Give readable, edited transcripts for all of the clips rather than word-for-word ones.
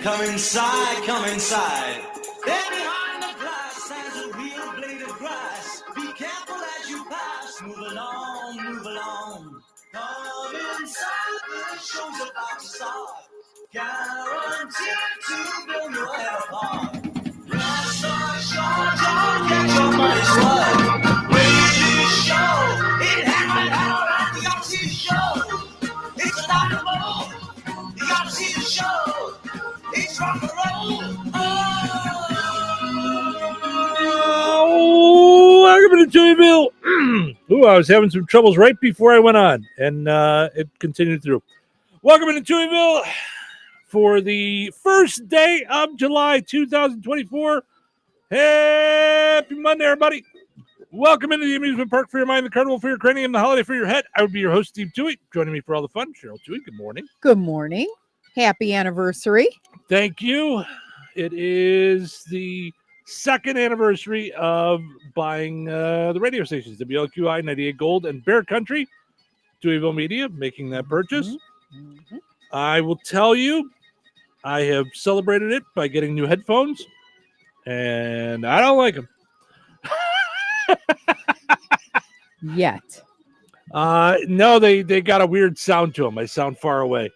Come inside, come inside. There behind the glass stands a real blade of grass. Be careful as you pass. Move along, move along. Come inside, the show's about to start. Guaranteed to blow your head apart. Last night, short, don't get your money's worth. Really show. It happened all right. You gotta see the show. It's not a ball. You gotta see the show. It's rock and roll. Oh, welcome to Touhyville. Ooh, I was having some troubles right before I went on, and it continued through. Welcome to Touhyville for the first day of July 2024. Happy Monday, everybody. Welcome into the amusement park for your mind, the carnival for your cranium, the holiday for your head. I would be your host, Steve Touhy. Joining me for all the fun, Cheryl Touhy. Good morning. Good morning. Happy anniversary. Thank you. It is the second anniversary of buying the radio stations, WLQI 98 Gold and Bear Country. Touhyville Media making that purchase. Mm-hmm. I will tell you, I have celebrated it by getting new headphones, and I don't like them. Yet. No, they got a weird sound to them. I sound far away.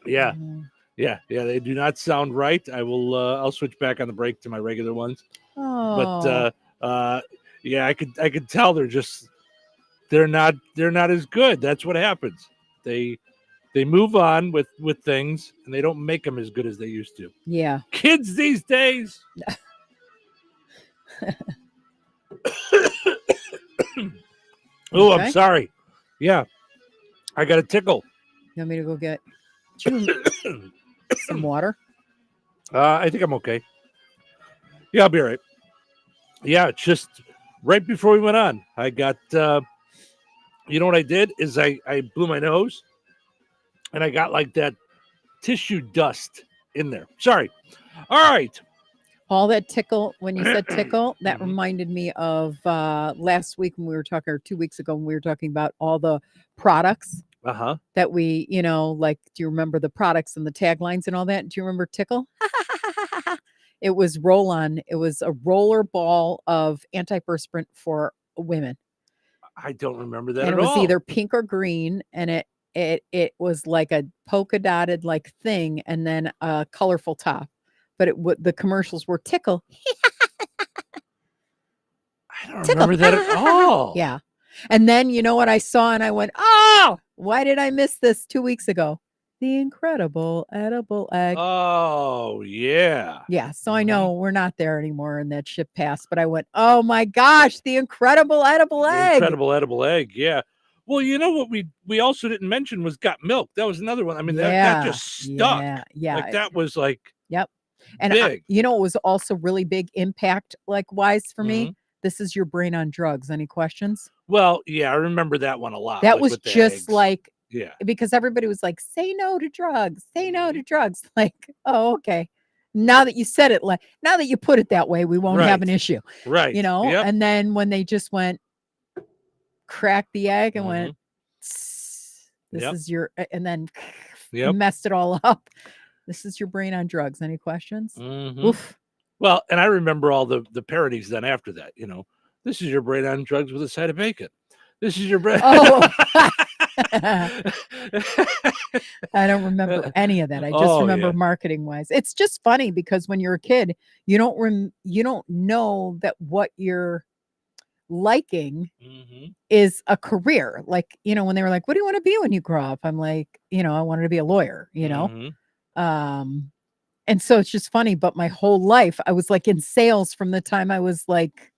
Yeah. Yeah, they do not sound right. I'll switch back on the break to my regular ones. Oh. But yeah, I could tell they're not as good. That's what happens. They move on with things, and they don't make them as good as they used to. Yeah. Kids these days. Oh, Okay. I'm sorry. Yeah, I got a tickle. You want me to go get some water? I think I'm okay. Yeah, I'll be all right. Yeah, it's just right before we went on, I got, you know what I did is I blew my nose, and I got like that tissue dust in there. Sorry. All right. All that tickle, when you said tickle, that reminded me of last week when we were talking, or 2 weeks ago when we were talking about all the products that we, like, do you remember the products and the taglines and all that? Do you remember tickle? It was roll-on. It was a roller ball of antiperspirant for women. I don't remember that and at it was all. either pink or green, and it was like a polka dotted like thing, and then a colorful top. But the commercials were tickle. I don't remember that at all. Yeah. And then you know what I saw, and I went, oh, why did I miss this 2 weeks ago? The incredible edible egg. Oh, yeah. Yeah. So I know we're not there anymore, and that ship passed. But I went, oh my gosh, the incredible edible egg. Incredible edible egg. Yeah. Well, you know what we also didn't mention was Got Milk. That was another one. I mean, that just stuck. Yeah. Like that was like Yep. And big. it was also really big impact, like wise for me. This is your brain on drugs. Any questions? Well, yeah, I remember that one a lot. That like was with the just eggs. like, yeah, because everybody was like, say no to drugs, say no to drugs. Like, oh, okay. Now that you said it, like, now that you put it that way, we won't have an issue. Right. Yep. And then when they just went, crack the egg and went, this is your, and then messed it all up. This is your brain on drugs. Any questions? Oof. Well, and I remember all the parodies then after that, this is your brain on drugs with a side of bacon. This is your brain. Oh, I don't remember any of that. I just remember marketing wise. It's just funny because when you're a kid, you don't know that what you're liking is a career. Like, when they were like, what do you want to be when you grow up? I'm like, I wanted to be a lawyer, and so it's just funny, but my whole life I was like in sales from the time I was like,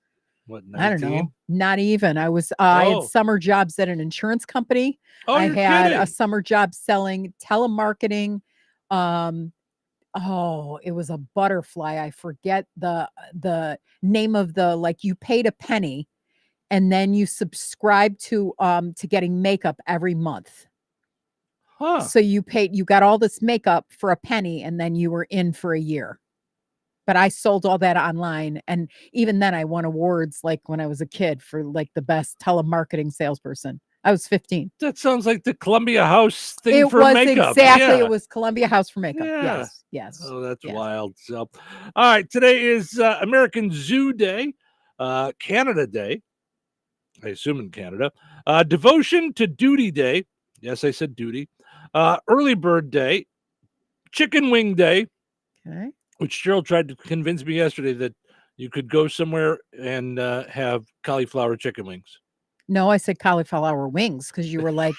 what, 19? I don't know, not even. I was I had summer jobs at an insurance company. I had a summer job selling telemarketing. It was a butterfly. I forget the name of the, like, you paid a penny and then you subscribe to getting makeup every month. So you got all this makeup for a penny, and then you were in for a year. But I sold all that online, and even then I won awards like when I was a kid for like the best telemarketing salesperson. I was 15. That sounds like the Columbia House thing for makeup. Exactly. Yeah. It was Columbia House for makeup. Yeah. Yes. Oh, that's yes. wild. So, all right. Today is American Zoo Day, Canada Day. I assume in Canada. Devotion to Duty Day. Yes, I said duty. Early Bird Day. Chicken Wing Day. Okay. Which Cheryl tried to convince me yesterday that you could go somewhere and have cauliflower chicken wings. No, I said cauliflower wings because you were like,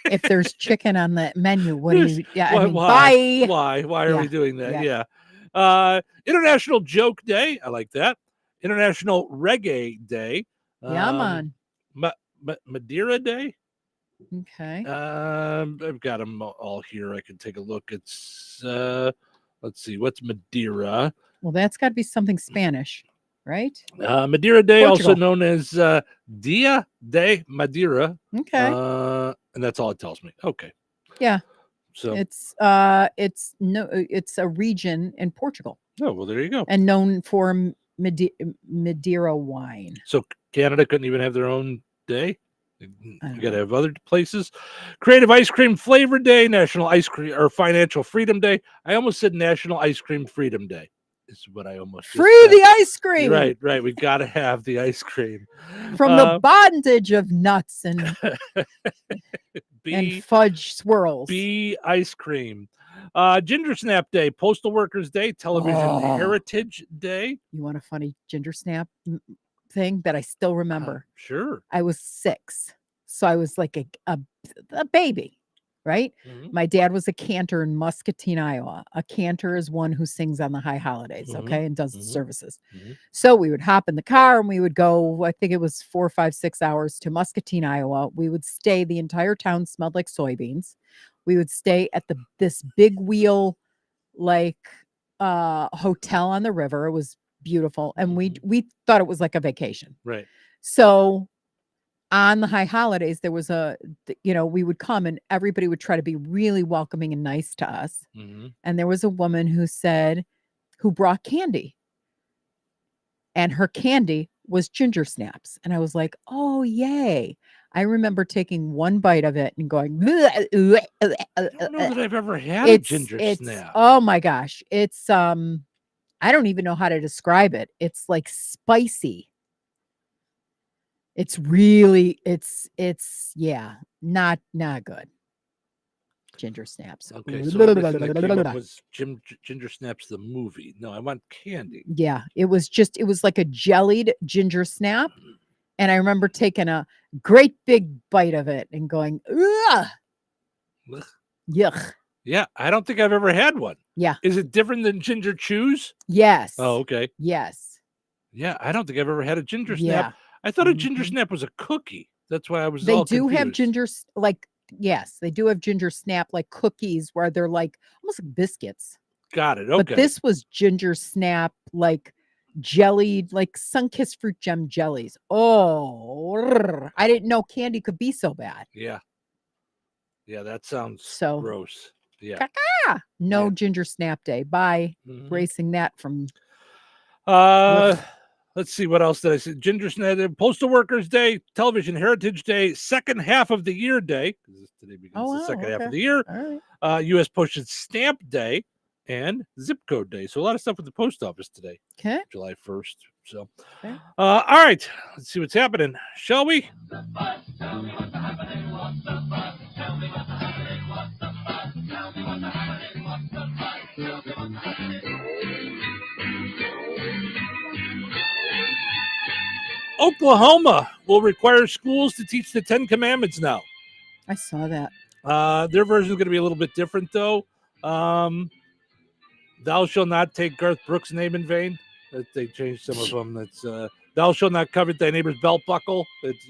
if there's chicken on the menu, what do you? Yeah, I mean, why? bye. Why are we doing that? Yeah. International Joke Day. I like that. International Reggae Day. Yeah, man. Madeira Day. Okay. I've got them all here. I can take a look. It's let's see, what's Madeira? Well, that's got to be something Spanish, right? Madeira Day, Portugal. also known as Dia de Madeira. Okay. And that's all it tells me. Okay. Yeah. So it's a region in Portugal. Oh, well, there you go. And known for Madeira wine. So Canada couldn't even have their own day? You got to have other places. Creative Ice Cream Flavor Day, National Ice Cream or Financial Freedom Day. I almost said National Ice Cream Freedom Day. Is what I almost free the ice cream. Right. We got to have the ice cream from the bondage of nuts and and fudge swirls. Bee ice cream. Ginger Snap Day, Postal Workers Day, Television Heritage Day. You want a funny ginger snap thing that I still remember? Sure. I was 6, so I was like a baby, right? Mm-hmm. My dad was a cantor in Muscatine, Iowa. A cantor is one who sings on the high holidays, okay, and does the services. So we would hop in the car and we would go, I think it was 4, 5, 6 hours to Muscatine, Iowa. We would stay, the entire town smelled like soybeans. We would stay at this big wheel, like hotel on the river. It was beautiful. And we thought it was like a vacation. Right. So on the high holidays, there was we would come and everybody would try to be really welcoming and nice to us. Mm-hmm. And there was a woman who brought candy. And her candy was ginger snaps. And I was like, oh, yay. I remember taking one bite of it and going, I don't know that I've ever had a ginger snap. Oh my gosh. It's, I don't even know how to describe it. It's like spicy. It's really, not good. Ginger snaps. Okay, so everything that came up was Ginger Snaps the movie. No, I want candy. Yeah, it was like a jellied ginger snap. And I remember taking a great big bite of it and going, ugh. Yuck. Yeah, I don't think I've ever had one. Yeah. Is it different than ginger chews? Yes. Oh, okay. Yes. Yeah, I don't think I've ever had a ginger snap. Yeah. I thought a ginger snap was a cookie. That's why I was They all do confused. have ginger, yes, they do have ginger snap like cookies where they're like almost like biscuits. Got it. Okay. But this was ginger snap, like jellied, like Sunkist fruit gem jellies. Oh, I didn't know candy could be so bad. Yeah. Yeah, that sounds so gross. Yeah. No ginger snap day. Bye. Bracing that from. Let's see, what else did I say? Ginger Snap, Postal Workers Day, Television Heritage Day, Second Half of the Year Day, because today begins the second half of the year. All right. U.S. Postage Stamp Day, and Zip Code Day. So a lot of stuff with the post office today. Okay. July 1st. So, all right, let's see what's happening, shall we? Oklahoma will require schools to teach the 10 Commandments now. I saw that. Their version is going to be a little bit different, though. Thou shalt not take Garth Brooks' name in vain. They changed some of them. That's thou shalt not covet thy neighbor's belt buckle. It's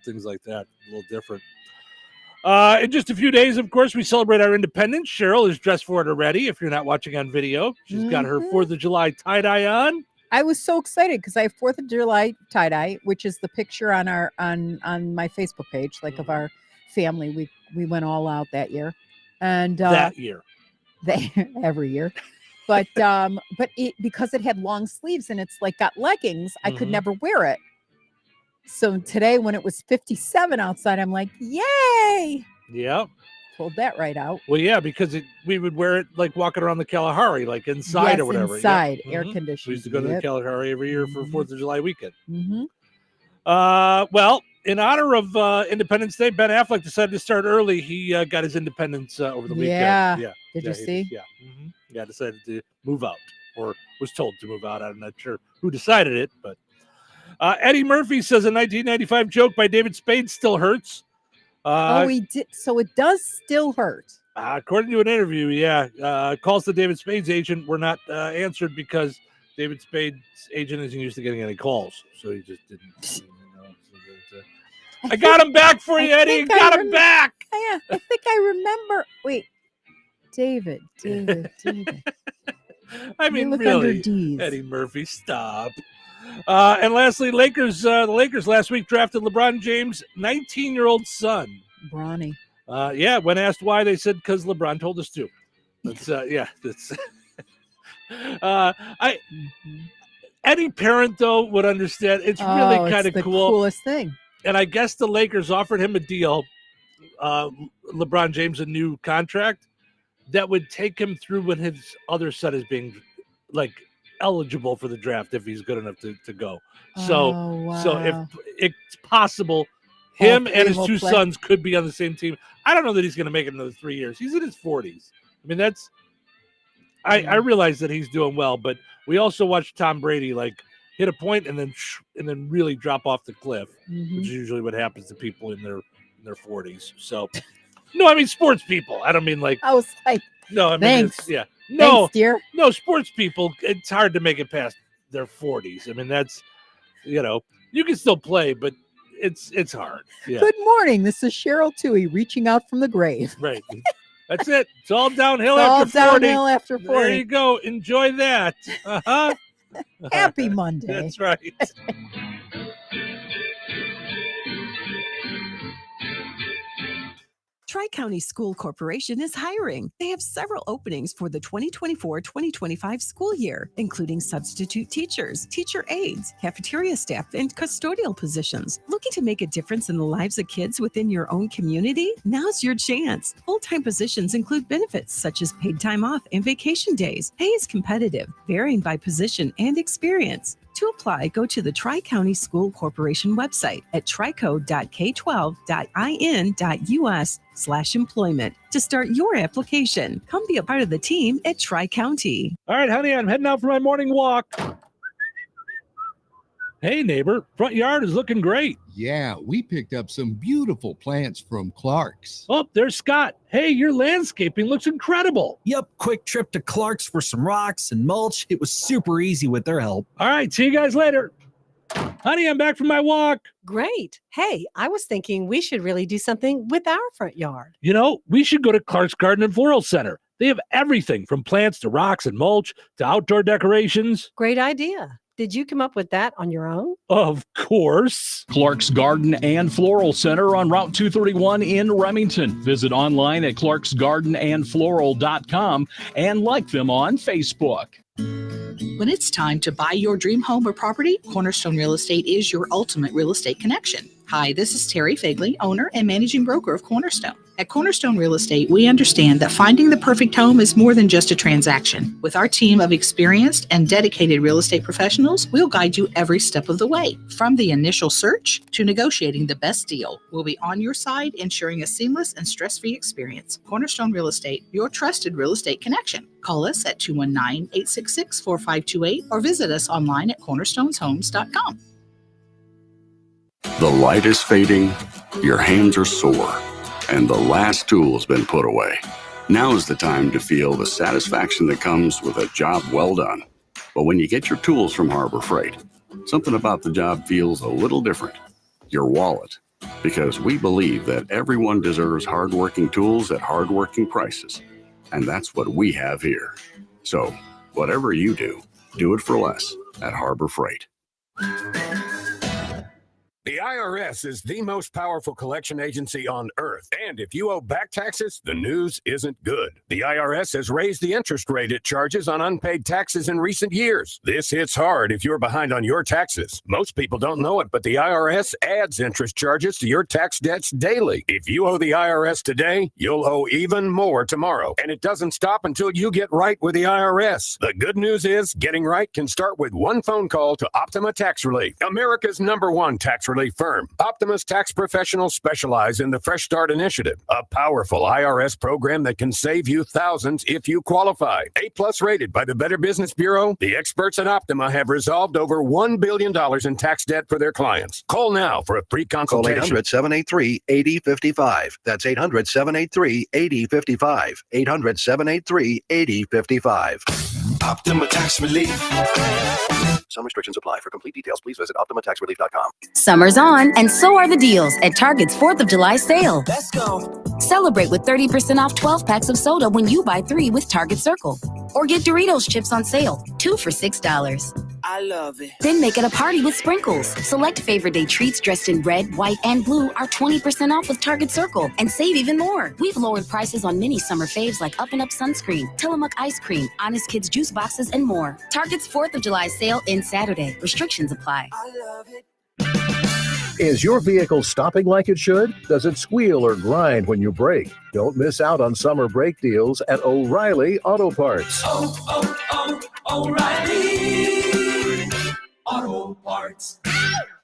things like that. A little different. In just a few days, of course, we celebrate our independence. Cheryl is dressed for it already. If you're not watching on video, she's got her 4th of July tie-dye on. I was so excited because I have 4th of July tie-dye, which is the picture on our on my Facebook page, like of our family. We went all out that year, and that year, every year, but it because it had long sleeves and it's like got leggings, I could never wear it. So today when it was 57 outside, I'm like, yay. Yep. Pulled that right out. Well, yeah, because we would wear it like walking around the Kalahari, like inside or whatever. Inside, yep. air conditioned. We used to go to the Kalahari every year for 4th of July weekend. Well, in honor of Independence Day, Ben Affleck decided to start early. He got his independence over the weekend. Yeah. Did you see? Yeah, decided to move out, or was told to move out. I'm not sure who decided it, but Eddie Murphy says a 1995 joke by David Spade still hurts. He did. So it does still hurt. According to an interview, calls to David Spade's agent were not answered because David Spade's agent isn't used to getting any calls, so he just didn't. I got him back for you, Eddie. Got him back. Yeah, I think I remember. Wait, David. I mean, look really, under D's. Eddie Murphy, stop. And lastly, the Lakers last week drafted LeBron James' 19-year-old son. Bronny. When asked why, they said because LeBron told us to. That's any parent though would understand. It's really kind of cool. Coolest thing. And I guess the Lakers offered him a deal, LeBron James, a new contract that would take him through when his other son is being like eligible for the draft if he's good enough to go. So if it's possible, him and his two sons could be on the same team. I don't know that he's going to make it another 3 years. He's in his 40s. I mean, I realize that he's doing well, but we also watched Tom Brady like hit a point and then really drop off the cliff, which is usually what happens to people in their 40s. So, no, I mean sports people. I don't mean like. I was like, no, I mean thanks. No, thanks, dear. No, sports people. It's hard to make it past their 40s. I mean, that's you can still play, but it's hard. Yeah. Good morning. This is Cheryl Touhy reaching out from the grave. Right. That's it. It's all downhill after 40. There you go. Enjoy that. Happy Monday. That's right. Tri-County School Corporation is hiring. They have several openings for the 2024-2025 school year, including substitute teachers, teacher aides, cafeteria staff, and custodial positions. Looking to make a difference in the lives of kids within your own community? Now's your chance. Full-time positions include benefits such as paid time off and vacation days. Pay is competitive, varying by position and experience. To apply, go to the Tri-County School Corporation website at trico.k12.in.us/employment to start your application. Come be a part of the team at Tri-County. All right, honey, I'm heading out for my morning walk. Hey, neighbor, front yard is looking great. Yeah, we picked up some beautiful plants from Clark's. Oh, there's Scott. Hey, your landscaping looks incredible. Yep, quick trip to Clark's for some rocks and mulch. It was super easy with their help. All right, see you guys later. Honey, I'm back from my walk. Great. Hey, I was thinking we should really do something with our front yard. We should go to Clark's Garden and Floral Center. They have everything from plants to rocks and mulch to outdoor decorations. Great idea. Did you come up with that on your own? Of course. Clark's Garden and Floral Center on Route 231 in Remington. Visit online at clarksgardenandfloral.com and like them on Facebook. When it's time to buy your dream home or property, Cornerstone Real Estate is your ultimate real estate connection. Hi, this is Terry Fagley, owner and managing broker of Cornerstone. At Cornerstone Real Estate, we understand that finding the perfect home is more than just a transaction. With our team of experienced and dedicated real estate professionals, we'll guide you every step of the way. From the initial search to negotiating the best deal, we'll be on your side, ensuring a seamless and stress-free experience. Cornerstone Real Estate, your trusted real estate connection. Call us at 219-866-4528 or visit us online at cornerstoneshomes.com. The light is fading, your hands are sore, and the last tool's been put away. Now is the time to feel the satisfaction that comes with a job well done. But when you get your tools from Harbor Freight, something about the job feels a little different. Your wallet. Because we believe that everyone deserves hardworking tools at hardworking prices. And that's what we have here. So, whatever you do, do it for less at Harbor Freight. The IRS is the most powerful collection agency on earth. And if you owe back taxes, the news isn't good. The IRS has raised the interest rate it charges on unpaid taxes in recent years. This hits hard if you're behind on your taxes. Most people don't know it, but the IRS adds interest charges to your tax debts daily. If you owe the IRS today, you'll owe even more tomorrow. And it doesn't stop until you get right with the IRS. The good news is getting right can start with one phone call to Optima Tax Relief, America's #1 tax relief firm. Optima's tax professionals specialize in the Fresh Start Initiative, a powerful IRS program that can save you thousands if you qualify. A+ rated by the Better Business Bureau, the experts at Optima have resolved over $1 billion in tax debt for their clients. Call now for a free consultation. Call 800-783-8055. That's 800-783-8055. 800-783-8055. Optima Tax Relief. Some restrictions apply. For complete details, please visit OptimaTaxRelief.com. Summer's on, and so are the deals at Target's 4th of July sale. Let's go. Celebrate with 30% off 12 packs of soda when you buy 3 with Target Circle. Or get Doritos chips on sale, 2 for $6. I love it. Then make it a party with sprinkles. Select favorite day treats dressed in red, white, and blue are 20% off with Target Circle. And save even more. We've lowered prices on many summer faves like Up and Up sunscreen, Tillamook ice cream, Honest Kids juice boxes, and more. Target's 4th of July sale ends Saturday. Restrictions apply. I love it. Is your vehicle stopping like it should? Does it squeal or grind when you brake? Don't miss out on summer brake deals at O'Reilly Auto Parts. O'Reilly Auto Parts.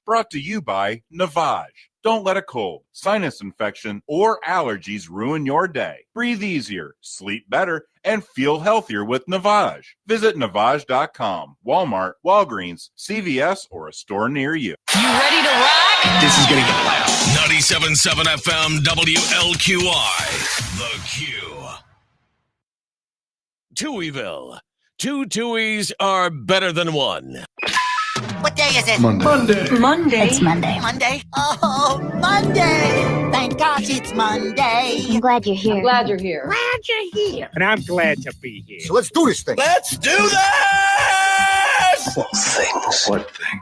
Brought to you by Navage. Don't let a cold, sinus infection, or allergies ruin your day. Breathe easier, sleep better, and feel healthier with Navage. Visit Navage.com, Walmart, Walgreens, CVS, or a store near you. You ready to rock? This is gonna get loud. 97.7 FM WLQI. The Q. Touhyville. 2 Tuohys are better than one. What day is it? Monday. Monday. It's Monday. Monday. Oh, Monday. Thank gosh it's Monday. I'm glad you're here. Glad you're here. And I'm glad to be here. So let's do this thing. Let's do this! What things?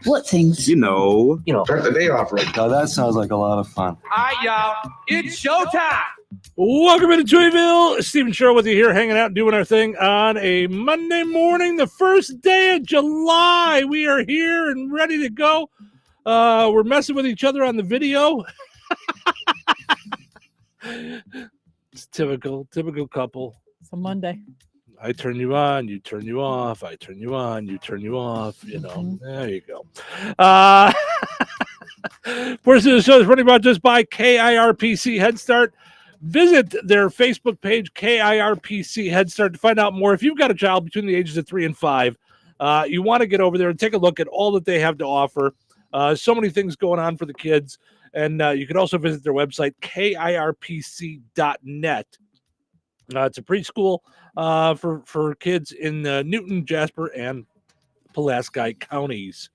What things? You know. Start the day off right. Oh, that sounds like a lot of fun. All right, y'all. It's showtime. Welcome into Touhyville. Stephen Cheryl with you here, hanging out, doing our thing on a Monday morning, the first day of July. We are here and ready to go. We're messing with each other on the video. It's typical couple. It's a Monday. I turn you on, you turn you off. I turn you on, you turn you off. You know, There you go. Portion of the show is running about just by KIRPC Head Start. Visit their Facebook page, KIRPC Head Start, to find out more. If you've got a child between the ages of 3 and 5, you want to get over there and take a look at all that they have to offer. So many things going on for the kids. And you can also visit their website, KIRPC.net. It's a preschool for kids in Newton, Jasper, and Pulaski counties.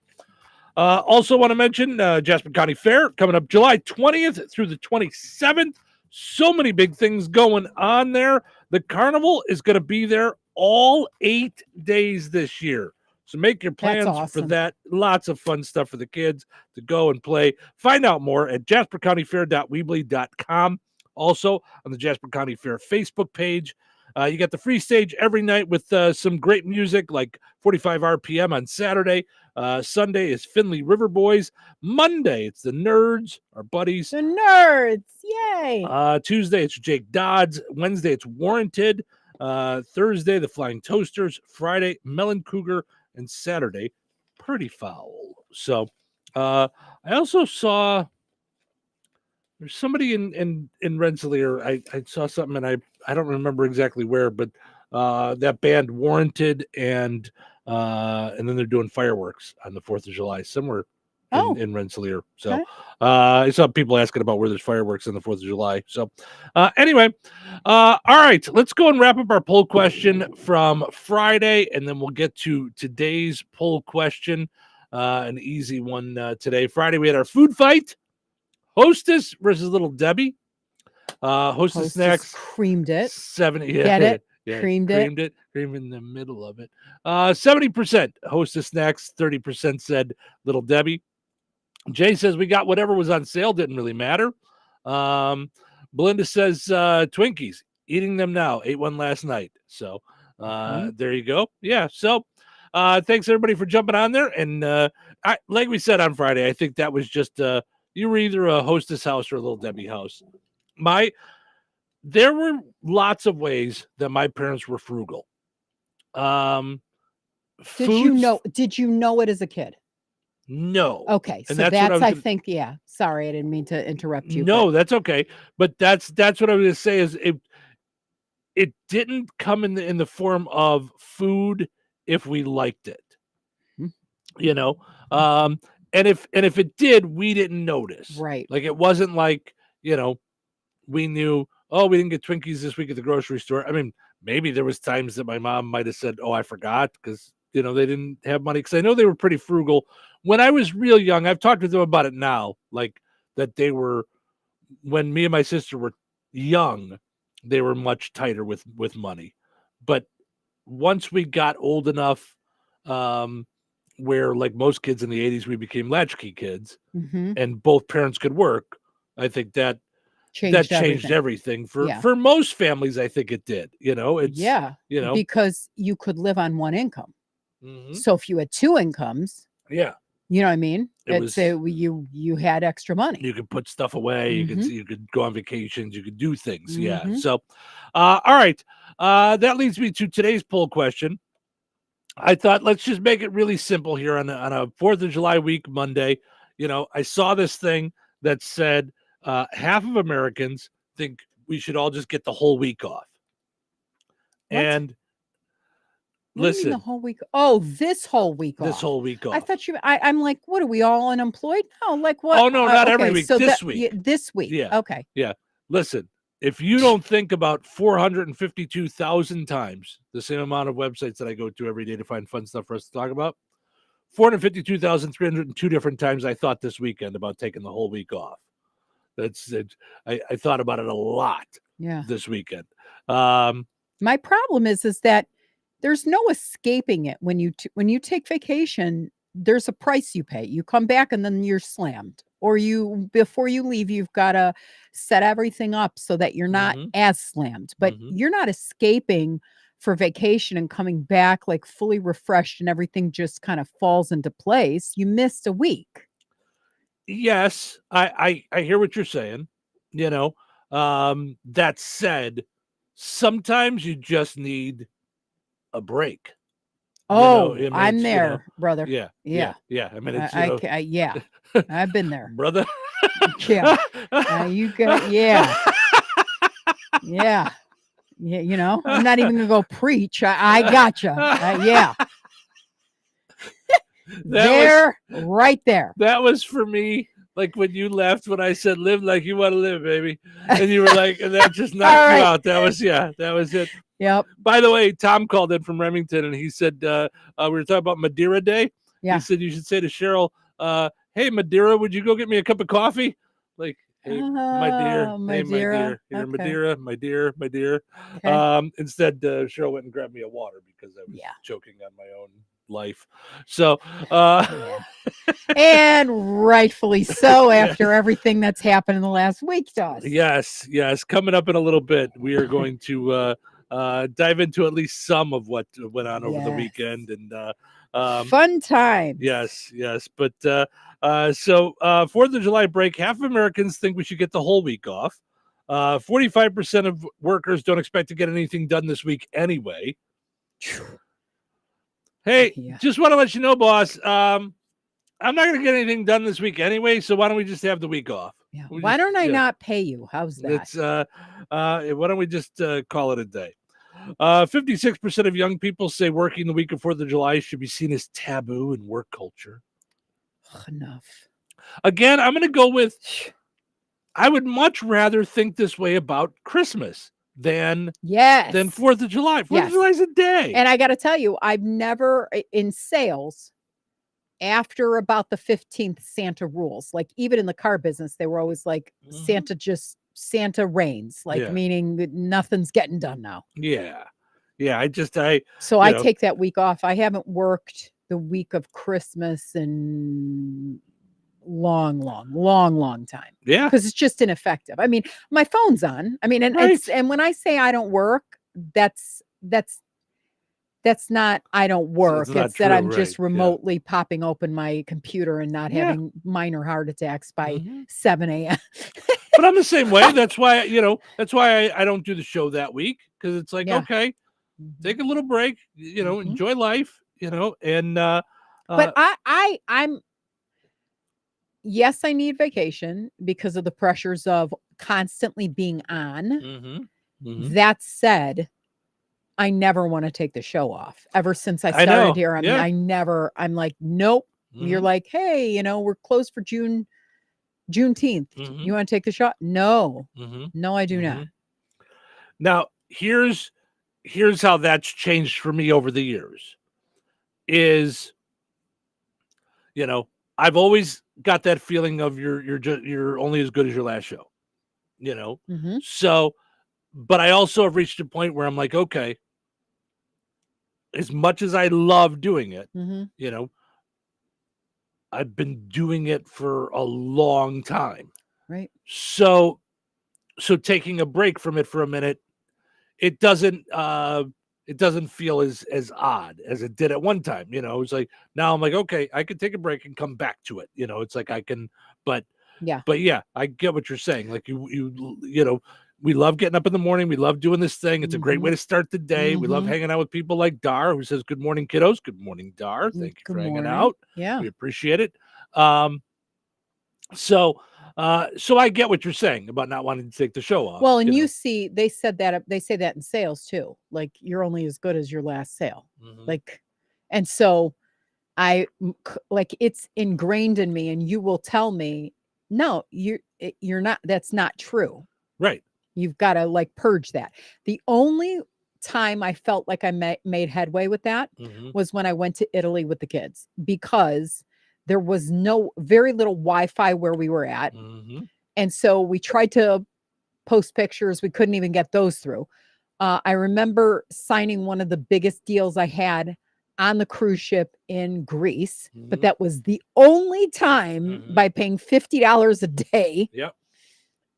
Also want to mention Jasper County Fair coming up July 20th through the 27th. So many big things going on there. The carnival is going to be there all 8 days this year. So make your plans for that. Lots of fun stuff for the kids to go and play. Find out more at jaspercountyfair.weebly.com. Also on the Jasper County Fair Facebook page. You got the free stage every night with some great music like 45 RPM on Saturday. Sunday is Findlay River Boys. Monday, it's the Nerds, our buddies. The Nerds, yay! Tuesday, it's Jake Dodds. Wednesday, it's Warranted. Thursday, the Flying Toasters. Friday, Melon Cougar. And Saturday, Pretty Foul. So I also saw there's somebody in Rensselaer. I saw something, and I don't remember exactly where, but that band Warranted, and then they're doing fireworks on the 4th of July somewhere in Rensselaer. So okay. I saw people asking about where there's fireworks on the 4th of July. So anyway, all right, let's go and wrap up our poll question from Friday, and then we'll get to today's poll question, an easy one today. Friday, we had our food fight. Hostess versus Little Debbie. Hostess Snacks creamed it. 70. Yeah, get it? Yeah, creamed it. Cream in the middle of it. 70% Hostess Snacks. 30% said Little Debbie. Jay says we got whatever was on sale. Didn't really matter. Belinda says Twinkies. Eating them now. Ate one last night. So there you go. Yeah. So thanks everybody for jumping on there. And like we said on Friday, I think that was just you were either a hostess house or a little Debbie house. There were lots of ways that my parents were frugal. Did you know it as a kid? No. Okay, so And that's what I think, yeah. Sorry, I didn't mean to interrupt you. No, that's okay. But that's what I was going to say is it didn't come in the form of food if we liked it. You know? And if it did, we didn't notice. Right. Like it wasn't like, you know, we knew, oh, we didn't get Twinkies this week at the grocery store. I mean, maybe there was times that my mom might have said, oh, I forgot because, you know, they didn't have money. Because I know they were pretty frugal. When I was real young, I've talked to them about it now, like that they were, when me and my sister were young, they were much tighter with money. But once we got old enough, where like most kids in the 80s, we became latchkey kids and both parents could work. I think that changed everything for most families. I think it did, you know, you know, because you could live on one income. So if you had two incomes, you know what I mean? You had extra money. You could put stuff away. You could go on vacations. You could do things. Yeah. So, all right. That leads me to today's poll question. I thought let's just make it really simple here on a 4th of July week, Monday. You know, I saw this thing that said half of Americans think we should all just get the whole week off. What? And What do you mean the whole week? Oh, this whole week off. This whole week off. I thought I'm like, what are we all unemployed? No, like what? Oh no, not every week. So this week. This week. Yeah. Okay. Yeah. Listen, if you don't think about 452,000 times the same amount of websites that I go to every day to find fun stuff for us to talk about, 452,302 different times I thought this weekend about taking the whole week off. That's it. I thought about it a lot. Yeah. This weekend. My problem is that there's no escaping it when you take vacation. There's a price you pay. You come back and then you're slammed, or before you leave, you've got to set everything up so that you're not as slammed. But you're not escaping for vacation and coming back like fully refreshed and everything just kind of falls into place. You missed a week. Yes, I hear what you're saying. You know, that said, sometimes you just need a break. Oh, you know, I'm there, brother. Yeah. I mean, it's yeah, I've been there, brother. Yeah, you got yeah. You know, I'm not even gonna go preach. I gotcha. Yeah. Right there. That was for me. Like when you left when I said live like you want to live, baby. And you were like, and that just knocked you out. That was it. Yep. By the way, Tom called in from Remington and he said we were talking about Madeira Day. Yeah. He said you should say to Cheryl, hey Madeira, would you go get me a cup of coffee? Like, hey, my dear. Hey, my dear. You're Okay. Madeira, my dear. Okay. Instead, Cheryl went and grabbed me a water because I was choking on my own life. So and rightfully so after everything that's happened in the last week to us. Yes. Coming up in a little bit, we are going to dive into at least some of what went on over the weekend and fun time. Yes. But so 4th of July break, half of Americans think we should get the whole week off. 45% of workers don't expect to get anything done this week anyway. Hey, just want to let you know, boss, I'm not going to get anything done this week anyway, so why don't we just have the week off? Yeah. Why don't I not pay you? How's that? It's why don't we just call it a day? 56% of young people say working the week of 4th of July should be seen as taboo in work culture. Enough. Again, I'm going to go with I would much rather think this way about Christmas than 4th of July. 4th of July is a day. And I got to tell you, I've never in sales after about the 15th Santa rules, like even in the car business, they were always like Santa reigns, like meaning that nothing's getting done now. Yeah. I take that week off. I haven't worked the week of Christmas in long time. Yeah. Because it's just ineffective. I mean, my phone's on. I mean, and and when I say I don't work, that's not I don't work. It's that I'm just remotely popping open my computer and not having minor heart attacks by 7 a.m. But I'm the same way. That's why, I don't do the show that week, because it's like, okay, take a little break, enjoy life, and but I'm yes, I need vacation because of the pressures of constantly being on. That said, I never want to take the show off. Ever since I started here, I'm like, nope. You're like, hey, we're closed for Juneteenth. You want to take the shot? No. No, I do not. Now, here's how that's changed for me over the years. Is, I've always got that feeling of you're only as good as your last show. So, but I also have reached a point where I'm like, okay, as much as I love doing it, I've been doing it for a long time. Right. So taking a break from it for a minute, it doesn't feel as odd as it did at one time. It's like, now I'm like, okay, I can take a break and come back to it. It's like I can, but yeah, I get what you're saying. Like you we love getting up in the morning. We love doing this thing. It's a great way to start the day. We love hanging out with people like Dar, who says, good morning, kiddos. Good morning, Dar. Thank you for hanging out. Yeah. We appreciate it. So I get what you're saying about not wanting to take the show off. Well, and they say that in sales too. Like, you're only as good as your last sale. Like, and so it's ingrained in me, and you will tell me, no, you're not, that's not true. Right. You've got to purge that. The only time I felt like I made headway with that was when I went to Italy with the kids, because there was very little Wi-Fi where we were at. And so we tried to post pictures. We couldn't even get those through. I remember signing one of the biggest deals I had on the cruise ship in Greece, but that was the only time by paying $50 a day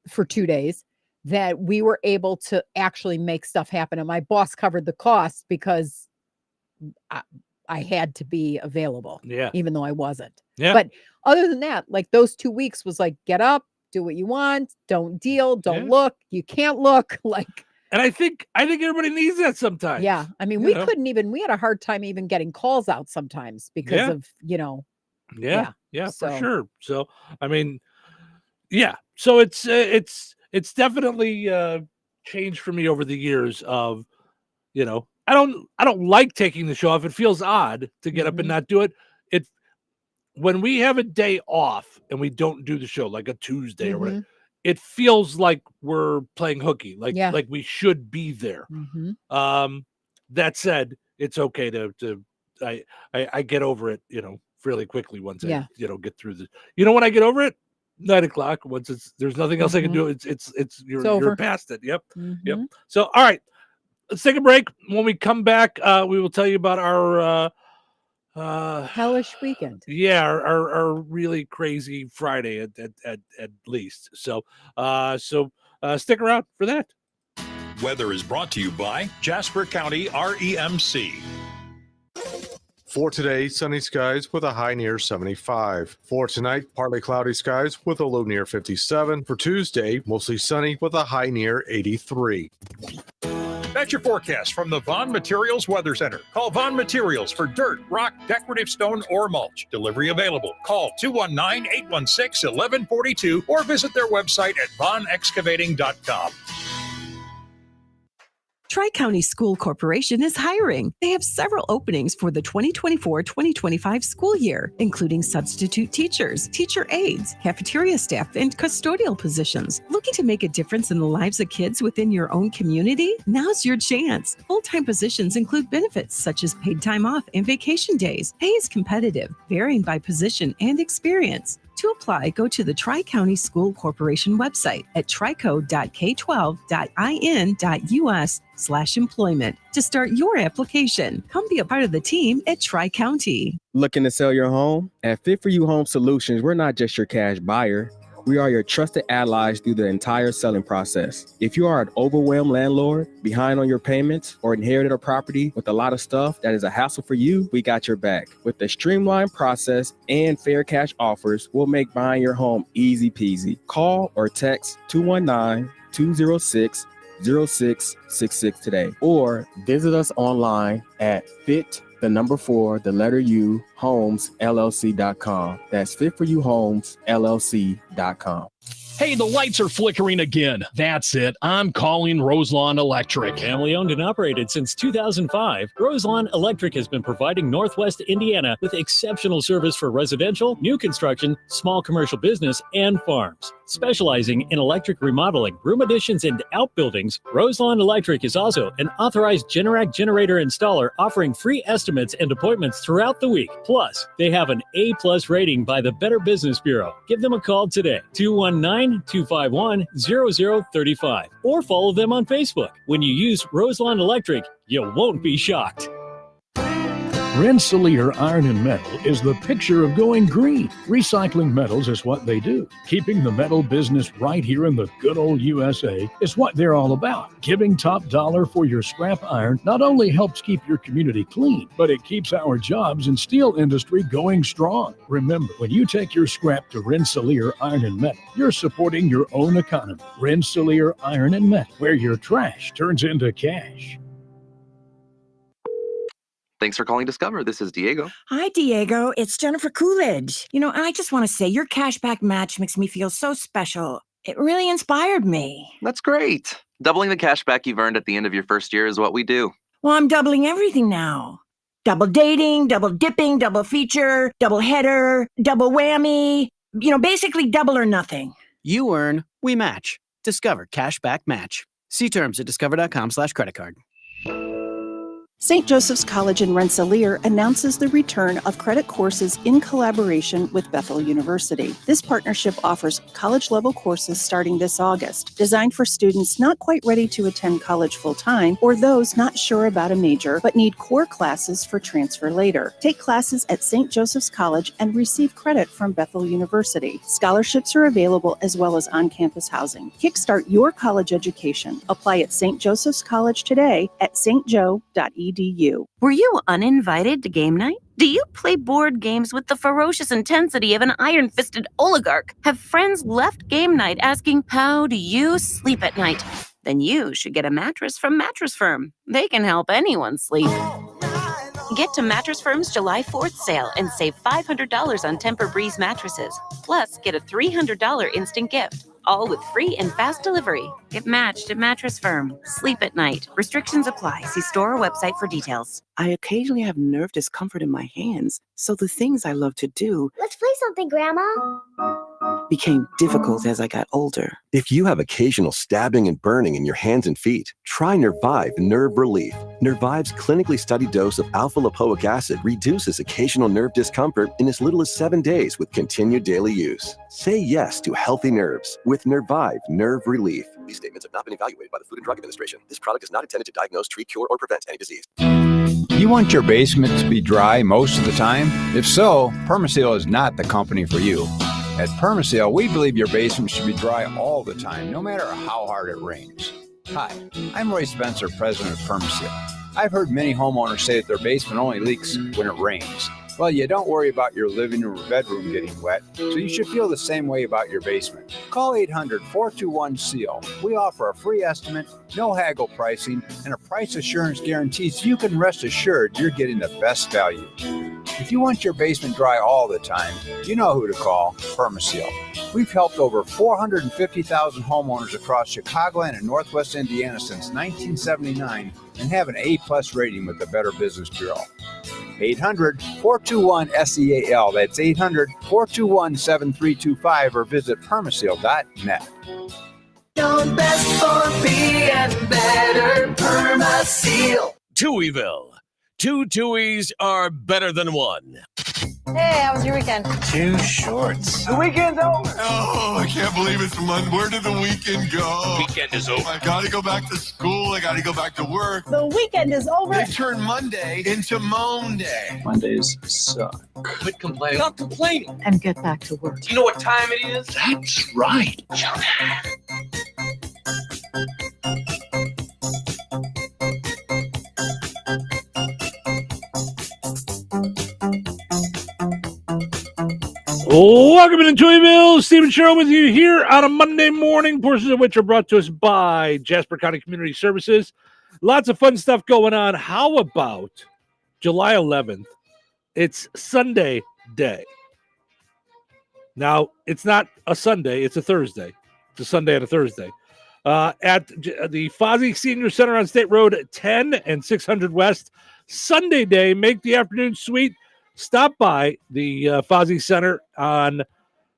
for 2 days that we were able to actually make stuff happen. And my boss covered the cost because I had to be available, even though I wasn't. But other than that, those 2 weeks was like, get up, do what you want, don't deal, don't look, you can't look. And I think everybody needs that sometimes. Yeah. I mean, we had a hard time even getting calls out sometimes because of, for sure. So, I mean, so it's definitely changed for me over the years of, I don't like taking the show off. It feels odd to get up and not do it. When we have a day off and we don't do the show, like a Tuesday or whatever, it feels like we're playing hooky, like we should be there. That said, it's okay to I get over it, fairly quickly once I get through the. When I get over it, 9 o'clock. Once there's nothing else I can do. You're past it. Yep. So all right, let's take a break. When we come back, we will tell you about our hellish weekend. Yeah, our really crazy Friday at least. So stick around for that. Weather is brought to you by Jasper County REMC. For today, sunny skies with a high near 75. For tonight, partly cloudy skies with a low near 57. For Tuesday, mostly sunny with a high near 83. That's your forecast from the Vaughn Materials Weather Center. Call Vaughn Materials for dirt, rock, decorative stone, or mulch. Delivery available. Call 219-816-1142 or visit their website at vaughnexcavating.com. Tri-County School Corporation is hiring. They have several openings for the 2024-2025 school year, including substitute teachers, teacher aides, cafeteria staff, and custodial positions. Looking to make a difference in the lives of kids within your own community? Now's your chance. Full-time positions include benefits such as paid time off and vacation days. Pay is competitive, varying by position and experience. To apply, go to the Tri-County School Corporation website at trico.k12.in.us/employment to start your application. Come be a part of the team at Tri-County. Looking to sell your home? At Fit For You Home Solutions, we're not just your cash buyer. We are your trusted allies through the entire selling process. If you are an overwhelmed landlord, behind on your payments, or inherited a property with a lot of stuff that is a hassle for you, we got your back. With the streamlined process and fair cash offers, we'll make buying your home easy peasy. Call or text 219-206-0666 today, or visit us online at homes.LLC.com. That's fitforyouhomesllc.com. Hey, the lights are flickering again. That's it. I'm calling Roselawn Electric. Family owned and operated since 2005, Roselawn Electric has been providing Northwest Indiana with exceptional service for residential, new construction, small commercial business, and farms. Specializing in electric remodeling, room additions, and outbuildings, Roselawn Electric is also an authorized Generac generator installer offering free estimates and appointments throughout the week. Plus, they have an A+ rating by the Better Business Bureau. Give them a call today, 219-251-0035, or follow them on Facebook. When you use Roselawn Electric, you won't be shocked. Rensselaer Iron and Metal is the picture of going green. Recycling metals is what they do. Keeping the metal business right here in the good old USA is what they're all about. Giving top dollar for your scrap iron not only helps keep your community clean, but it keeps our jobs and steel industry going strong. Remember, when you take your scrap to Rensselaer Iron and Metal, you're supporting your own economy. Rensselaer Iron and Metal, where your trash turns into cash. Thanks for calling Discover. This is Diego. Hi, Diego. It's Jennifer Coolidge. I just want to say your cashback match makes me feel so special. It really inspired me. That's great. Doubling the cashback you've earned at the end of your first year is what we do. Well, I'm doubling everything now. Double dating, double dipping, double feature, double header, double whammy. Basically double or nothing. You earn, we match. Discover Cashback Match. See terms at discover.com/creditcard. St. Joseph's College in Rensselaer announces the return of credit courses in collaboration with Bethel University. This partnership offers college-level courses starting this August, designed for students not quite ready to attend college full-time or those not sure about a major but need core classes for transfer later. Take classes at St. Joseph's College and receive credit from Bethel University. Scholarships are available as well as on-campus housing. Kickstart your college education. Apply at St. Joseph's College today at stjo.edu. Were you uninvited to game night? Do you play board games with the ferocious intensity of an iron-fisted oligarch? Have friends left game night asking, how do you sleep at night? Then you should get a mattress from Mattress Firm. They can help anyone sleep. Get to Mattress Firm's July 4th sale and save $500 on Tempur-Breeze mattresses. Plus, get a $300 instant gift. All with free and fast delivery. Get matched at Mattress Firm. Sleep at night. Restrictions apply. See store or website for details. I occasionally have nerve discomfort in my hands, so the things I love to do Let's play something, Grandma. became difficult as I got older. If you have occasional stabbing and burning in your hands and feet, try Nervive Nerve Relief. Nervive's clinically studied dose of alpha-lipoic acid reduces occasional nerve discomfort in as little as 7 days with continued daily use. Say yes to healthy nerves with Nervive Nerve Relief. These statements have not been evaluated by the Food and Drug Administration. This product is not intended to diagnose, treat, cure, or prevent any disease. You want your basement to be dry most of the time? If so, Permaseal is not the company for you. At Permaseal, we believe your basement should be dry all the time, no matter how hard it rains. Hi, I'm Roy Spencer, president of Permaseal. I've heard many homeowners say that their basement only leaks when it rains. Well, you don't worry about your living room or bedroom getting wet, so you should feel the same way about your basement. Call 800-421-SEAL. We offer a free estimate, no haggle pricing, and a price assurance guarantee so you can rest assured you're getting the best value. If you want your basement dry all the time, you know who to call, Permaseal. We've helped over 450,000 homeowners across Chicagoland and Northwest Indiana since 1979 and have an A+ rating with the Better Business Bureau. 800-421-SEAL. That's 800-421-7325 or visit permaseal.net. Known best for being better, Permaseal. Touhyville. Two Touhies are better than one. Hey, how was your weekend? Too shorts. The weekend's over. Oh, I can't believe it's Monday. Where did the weekend go? Weekend is over. I gotta go back to school. I gotta go back to work. The weekend is over. They turned Monday into Moan Day. Mondays suck. Quit complaining. Stop complaining. And get back to work. Do you know what time it is? That's right. Welcome to Touhyville. Steve and Cheryl with you here on a Monday morning, portions of which are brought to us by Jasper County Community Services. Lots of fun stuff going on. How about July 11th? It's Sunday day. Now, it's not a Sunday, it's a Thursday. It's a Sunday and a Thursday. At the Fozzie Senior Center on State Road 10 and 600 West. Sunday day, make the afternoon sweet. Stop by the Fozzie Center on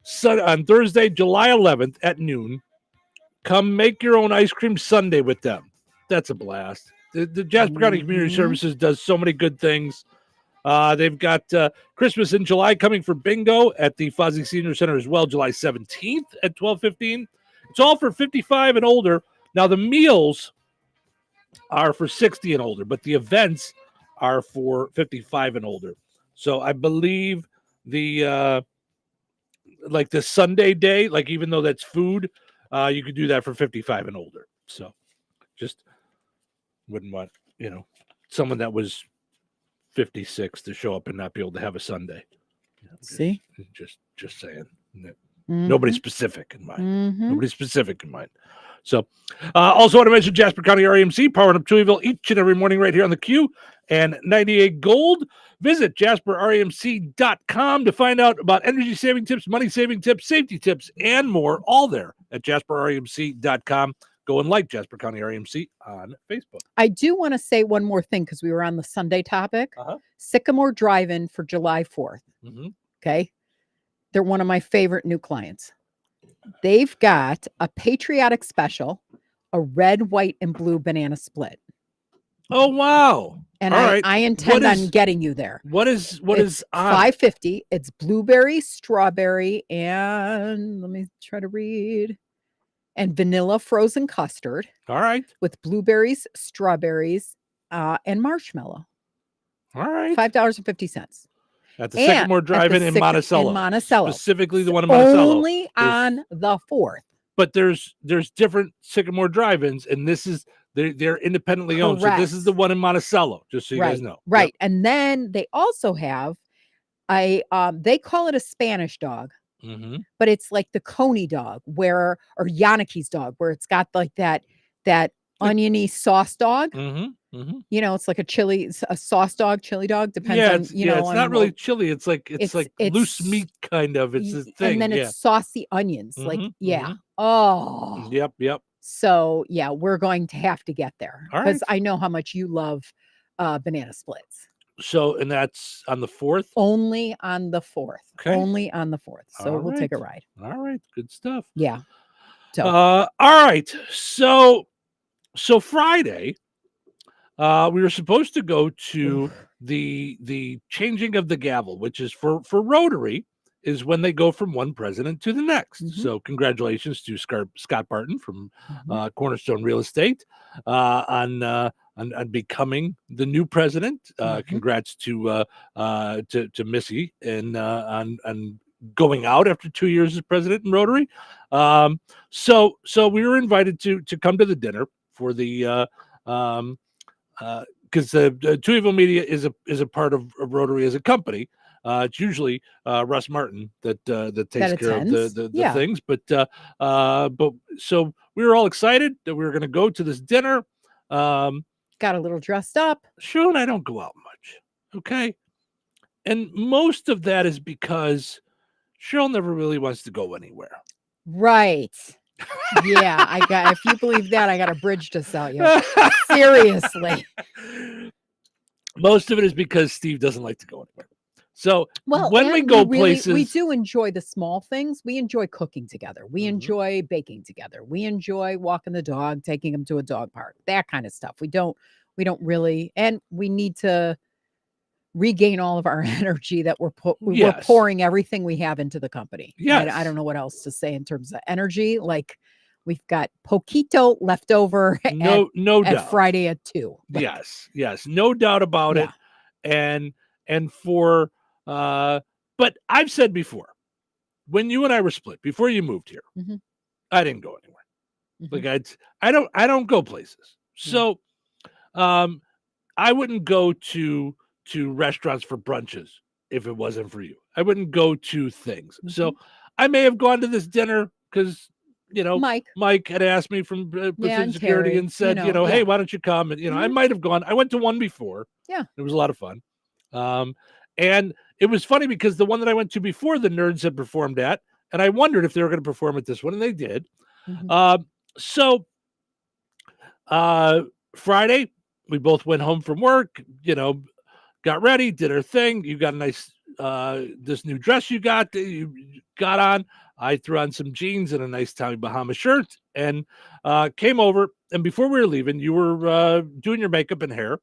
Thursday, July 11th at noon. Come make your own ice cream sundae with them. That's a blast. The Jasper County Community Services does so many good things. They've got Christmas in July coming for bingo at the Fozzie Senior Center as well, July 17th at 12:15. It's all for 55 and older. Now, the meals are for 60 and older, but the events are for 55 and older. So I believe the Sunday day, like even though that's food, you could do that for 55 and older. So just wouldn't want, someone that was 56 to show up and not be able to have a Sunday. See? Just saying. Nobody specific in mind. Nobody specific in mind. So also want to mention Jasper County REMC, powering up Touhyville each and every morning right here on the Q and 98 Gold. Visit JasperREMC.com to find out about energy saving tips, money saving tips, safety tips, and more. All there at JasperREMC.com. Go and like Jasper County REMC on Facebook. I do want to say one more thing because we were on the Sunday topic. Sycamore Drive-In for July 4th. Okay. They're one of my favorite new clients. They've got a patriotic special, a red, white, and blue banana split. Oh, wow. And all right. I intend on getting you there. What is on $5.50. It's blueberry, strawberry, and let me try to read. And vanilla frozen custard. All right. With blueberries, strawberries, and marshmallow. All right. $5.50. At the Sycamore Drive-In in Monticello. In Monticello. Specifically the one in Monticello. Only on the 4th. But there's different Sycamore Drive-Ins, and they're independently owned. So this is the one in Monticello, just so you guys know. Right. Yep. And then they also have they call it a Spanish dog. But it's like the Coney dog or Yanaki's dog, where it's got like that oniony sauce dog. It's like a sauce dog, chili dog, depends on, it's not really chili. It's like loose meat kind of. It's a thing. And then it's saucy onions. Oh. Yep. So yeah, we're going to have to get there because right. I know how much you love banana splits. So, and that's on the 4th? Only on the 4th. Okay. Only on the 4th. So we'll take a ride. All right. Good stuff. Yeah. So, all right. So Friday, we were supposed to go to the changing of the gavel, which is for Rotary, is when they go from one president to the next. So congratulations to Scott Barton from Cornerstone Real Estate on becoming the new president. Congrats to Missy and on going out after 2 years as president in Rotary. So we were invited to come to the dinner for the because the Touhyville Media is a part of Rotary as a company. It's usually Russ Martin that takes care of the things, but so we were all excited that we were going to go to this dinner. Got a little dressed up. Cheryl and I don't go out much, okay? And most of that is because Cheryl never really wants to go anywhere. Right. Yeah, if you believe that, I got a bridge to sell you. Seriously. Most of it is because Steve doesn't like to go anywhere. So when we go places, we do enjoy the small things. We enjoy cooking together. We enjoy baking together. We enjoy walking the dog, taking him to a dog park, that kind of stuff. We don't really, and we need to regain all of our energy that we're Yes. pouring everything we have into the company. Yes. I don't know what else to say in terms of energy. Like we've got poquito left over No at doubt. Friday at 2. Yes, no doubt about it. And for but I've said before, when you and I were split, before you moved here, I didn't go anywhere. Like I don't go places. So I wouldn't go to restaurants for brunches if it wasn't for you. I wouldn't go to things. So I may have gone to this dinner because Mike had asked me from Precision Security Terry, and said, hey, why don't you come? And I might have gone. I went to one before. Yeah, it was a lot of fun. And it was funny because the one that I went to before, the Nerds had performed at, and I wondered if they were going to perform at this one, and they did. So Friday, we both went home from work, got ready, did our thing. You got a nice, this new dress you got on. I threw on some jeans and a nice Tommy Bahama shirt and came over. And before we were leaving, you were doing your makeup and hair.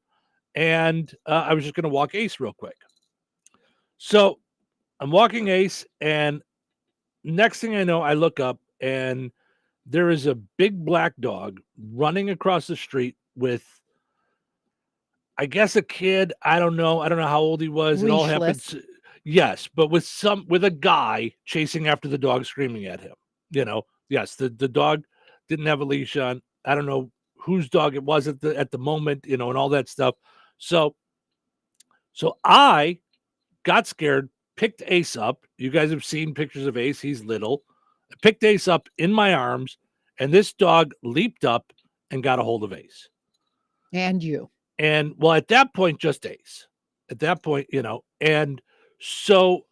And I was just going to walk Ace real quick. So I'm walking Ace, and next thing I know, I look up, and there is a big black dog running across the street with, I guess, a kid. I don't know how old he was. It all happens. Yes, but with a guy chasing after the dog, screaming at him. Yes, the dog didn't have a leash on. I don't know whose dog it was at the moment, and all that stuff. So I got scared, picked Ace up. You guys have seen pictures of Ace. He's little. I picked Ace up in my arms, and this dog leaped up and got a hold of Ace. And you. And well, at that point, just Ace. At that point, and so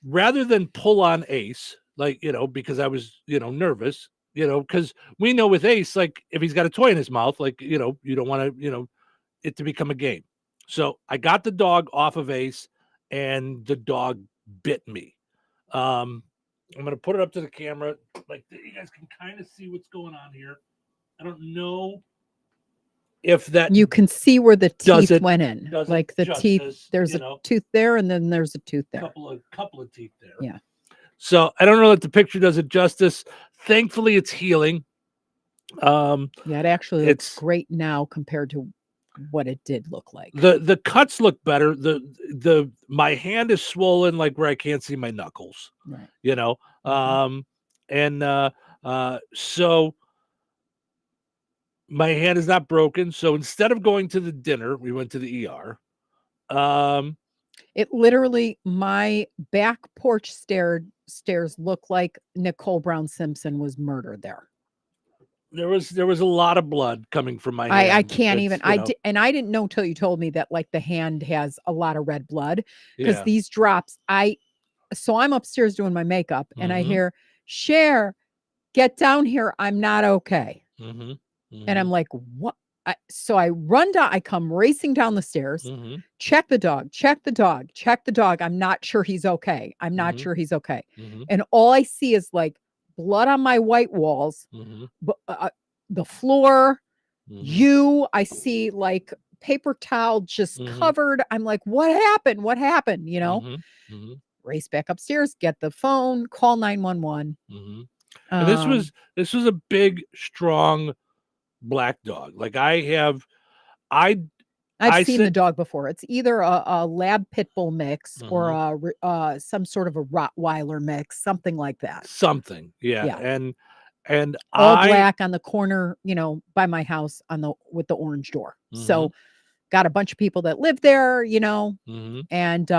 rather than pull on Ace, like, because I was, nervous, because we know with Ace, like, if he's got a toy in his mouth, like, you don't want to, it to become a game. So I got the dog off of Ace, and the dog bit me. I'm going to put it up to the camera. Like, you guys can kind of see what's going on here. I don't know if that you can see where the teeth went in, like the teeth. There's a tooth there, and then there's a tooth there. Couple of teeth there. Yeah. So I don't know that the picture does it justice. Thankfully, it's healing. It actually looks great now compared to what it did look like. The cuts look better. My hand is swollen, like where I can't see my knuckles. Right. So my hand is not broken. So instead of going to the dinner, we went to the ER. It literally, my back porch stairs look like Nicole Brown Simpson was murdered there. There was a lot of blood coming from my hand. I can't even. I didn't know till you told me that, like, the hand has a lot of red blood because these drops. So I'm upstairs doing my makeup, and I hear, "Cher, get down here. I'm not okay." And I'm like, "What?" So I run down. I come racing down the stairs. Check the dog. I'm not sure he's okay. And all I see is like blood on my white walls, the floor. I see like paper towel just covered. I'm like, what happened? Race back upstairs, get the phone, call 911. And this was a big, strong black dog. Like I've seen the dog before. It's either a lab pit bull mix or some sort of a Rottweiler mix, something like that. And all black on the corner, by my house with the orange door. So got a bunch of people that live there, and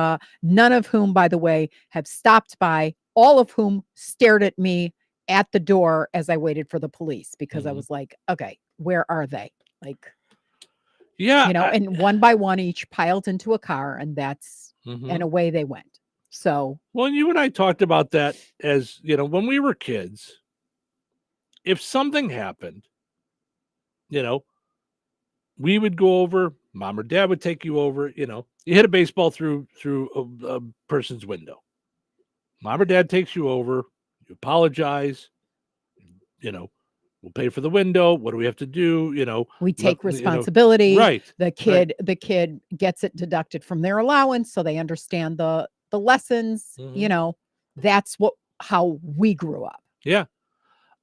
none of whom, by the way, have stopped by, all of whom stared at me at the door as I waited for the police because I was like, okay, where are they? Like, and one by one each piled into a car, and that's and away they went. So, well, you and I talked about that as, when we were kids, if something happened, we would go over, mom or dad would take you over, you hit a baseball through a person's window. Mom or dad takes you over, you apologize, We'll pay for the window. What do we have to do? We take responsibility. Right. The kid gets it deducted from their allowance, so they understand the lessons. Mhm. That's how we grew up. Yeah.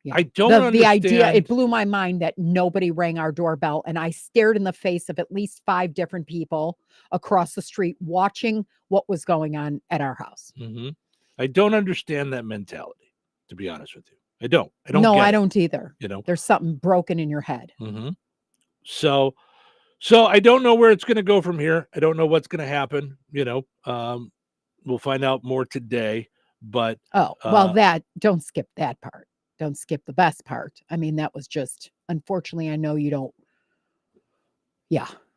Yeah. I don't understand. The idea, it blew my mind that nobody rang our doorbell, and I stared in the face of at least 5 different people across the street watching what was going on at our house. Mhm. I don't understand that mentality, to be honest with you. I don't. No, get I it, don't either. There's something broken in your head. Mhm. So I don't know where it's going to go from here. I don't know what's going to happen. We'll find out more today. But don't skip that part. Don't skip the best part. I mean, that was just, unfortunately, I know you don't,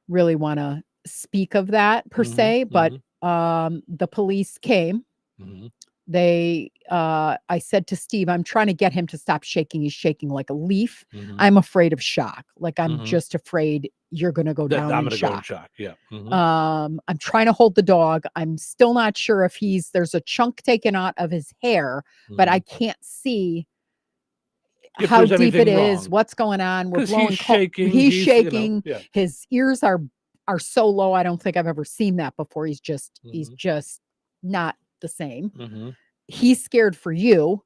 really want to speak of that per se, but the police came. I said to Steve, I'm trying to get him to stop shaking. He's shaking like a leaf. I'm afraid of shock. Like, I'm just afraid you're going to go down in shock. Go in shock. Yeah. I'm trying to hold the dog. I'm still not sure if there's a chunk taken out of his hair, but I can't see how deep it is, what's going on. We're blowing. He's shaking. His ears are so low. I don't think I've ever seen that before. He's just not the same. He's scared for you.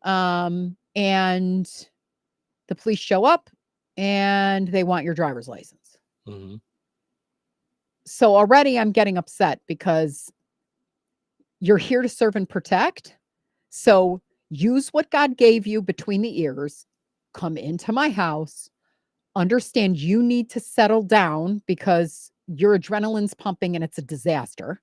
And the police show up and they want your driver's license. So already I'm getting upset because you're here to serve and protect. So use what God gave you between the ears, come into my house, understand you need to settle down because your adrenaline's pumping and it's a disaster.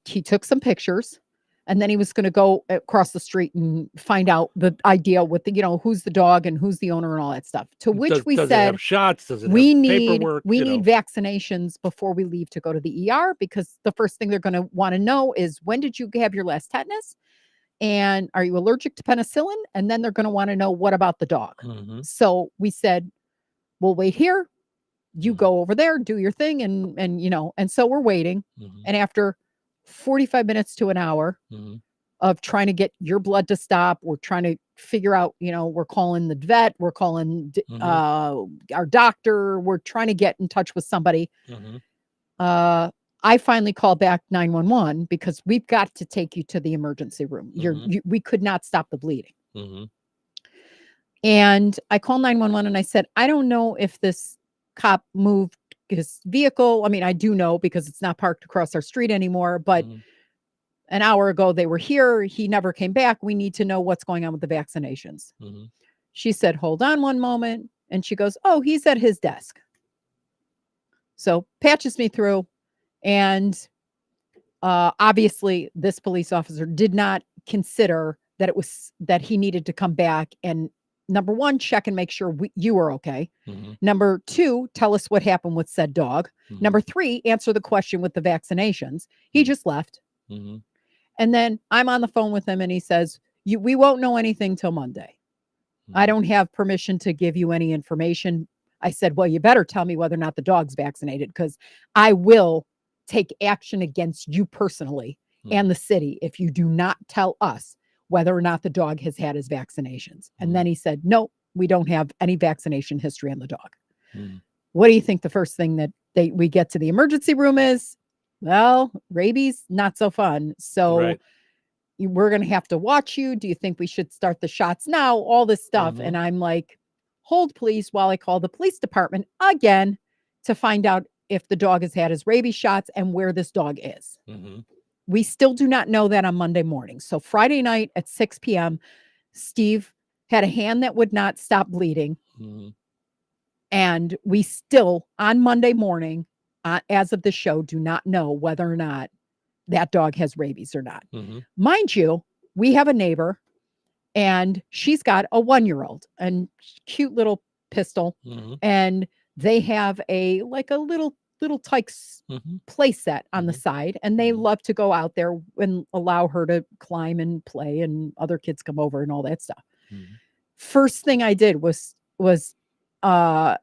He took some pictures and then he was going to go across the street and find out the idea with who's the dog and who's the owner and all that stuff. To which we said, have shots? Does it we have need paperwork? We need vaccinations before we leave to go to the ER, because the first thing they're going to want to know is, when did you have your last tetanus? And are you allergic to penicillin? And then they're going to want to know, what about the dog? So we said, we'll wait here. You go over there, do your thing. And so we're waiting. And after 45 minutes to an hour of trying to get your blood to stop, we're trying to figure out, we're calling the vet, we're calling our doctor, we're trying to get in touch with somebody. I finally called back 911 because we've got to take you to the emergency room. We could not stop the bleeding. And I called 911 and I said, I don't know if this cop moved his vehicle. I mean, I do know because it's not parked across our street anymore, but an hour ago they were here. He never came back. We need to know what's going on with the vaccinations. She said, hold on one moment. And she goes, oh, he's at his desk. So patches me through. And obviously this police officer did not consider that he needed to come back and, number one, check and make sure you are okay. Number two, tell us what happened with said dog. Number three, answer the question with the vaccinations. He just left. And then I'm on the phone with him and he says, we won't know anything till Monday. I don't have permission to give you any information. I said, well, you better tell me whether or not the dog's vaccinated, because I will take action against you personally and the city if you do not tell us whether or not the dog has had his vaccinations. And then he said, no, we don't have any vaccination history on the dog. What do you think the first thing that we get to the emergency room is? Well, rabies, not so fun. So we're going to have to watch you. Do you think we should start the shots now? All this stuff. And I'm like, hold please, while I call the police department again to find out if the dog has had his rabies shots and where this dog is. We still do not know that on Monday morning. So Friday night at 6 p.m., Steve had a hand that would not stop bleeding. And we still, on Monday morning, as of the show, do not know whether or not that dog has rabies or not. Mind you, we have a neighbor and she's got a 1-year-old and cute little pistol. And they have a little Tykes play set on the side, and they love to go out there and allow her to climb and play, and other kids come over and all that stuff. First thing I did was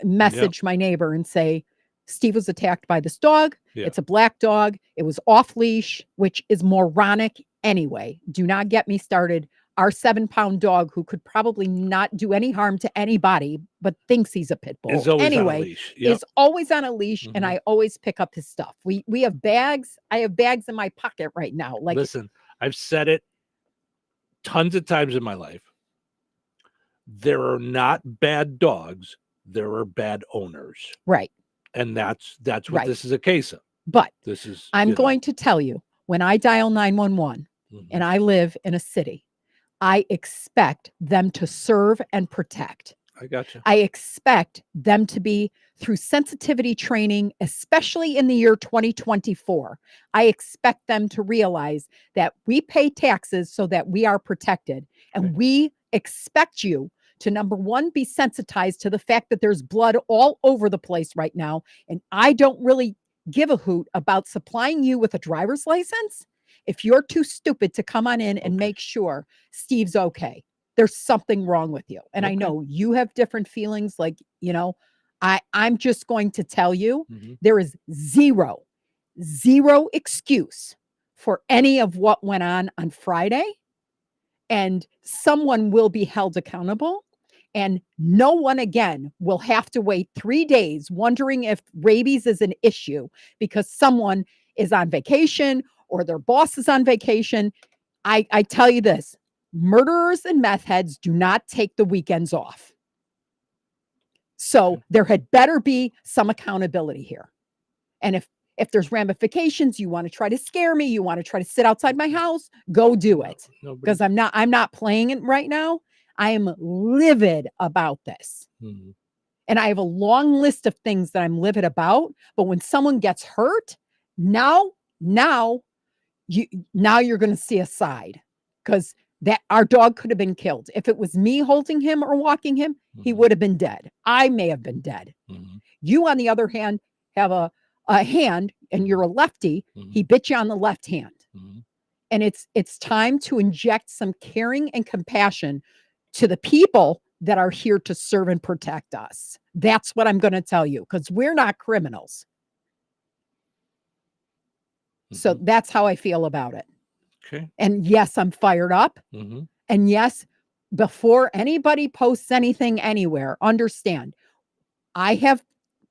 message my neighbor and say, Steve was attacked by this dog. It's a black dog. It was off leash, which is moronic anyway. Do not get me started our 7-pound dog, who could probably not do any harm to anybody, but thinks he's a pit bull. Is always anyway, on a leash. Yep. is always on a leash, and I always pick up his stuff. We have bags. I have bags in my pocket right now. Like, listen, I've said it tons of times in my life. There are not bad dogs. There are bad owners. Right. And that's what this is a case of. But this is, I'm going to tell you, when I dial 911 and I live in a city, I expect them to serve and protect. I got you. I expect them to be through sensitivity training, especially in the year 2024. I expect them to realize that we pay taxes so that we are protected. And we expect you to, number one, be sensitized to the fact that there's blood all over the place right now. And I don't really give a hoot about supplying you with a driver's license if you're too stupid to come on in and make sure Steve's okay. There's something wrong with you. And I know you have different feelings. Like, you know, I'm just going to tell you, there is zero excuse for any of what went on Friday. And someone will be held accountable. And no one again will have to wait 3 days wondering if rabies is an issue because someone is on vacation or their boss is on vacation. I tell you this, murderers and meth heads do not take the weekends off. So there had better be some accountability here. And if there's ramifications, you want to try to scare me, you want to try to sit outside my house, go do it. Because I'm not playing it right now. I am livid about this. And I have a long list of things that I'm livid about. But when someone gets hurt, now you're going to see a side, because that our dog could have been killed. If it was me holding him or walking him, he would have been dead. I may have been dead. You, on the other hand, have a hand and you're a lefty. He bit you on the left hand. And it's time to inject some caring and compassion to the people that are here to serve and protect us. That's what I'm going to tell you, because we're not criminals. So that's how I feel about it. Okay. And yes, I'm fired up. And yes, before anybody posts anything anywhere, understand, I have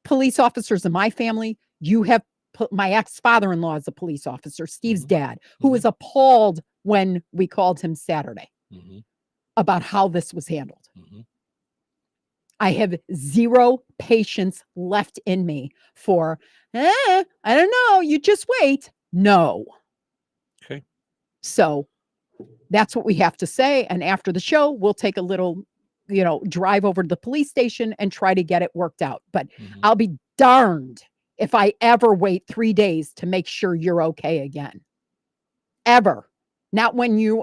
police officers in my family. You have my ex-father-in-law is a police officer, Steve's dad, who was appalled when we called him Saturday about how this was handled. I have zero patience left in me for, I don't know, you just wait. No. Okay. So that's what we have to say. And after the show, we'll take a little, drive over to the police station and try to get it worked out. But I'll be darned if I ever wait 3 days to make sure you're okay again. Ever. Not when we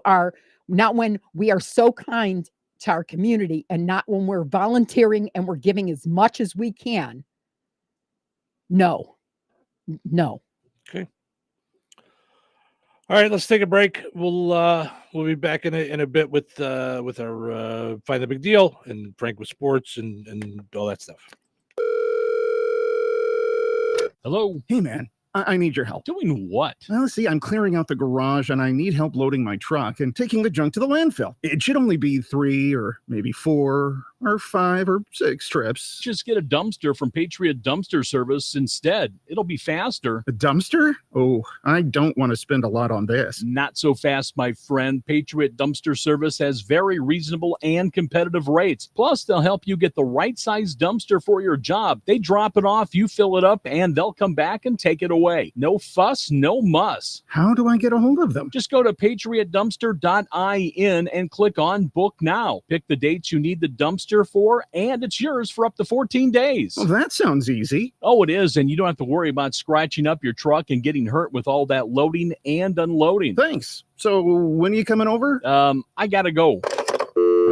are so kind to our community, and not when we're volunteering and we're giving as much as we can. No. Okay. All right, let's take a break. We'll be back in a bit with our Find the Big Deal and Frank with sports and all that stuff. Hello. Hey, man. I need your help. Doing what? Well, see, I'm clearing out the garage and I need help loading my truck and taking the junk to the landfill. It should only be 3 or maybe 4 or 5 or 6 trips. Just get a dumpster from Patriot Dumpster Service instead. It'll be faster. A dumpster? Oh, I don't want to spend a lot on this. Not so fast, my friend. Patriot Dumpster Service has very reasonable and competitive rates. Plus, they'll help you get the right size dumpster for your job. They drop it off, you fill it up, and they'll come back and take it away. No fuss, no muss. How do I get a hold of them? Just go to patriotdumpster.in and click on Book Now. Pick the dates you need the dumpster for, and it's yours for up to 14 days. Well, that sounds easy. Oh, it is, and you don't have to worry about scratching up your truck and getting hurt with all that loading and unloading. Thanks. So when are you coming over? I gotta go.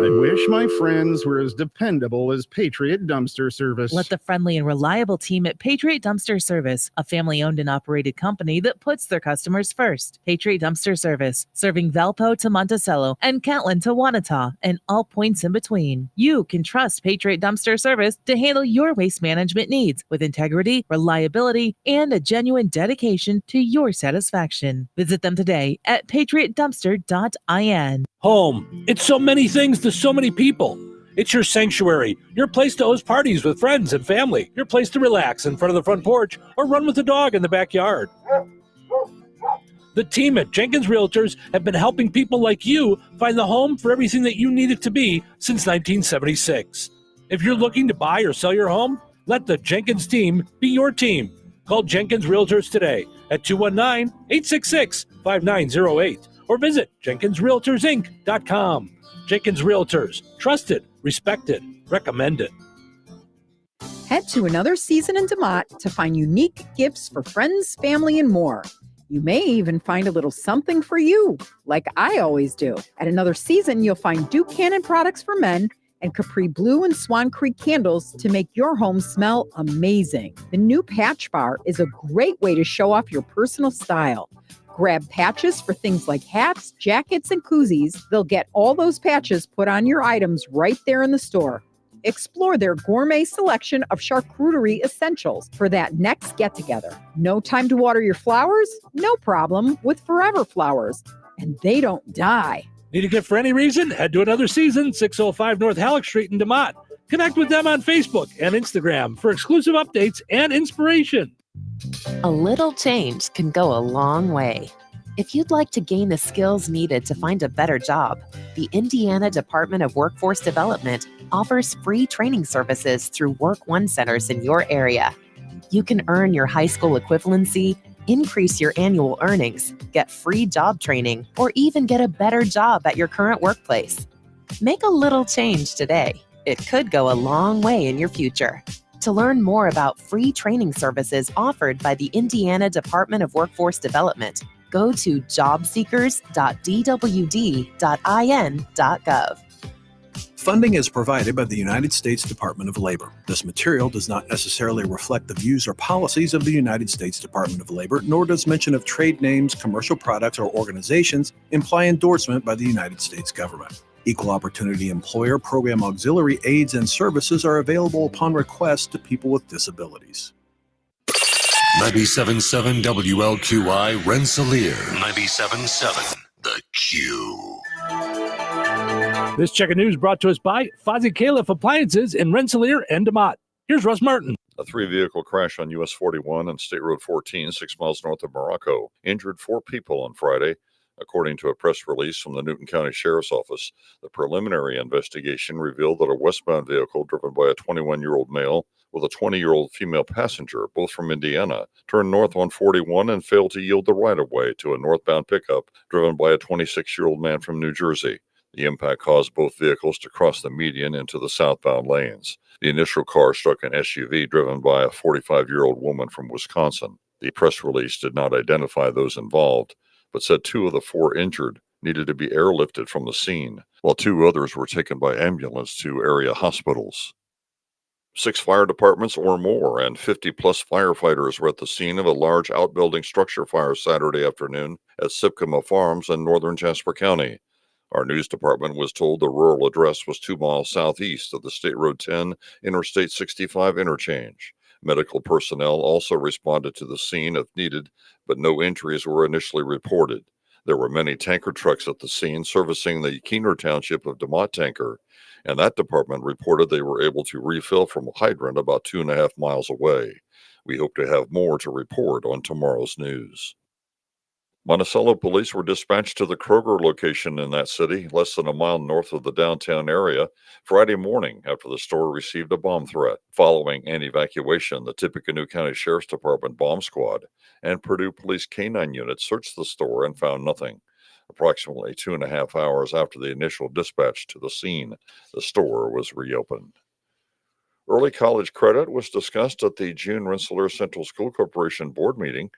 I wish my friends were as dependable as Patriot Dumpster Service. Let the friendly and reliable team at Patriot Dumpster Service, a family-owned and operated company that puts their customers first. Patriot Dumpster Service, serving Valpo to Monticello and Catlin to Wanata and all points in between. You can trust Patriot Dumpster Service to handle your waste management needs with integrity, reliability, and a genuine dedication to your satisfaction. Visit them today at patriotdumpster.in. Home. It's so many things to so many people. It's your sanctuary, your place to host parties with friends and family, your place to relax in front of the front porch or run with the dog in the backyard. The team at Jenkins Realtors have been helping people like you find the home for everything that you need it to be since 1976. If you're looking to buy or sell your home, let the Jenkins team be your team. Call Jenkins Realtors today at 219-866-5908 or visit JenkinsRealtorsInc.com. Jenkins Realtors. Trusted, respected, recommended. Head to Another Season in DeMott to find unique gifts for friends, family, and more. You may even find a little something for you, like I always do. At Another Season, you'll find Duke Cannon products for men and Capri Blue and Swan Creek candles to make your home smell amazing. The new patch bar is a great way to show off your personal style. Grab patches for things like hats, jackets, and koozies. They'll get all those patches put on your items right there in the store. Explore their gourmet selection of charcuterie essentials for that next get-together. No time to water your flowers? No problem with Forever Flowers. And they don't die. Need a gift for any reason? Head to Another Season, 605 North Halleck Street in DeMott. Connect with them on Facebook and Instagram for exclusive updates and inspiration. A little change can go a long way. If you'd like to gain the skills needed to find a better job, the Indiana Department of Workforce Development offers free training services through Work One centers in your area. You can earn your high school equivalency, increase your annual earnings, get free job training, or even get a better job at your current workplace. Make a little change today. It could go a long way in your future. To learn more about free training services offered by the Indiana Department of Workforce Development, go to jobseekers.dwd.in.gov. Funding is provided by the United States Department of Labor. This material does not necessarily reflect the views or policies of the United States Department of Labor, nor does mention of trade names, commercial products, or organizations imply endorsement by the United States government. Equal Opportunity Employer Program auxiliary aids and services are available upon request to people with disabilities. 97.7 WLQI Rensselaer. 97.7 The Q. This check of news brought to us by Fozzie Califf Appliances in Rensselaer and DeMott. Here's Russ Martin. A 3-vehicle crash on US 41 and State Road 14, 6 miles north of Morocco, injured 4 people on Friday. According to a press release from the Newton County Sheriff's Office, the preliminary investigation revealed that a westbound vehicle driven by a 21-year-old male with a 20-year-old female passenger, both from Indiana, turned north on 41 and failed to yield the right-of-way to a northbound pickup driven by a 26-year-old man from New Jersey. The impact caused both vehicles to cross the median into the southbound lanes. The initial car struck an SUV driven by a 45-year-old woman from Wisconsin. The press release did not identify those involved, but said 2 of the 4 injured needed to be airlifted from the scene, while 2 others were taken by ambulance to area hospitals. 6 fire departments or more and 50-plus firefighters were at the scene of a large outbuilding structure fire Saturday afternoon at Sipcoma Farms in northern Jasper County. Our news department was told the rural address was 2 miles southeast of the State Road 10 Interstate 65 interchange. Medical personnel also responded to the scene if needed, but no injuries were initially reported. There were many tanker trucks at the scene servicing the Keener Township of DeMott tanker, and that department reported they were able to refill from a hydrant about 2.5 miles away. We hope to have more to report on tomorrow's news. Monticello police were dispatched to the Kroger location in that city, less than a mile north of the downtown area, Friday morning after the store received a bomb threat. Following an evacuation, the Tippecanoe County Sheriff's Department bomb squad and Purdue Police K-9 units searched the store and found nothing. Approximately 2.5 hours after the initial dispatch to the scene, the store was reopened. Early college credit was discussed at the June Rensselaer Central School Corporation board meeting.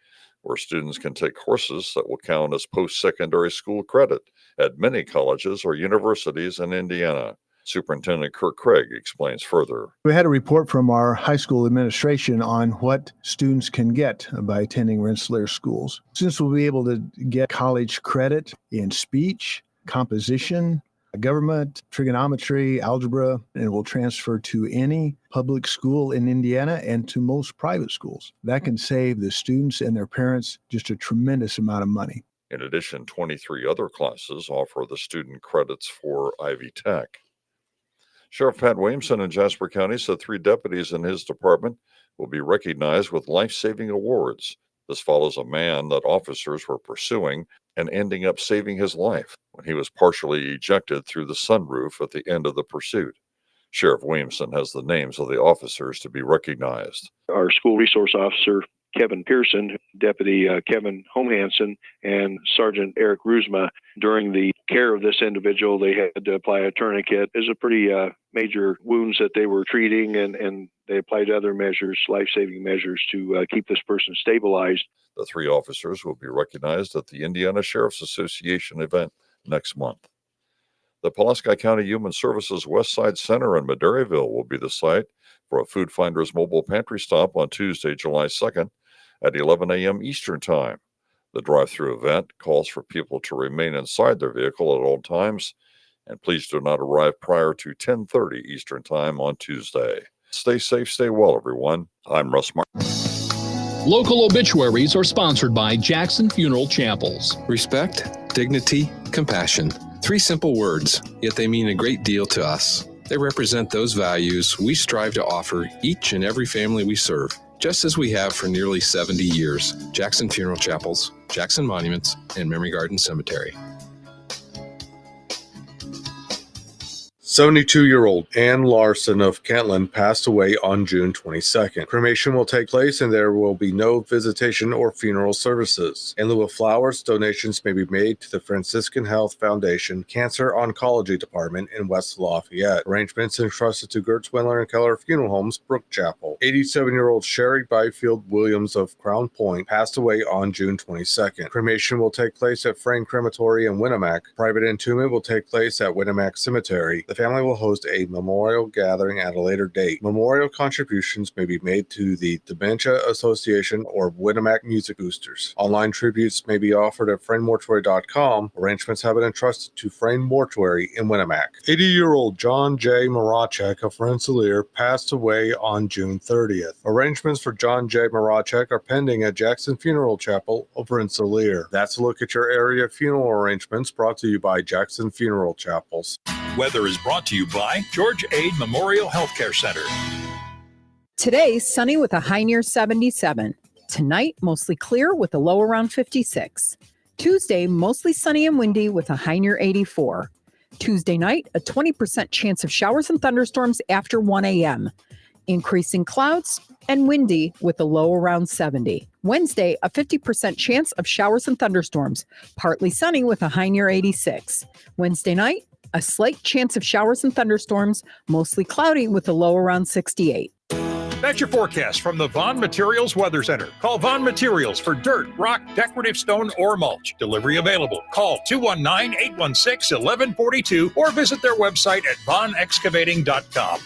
where students can take courses that will count as post-secondary school credit at many colleges or universities in Indiana. Superintendent Kirk Craig explains further. We had a report from our high school administration on what students can get by attending Rensselaer schools. Students will be able to get college credit in speech, composition, government, trigonometry, algebra, and it will transfer to any public school in Indiana and to most private schools. That can save the students and their parents just a tremendous amount of money. In addition, 23 other classes offer the student credits for Ivy Tech. Sheriff Pat Williamson in Jasper County said 3 deputies in his department will be recognized with life-saving awards. This follows a man that officers were pursuing and ending up saving his life when he was partially ejected through the sunroof at the end of the pursuit. Sheriff Williamson has the names of the officers to be recognized. Our school resource officer, Kevin Pearson, Deputy Kevin Homehansen, and Sergeant Eric Ruzma. During the care of this individual, they had to apply a tourniquet. There's a pretty major wounds that they were treating, and they applied other measures, life-saving measures, to keep this person stabilized. The 3 officers will be recognized at the Indiana Sheriff's Association event next month. The Pulaski County Human Services West Side Center in Maderaeville will be the site for a Food Finders mobile pantry stop on Tuesday, July 2nd at 11 a.m. Eastern Time. The drive-through event calls for people to remain inside their vehicle at all times, and please do not arrive prior to 10:30 Eastern Time on Tuesday. Stay safe, stay well, everyone. I'm Russ Martin. Local obituaries are sponsored by Jackson Funeral Chapels. Respect, dignity, compassion. 3 simple words, yet they mean a great deal to us. They represent those values we strive to offer each and every family we serve, just as we have for nearly 70 years. Jackson Funeral Chapels, Jackson Monuments, and Memory Garden Cemetery. 72-year-old Ann Larson of Kentland passed away on June 22nd. Cremation will take place and there will be no visitation or funeral services. In lieu of flowers, donations may be made to the Franciscan Health Foundation Cancer Oncology Department in West Lafayette. Arrangements entrusted to Gertz, Wendler, and Keller Funeral Homes, Brook Chapel. 87-year-old Sherry Byfield Williams of Crown Point passed away on June 22nd. Cremation will take place at Frame Crematory in Winnemac. Private entombment will take place at Winnemac Cemetery. The family will host a memorial gathering at a later date. Memorial contributions may be made to the Dementia Association or Winnemac Music Boosters. Online tributes may be offered at FrameMortuary.com. Arrangements have been entrusted to Frame Mortuary in Winnemac. 80-year-old John J. Marachek of Rensselaer passed away on June 30th. Arrangements for John J. Marachek are pending at Jackson Funeral Chapel of Rensselaer. That's a look at your area funeral arrangements brought to you by Jackson Funeral Chapels. Weather is brought to you by George Aid Memorial Healthcare Center. Today, sunny with a high near 77. Tonight, mostly clear with a low around 56. Tuesday, mostly sunny and windy with a high near 84. Tuesday night, a 20% chance of showers and thunderstorms after 1 a.m. Increasing clouds and windy with a low around 70. Wednesday, a 50% chance of showers and thunderstorms, partly sunny with a high near 86. Wednesday night, a slight chance of showers and thunderstorms, mostly cloudy with a low around 68. That's your forecast from the Vaughn Materials Weather Center. Call Vaughn Materials for dirt, rock, decorative stone, or mulch. Delivery available. Call 219-816-1142 or visit their website at vaughnexcavating.com.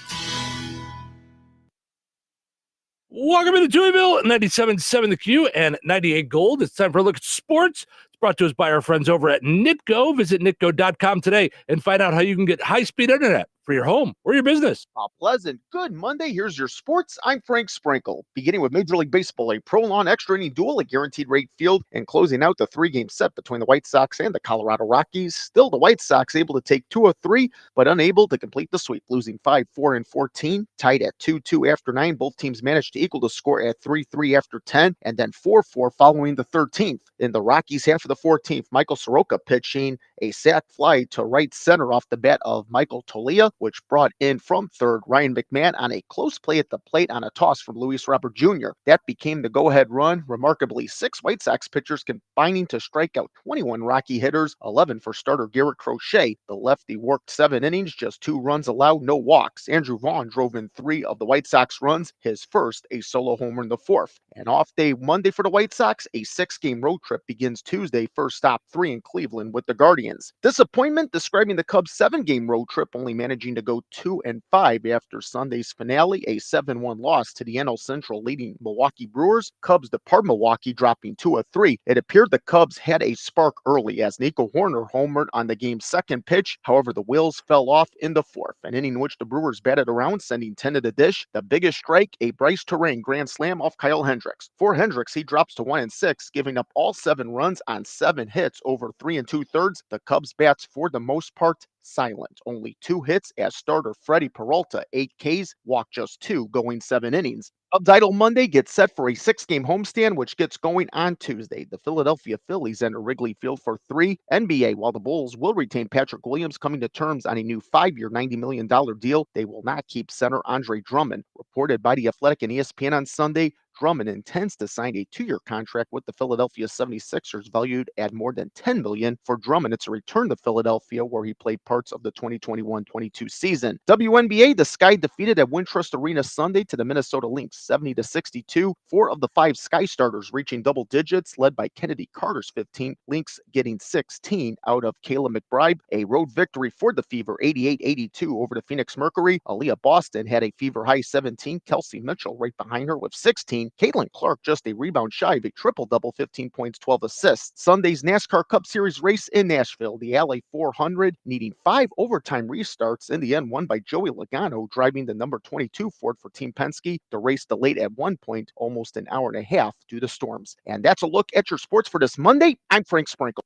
Welcome into Touhyville, 97.7 The Q and 98 Gold. It's time for a look at sports. It's brought to us by our friends over at Nitco. Visit nitco.com today and find out how you can get high-speed internet for your home or your business. Pleasant. Good Monday. Here's your sports. I'm Frank Sprinkle. Beginning with Major League Baseball, a pro-lawn extra inning duel at Guaranteed Rate Field, and closing out the 3-game set between the White Sox and the Colorado Rockies. Still, the White Sox able to take 2 of 3, but unable to complete the sweep, losing 5-4 and 14, tied at 2-2 after 9. Both teams managed to equal the score at 3-3 after 10, and then 4-4 following the 13th. In the Rockies half of the 14th, Michael Soroka pitching A sac fly to right center off the bat of Michael Tolia, which brought in from third Ryan McMahon on a close play at the plate on a toss from Luis Robert Jr. That became the go-ahead run. Remarkably, 6 White Sox pitchers combining to strike out 21 Rocky hitters, 11 for starter Garrett Crochet. The lefty worked 7 innings, just 2 runs allowed, no walks. Andrew Vaughn drove in 3 of the White Sox runs, his first a solo homer in the 4th. An off day Monday for the White Sox, a 6-game road trip begins Tuesday, first stop 3 in Cleveland with the Guardians. Disappointment describing the Cubs' 7-game road trip, only managing to go 2-5 after Sunday's finale, a 7-1 loss to the NL Central leading Milwaukee Brewers. Cubs depart Milwaukee, dropping 2 of 3. It appeared the Cubs had a spark early as Nico Horner homered on the game's second pitch. However, the wheels fell off in the 4th, an inning in which the Brewers batted around, sending 10 to the dish. The biggest strike, a Bryce Terrain grand slam off Kyle Hendricks. For Hendricks, he drops to 1-6, giving up all 7 runs on 7 hits over 3 2/3. The Cubs bats for the most part silent. Only 2 hits as starter Freddie Peralta, 8 Ks, walked just 2, going 7 innings. Cubs idle Monday gets set for a 6-game homestand, which gets going on Tuesday. The Philadelphia Phillies enter Wrigley Field for 3. NBA, while the Bulls will retain Patrick Williams, coming to terms on a new 5-year, $90 million deal, they will not keep center Andre Drummond. Reported by The Athletic and ESPN on Sunday, Drummond intends to sign a 2-year contract with the Philadelphia 76ers valued at more than $10 million. For Drummond, it's a return to Philadelphia where he played parts of the 2021-22 season. WNBA, the Sky defeated at Wintrust Arena Sunday to the Minnesota Lynx 70-62. 4 of the 5 Sky starters reaching double digits, led by Kennedy Carter's 15, Lynx getting 16 out of Kayla McBride. A road victory for the Fever 88-82 over the Phoenix Mercury. Aaliyah Boston had a Fever high 17, Kelsey Mitchell right behind her with 16. Caitlin Clark just a rebound shy of a triple-double, 15 points, 12 assists. Sunday's NASCAR Cup Series race in Nashville, the LA 400, needing 5 overtime restarts, in the end won by Joey Logano, driving the number 22 Ford for Team Penske. The race delayed at one point almost an hour and a half due to storms. And that's a look at your sports for this Monday. I'm Frank Sprinkle.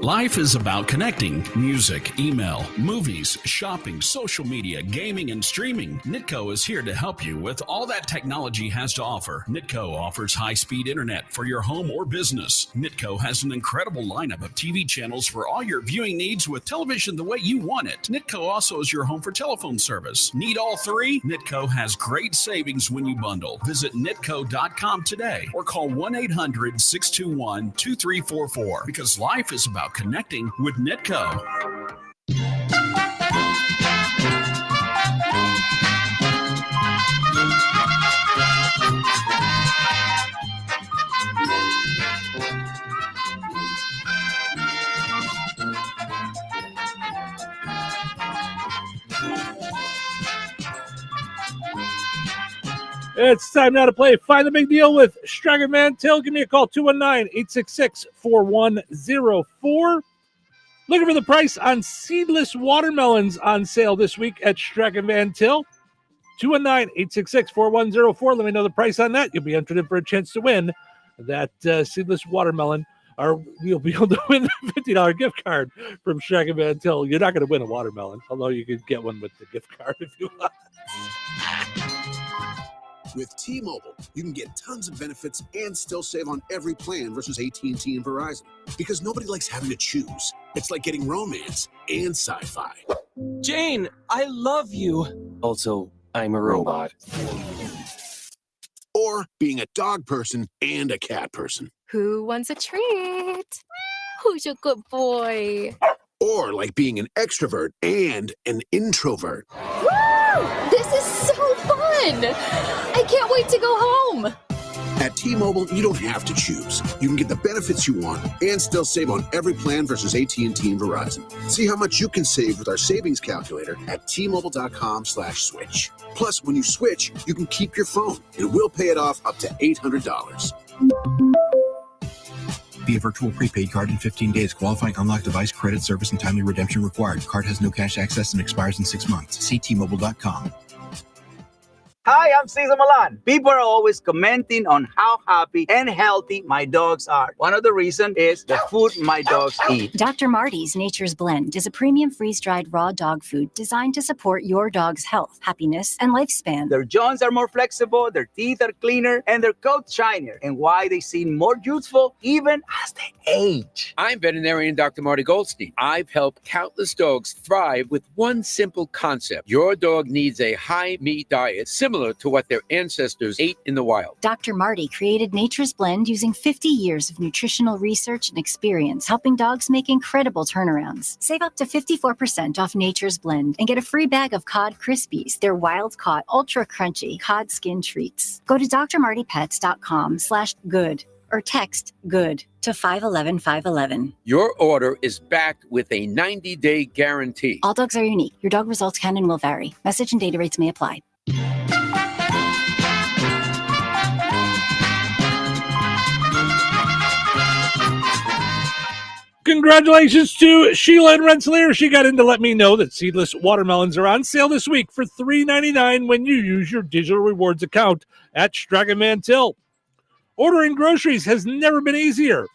Life is about connecting. Music, email, movies, shopping, social media, gaming, and streaming. Nitco is here to help you with all that technology has to offer. Nitco offers high-speed internet for your home or business. Nitco has an incredible lineup of TV channels for all your viewing needs with television the way you want it. Nitco also is your home for telephone service. Need all 3? Nitco has great savings when you bundle. Visit nitco.com today or call 1-800-621-2344 because life is about connecting with Nitco. It's time now to play Find the Big Deal with Stragger Van Til. Give me a call, 219-866-4104. Looking for the price on seedless watermelons on sale this week at Stragger Van Til. 219-866-4104. Let me know the price on that. You'll be entered in for a chance to win that seedless watermelon. Or you'll be able to win the $50 gift card from Stragger Van Til. You're not going to win a watermelon, although you could get one with the gift card if you want. With T-Mobile, you can get tons of benefits and still save on every plan versus AT&T and Verizon. Because nobody likes having to choose. It's like getting romance and sci-fi. Jane, I love you. Also, I'm a robot. Or being a dog person and a cat person. Who wants a treat? Who's a good boy? Or like being an extrovert and an introvert. Woo! This is so fun! I can't wait to go home. At T-Mobile, you don't have to choose. You can get the benefits you want and still save on every plan versus AT&T and Verizon. See how much you can save with our savings calculator at T-Mobile.com/switch. Plus, when you switch, you can keep your phone and we'll pay it off up to $800. Via virtual prepaid card in 15 days. Qualifying unlocked device, credit, service, and timely redemption required. Card has no cash access and expires in 6 months. See T-Mobile.com. Hi, I'm Cesar Milan. People are always commenting on how happy and healthy my dogs are. One of the reasons is the food my dogs eat. Dr. Marty's Nature's Blend is a premium freeze-dried raw dog food designed to support your dog's health, happiness, and lifespan. Their jaws are more flexible, their teeth are cleaner, and their coats shinier, and why they seem more youthful even as they age. I'm veterinarian Dr. Marty Goldstein. I've helped countless dogs thrive with one simple concept. Your dog needs a high-meat diet similar to what their ancestors ate in the wild. Dr. Marty created Nature's Blend using 50 years of nutritional research and experience, helping dogs make incredible turnarounds. Save up to 54% off Nature's Blend and get a free bag of Cod Krispies, their wild-caught, ultra-crunchy cod skin treats. Go to drmartypets.com/good or text GOOD to 511-511. Your order is backed with a 90-day guarantee. All dogs are unique. Your dog results can and will vary. Message and data rates may apply. Congratulations to Sheila in Rensselaer. She got in to let me know that seedless watermelons are on sale this week for $3.99 when you use your digital rewards account at Strega Mantell. Ordering groceries has never been easier.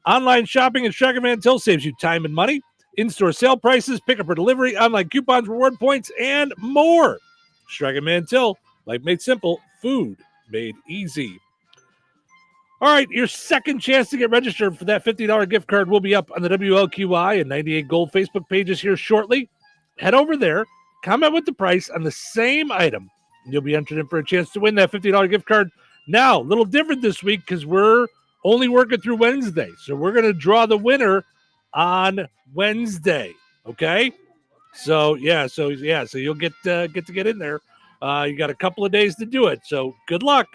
Online shopping at Strega Mantell saves you time and money. In-store sale prices, pickup or delivery, online coupons, reward points, and more. Strega Mantell, life made simple, food made easy. All right, your second chance to get registered for that $50 gift card will be up on the WLQI and 98 Gold Facebook pages here shortly. Head over there, comment with the price on the same item, and you'll be entered in for a chance to win that $50 gift card. Now, a little different this week because we're only working through Wednesday, so we're going to draw the winner on Wednesday, okay? So you'll get to get in there. You got a couple of days to do it, so good luck.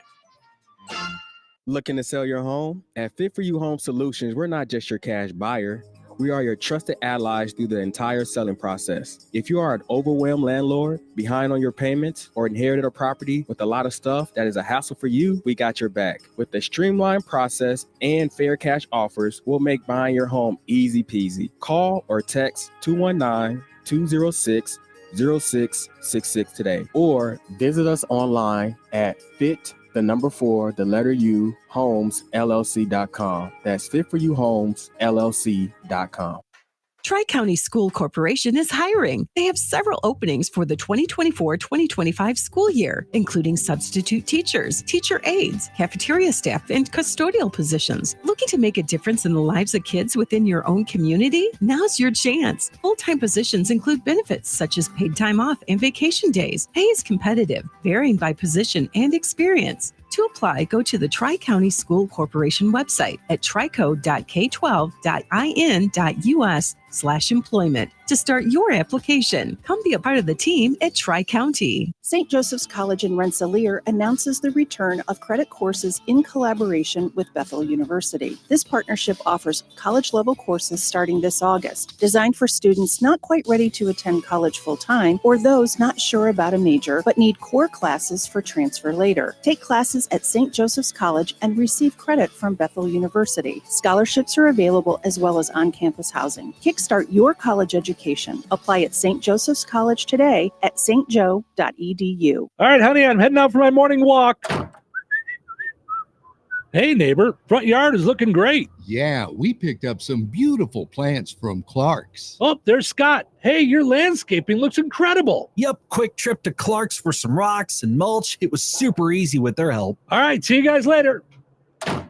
Looking to sell your home? At Fit For You Home Solutions, we're not just your cash buyer. We are your trusted allies through the entire selling process. If you are an overwhelmed landlord, behind on your payments, or inherited a property with a lot of stuff that is a hassle for you, we got your back. With the streamlined process and fair cash offers, we'll make buying your home easy peasy. Call or text 219-206-0666 today, or visit us online at homes.LLC.com. That's fitforyouhomesllc.com. Tri-County School Corporation is hiring. They have several openings for the 2024-2025 school year, including substitute teachers, teacher aides, cafeteria staff, and custodial positions. Looking to make a difference in the lives of kids within your own community? Now's your chance. Full-time positions include benefits such as paid time off and vacation days. Pay is competitive, varying by position and experience. To apply, go to the Tri-County School Corporation website at trico.k12.in.us/employment to start your application. Come be a part of the team at Tri-County. St. Joseph's College in Rensselaer announces the return of credit courses in collaboration with Bethel University. This partnership offers college-level courses starting this August, designed for students not quite ready to attend college full-time or those not sure about a major but need core classes for transfer later. Take classes at St. Joseph's College and receive credit from Bethel University. Scholarships are available as well as on-campus housing. Kickstart your college education. Apply at St. Joseph's College today at stjo.edu. All right, honey, I'm heading out for my morning walk. Hey, neighbor, front yard is looking great. Yeah, we picked up some beautiful plants from Clark's. Oh, there's Scott. Hey, your landscaping looks incredible. Yep, quick trip to Clark's for some rocks and mulch. It was super easy with their help. All right, see you guys later.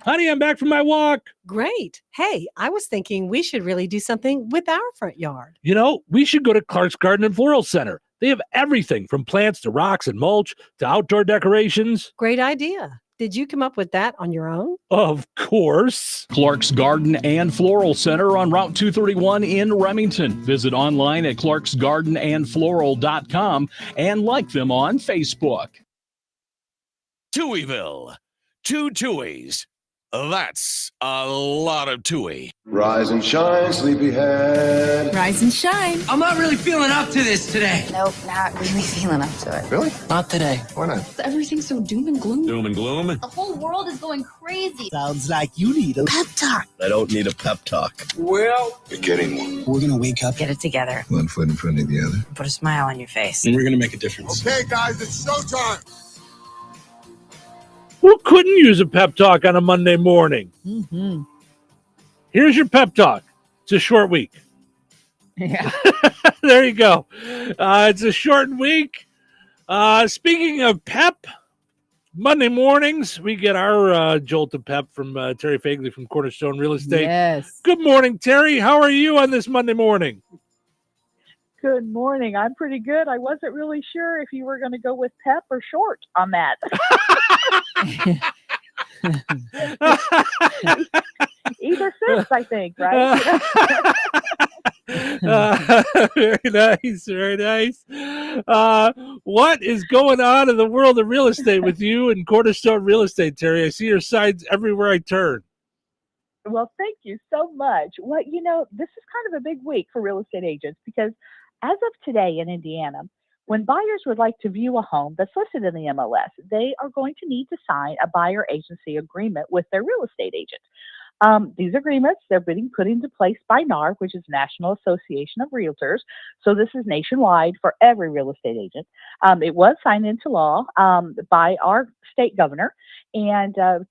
Honey, I'm back from my walk. Great. Hey, I was thinking we should really do something with our front yard. You know, we should go to Clark's Garden and Floral Center. They have everything from plants to rocks and mulch to outdoor decorations. Great idea. Did you come up with that on your own? Of course. Clark's Garden and Floral Center on Route 231 in Remington. Visit online at clarksgardenandfloral.com and like them on Facebook. Touhyville. 2 Touhies. That's a lot of Touhy. Rise and shine, sleepyhead. Rise and shine. I'm not really feeling up to this today. Nope, not really feeling up to it. Really? Not today. Why not? Everything's so doom and gloom. Doom and gloom? The whole world is going crazy. Sounds like you need a pep talk. I don't need a pep talk. Well, you're getting one. We're going to wake up. Get it together. One foot in front of the other. Put a smile on your face. And we're going to make a difference. Okay, guys, it's showtime. Who couldn't use a pep talk on a Monday morning? Mm-hmm. Here's your pep talk. It's a short week. Yeah. There you go. It's a short week. Speaking of pep, Monday mornings, we get our jolt of pep from Terry Fagley from Cornerstone Real Estate. Yes. Good morning, Terry. How are you on this Monday morning? Good morning. I'm pretty good. I wasn't really sure if you were going to go with pep or short on that. Either fits, I think, right? Very nice, very nice. What is going on in the world of real estate with you and Cornerstone Real Estate, Terry? I see your signs everywhere I turn. Well, thank you so much. Well, this is kind of a big week for real estate agents because as of today in Indiana, when buyers would like to view a home that's listed in the MLS, they are going to need to sign a buyer agency agreement with their real estate agent. These agreements, they're being put into place by NAR, which is National Association of Realtors. So this is nationwide for every real estate agent. It was signed into law by our state governor and to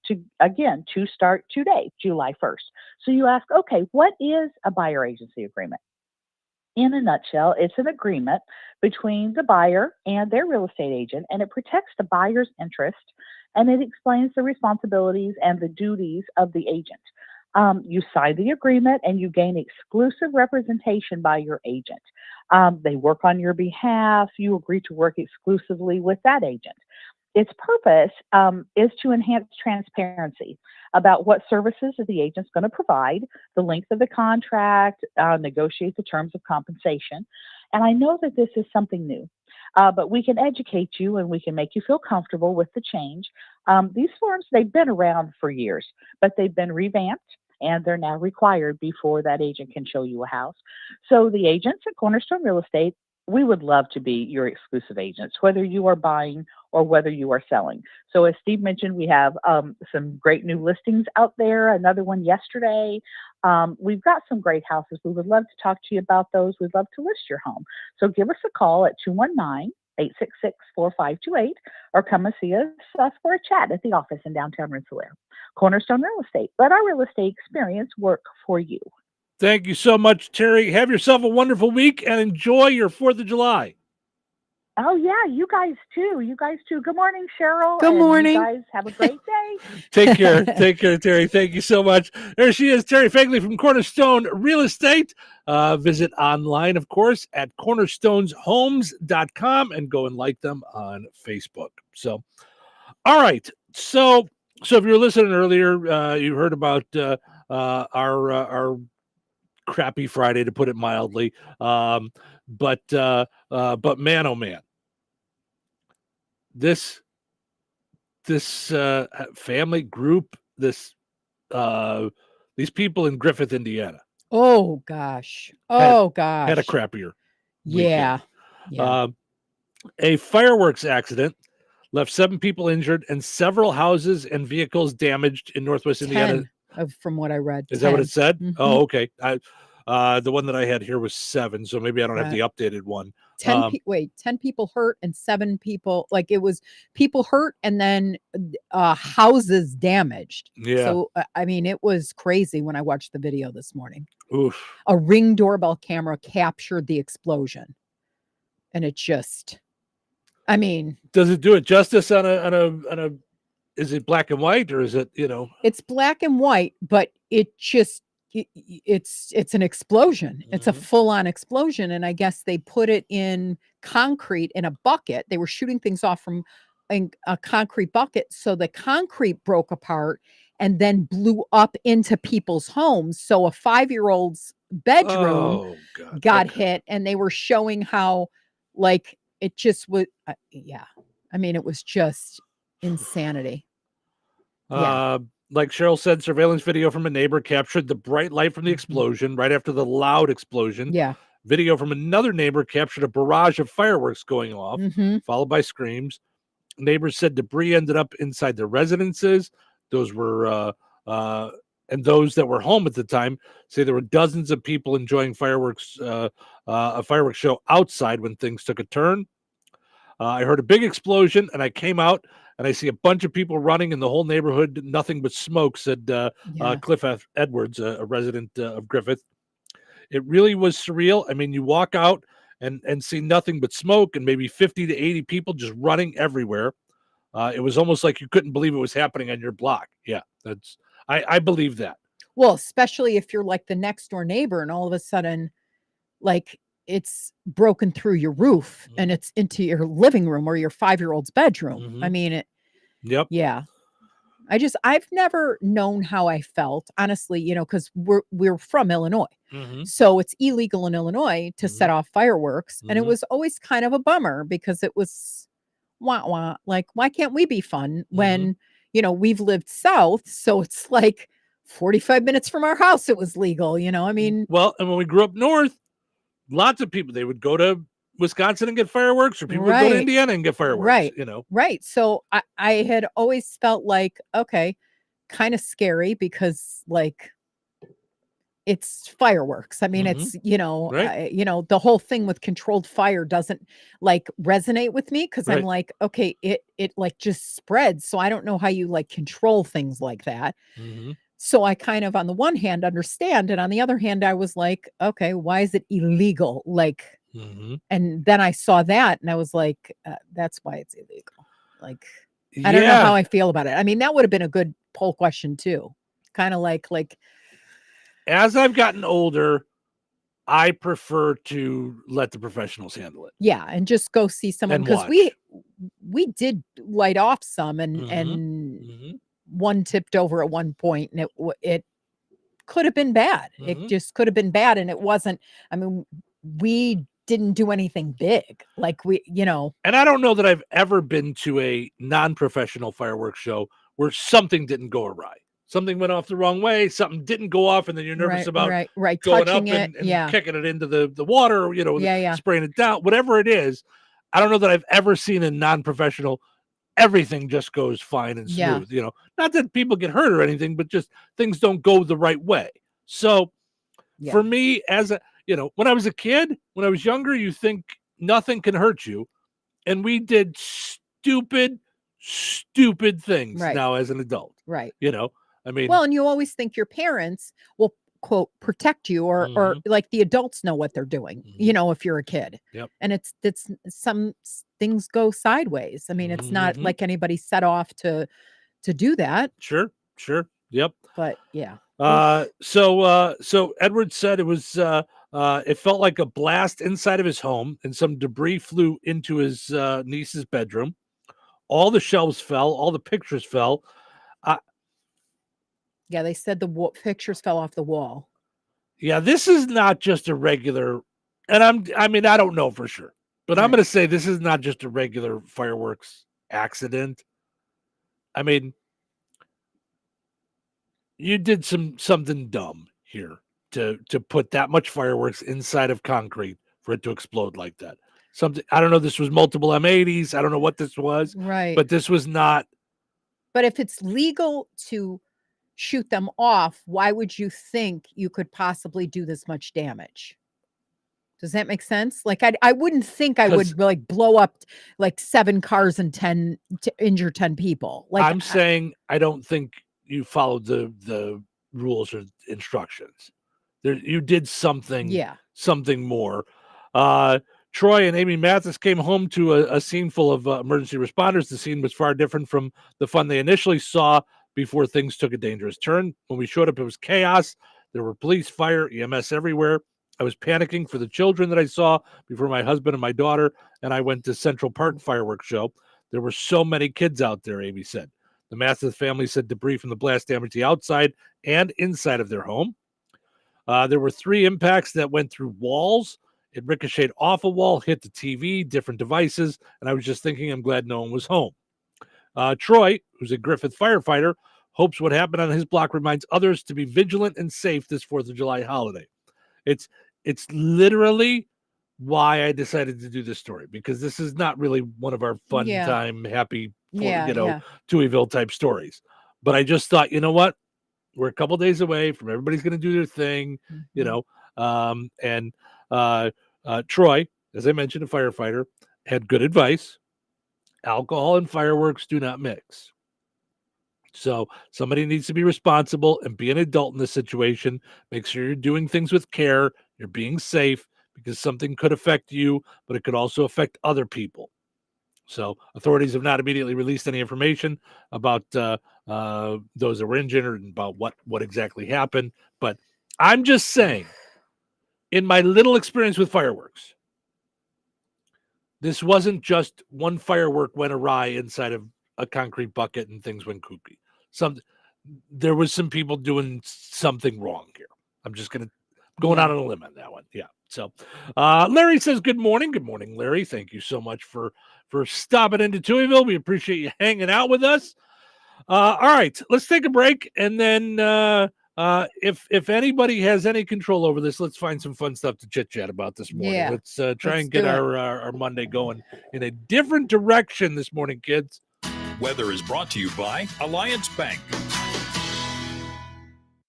start today, July 1st. So you ask, okay, what is a buyer agency agreement? In a nutshell, it's an agreement between the buyer and their real estate agent, and it protects the buyer's interest, and it explains the responsibilities and the duties of the agent. You sign the agreement, and you gain exclusive representation by your agent. They work on your behalf. You agree to work exclusively with that agent. Its purpose is to enhance transparency about what services the agent's going to provide, the length of the contract, negotiate the terms of compensation. And I know that this is something new, but we can educate you and we can make you feel comfortable with the change. These forms, they've been around for years, but they've been revamped and they're now required before that agent can show you a house. So the agents at Cornerstone Real Estate, we would love to be your exclusive agents, whether you are buying or whether you are selling. So as Steve mentioned, we have some great new listings out there, another one yesterday. We've got some great houses. We would love to talk to you about those. We'd love to list your home. So give us a call at 219-866-4528 or come and see us for a chat at the office in downtown Rensselaer. Cornerstone Real Estate. Let our real estate experience work for you. Thank you so much, Terry. Have yourself a wonderful week and enjoy your 4th of July. Oh, yeah, you guys too. Good morning, Cheryl. Good morning. You guys have a great day. Take care. Take care, Terry. Thank you so much. There she is, Terry Fagley from Cornerstone Real Estate. Visit online, of course, at cornerstoneshomes.com and go and like them on Facebook. So, all right. So if you were listening earlier, you heard about our crappy Friday, to put it mildly. But man, oh man, this family group, these people in Griffith, Indiana. Oh gosh. Had a crappier weekend. Yeah. A fireworks accident left 7 people injured and several houses and vehicles damaged in Northwest Indiana. From what I read. Is that what it said? Mm-hmm. Oh, okay. The one that I had here was 7, so maybe I don't have the updated one. 10 people hurt and 7 people, like it was people hurt and then houses damaged. Yeah. So, I mean, it was crazy when I watched the video this morning. Oof. A Ring doorbell camera captured the explosion. And it just, I mean. Does it do it justice on a is it black and white or is it, It's black and white, but it just, it's an explosion. Mm-hmm. It's a full-on explosion. And I guess they put it in concrete in a bucket. They were shooting things off from a concrete bucket. So the concrete broke apart and then blew up into people's homes. So a 5-year-old's bedroom got hit, and they were showing how, like, it just was, I mean, it was just insanity. Like Cheryl said, surveillance video from a neighbor captured the bright light from the explosion right after the loud explosion. Yeah. Video from another neighbor captured a barrage of fireworks going off, followed by screams. Neighbors said debris ended up inside their residences. Those were, and those that were home at the time say there were dozens of people enjoying fireworks, a fireworks show outside when things took a turn. I heard a big explosion and I came out and I see a bunch of people running in the whole neighborhood, nothing but smoke, said Cliff Edwards, a resident of Griffith. It really was surreal. I mean, you walk out and see nothing but smoke and maybe 50 to 80 people just running everywhere. It was almost like you couldn't believe it was happening on your block. Yeah, I believe that. Well, especially if you're like the next door neighbor and all of a sudden, like, it's broken through your roof and it's into your living room or your 5-year-old's bedroom. I mean, Yep. Yeah. I've never known how I felt, honestly, because we're from Illinois. So it's illegal in Illinois to set off fireworks. And it was always kind of a bummer because it was wah. Like, why can't we be fun when, we've lived south? So it's like 45 minutes from our house, it was legal, I mean. Well, and when we grew up north, lots of people, they would go to Wisconsin and get fireworks, or people would go to Indiana and get fireworks, Right. Right. So I had always felt like, okay, kind of scary because, like, it's fireworks. I mean, it's, the whole thing with controlled fire doesn't like resonate with me because I'm like, okay, it like just spreads. So I don't know how you like control things like that. So I kind of, on the one hand, understand. And on the other hand, I was like, okay, why is it illegal? Like, and then I saw that and I was like, that's why it's illegal. Like, I don't know how I feel about it. I mean, that would have been a good poll question too. Kind of like, as I've gotten older, I prefer to let the professionals handle it. Yeah. And just go see someone, because we did light off some and one tipped over at one point and it could have been bad. It just could have been bad. And it wasn't, I mean, we didn't do anything big. Like and I don't know that I've ever been to a non-professional fireworks show where something didn't go awry. Something went off the wrong way, something didn't go off, and then you're nervous about going touching up and kicking it into the water, spraying it down, whatever it is. I don't know that I've ever seen a non-professional, everything just goes fine and smooth, not that people get hurt or anything, but just things don't go the right way. So for me, as when I was a kid, when I was younger, you think nothing can hurt you. And we did stupid things now as an adult. Right. I mean, well, and you always think your parents will, quote, protect you or like the adults know what they're doing, if you're a kid. Yep. And it's some things go sideways. I mean, it's not like anybody set off to do that. Sure. Yep. But yeah. So Edward said it was it felt like a blast inside of his home and some debris flew into his niece's bedroom. All the shelves fell, all the pictures fell. Yeah, they said the pictures fell off the wall. Yeah, this is not just a regular, and I mean, I don't know for sure, but I'm going to say this is not just a regular fireworks accident. I mean, you did something dumb here to put that much fireworks inside of concrete for it to explode like that. Something, I don't know, this was multiple M80s. I don't know what this was. Right. But this was not. But if it's legal to shoot them off, why would you think you could possibly do this much damage? Does that make sense? Like, I wouldn't think I would like blow up like 7 cars and to injure 10 people. Like, I'm saying I don't think you followed the rules or instructions. You did something, something more. Troy and Amy Mathis came home to a scene full of emergency responders. The scene was far different from the fun they initially saw before things took a dangerous turn. When we showed up, it was chaos. There were police, fire, EMS everywhere. I was panicking for the children that I saw before my husband and my daughter and I went to Central Park fireworks show. There were so many kids out there, Amy said. The Mathis family said debris from the blast damaged the outside and inside of their home. There were 3 impacts that went through walls. It ricocheted off a wall, hit the TV, different devices, and I was just thinking, I'm glad no one was home. Troy, who's a Griffith firefighter, hopes what happened on his block reminds others to be vigilant and safe this 4th of July holiday. It's literally why I decided to do this story, because this is not really one of our fun time, happy, Touhyville type stories. But I just thought, you know what? We're a couple days away from everybody's going to do their thing, and Troy, as I mentioned, a firefighter, had good advice. Alcohol and fireworks do not mix. So somebody needs to be responsible and be an adult in this situation. Make sure you're doing things with care. You're being safe, because something could affect you, but it could also affect other people. So authorities have not immediately released any information about those that were injured and about what exactly happened. But I'm just saying, in my little experience with fireworks, this wasn't just one firework went awry inside of a concrete bucket and things went kooky. There was some people doing something wrong here. I'm just going out on a limb on that one. Yeah. So Larry says, good morning. Good morning, Larry. Thank you so much for stopping into Touhyville. We appreciate you hanging out with us. All right, let's take a break. And then if anybody has any control over this, let's find some fun stuff to chit-chat about this morning. Yeah, let's try and get our Monday going in a different direction this morning, kids. Weather is brought to you by Alliance Bank.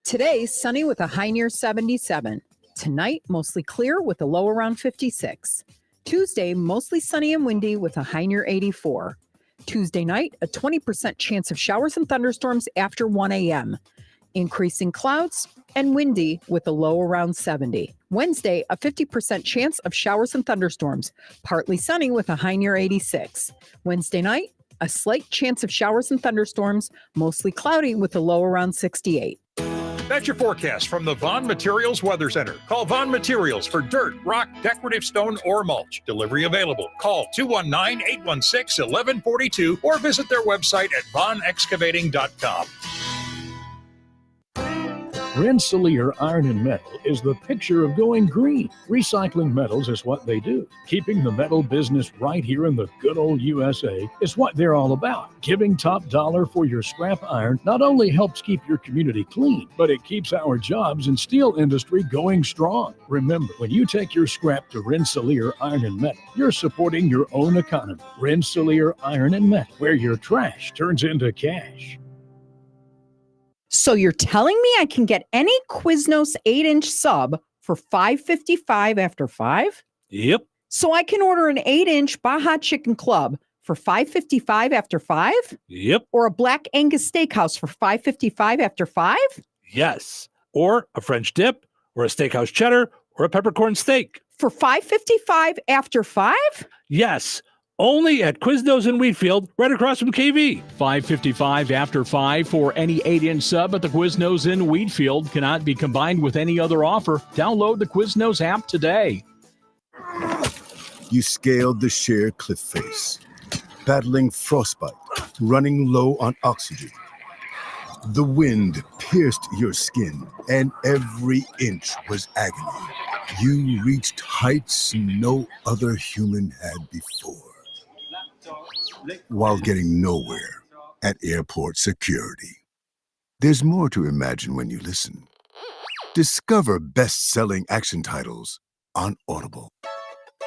Today, sunny with a high near 77. Tonight, mostly clear with a low around 56. Tuesday, mostly sunny and windy with a high near 84. Tuesday night, a 20% chance of showers and thunderstorms after 1 a.m. Increasing clouds and windy with a low around 70. Wednesday, a 50% chance of showers and thunderstorms, partly sunny with a high near 86. Wednesday night, a slight chance of showers and thunderstorms, mostly cloudy with a low around 68. That's your forecast from the Vaughn Materials Weather Center. Call Vaughn Materials for dirt, rock, decorative stone, or mulch. Delivery available. Call 219-816-1142 or visit their website at vaughnexcavating.com. Rensselaer Iron and Metal is the picture of going green. Recycling metals is what they do. Keeping the metal business right here in the good old USA is what they're all about. Giving top dollar for your scrap iron not only helps keep your community clean, but it keeps our jobs and steel industry going strong. Remember, when you take your scrap to Rensselaer Iron and Metal, you're supporting your own economy. Rensselaer Iron and Metal, where your trash turns into cash. So you're telling me I can get any Quiznos 8-inch sub for $5.55 after 5? Yep. So I can order an 8-inch Baja Chicken Club for $5.55 after 5? Yep. Or a Black Angus Steakhouse for $5.55 after 5? Yes. Or a French dip, or a steakhouse cheddar, or a peppercorn steak. For $5.55 after 5? Yes. Only at Quiznos in Wheatfield, right across from KV. $5.55 after 5 for any 8-inch sub at the Quiznos in Wheatfield. Cannot be combined with any other offer. Download the Quiznos app today. You scaled the sheer cliff face, battling frostbite, running low on oxygen. The wind pierced your skin, and every inch was agony. You reached heights no other human had before, while getting nowhere at airport security. There's more to imagine when you listen. Discover best-selling action titles on Audible.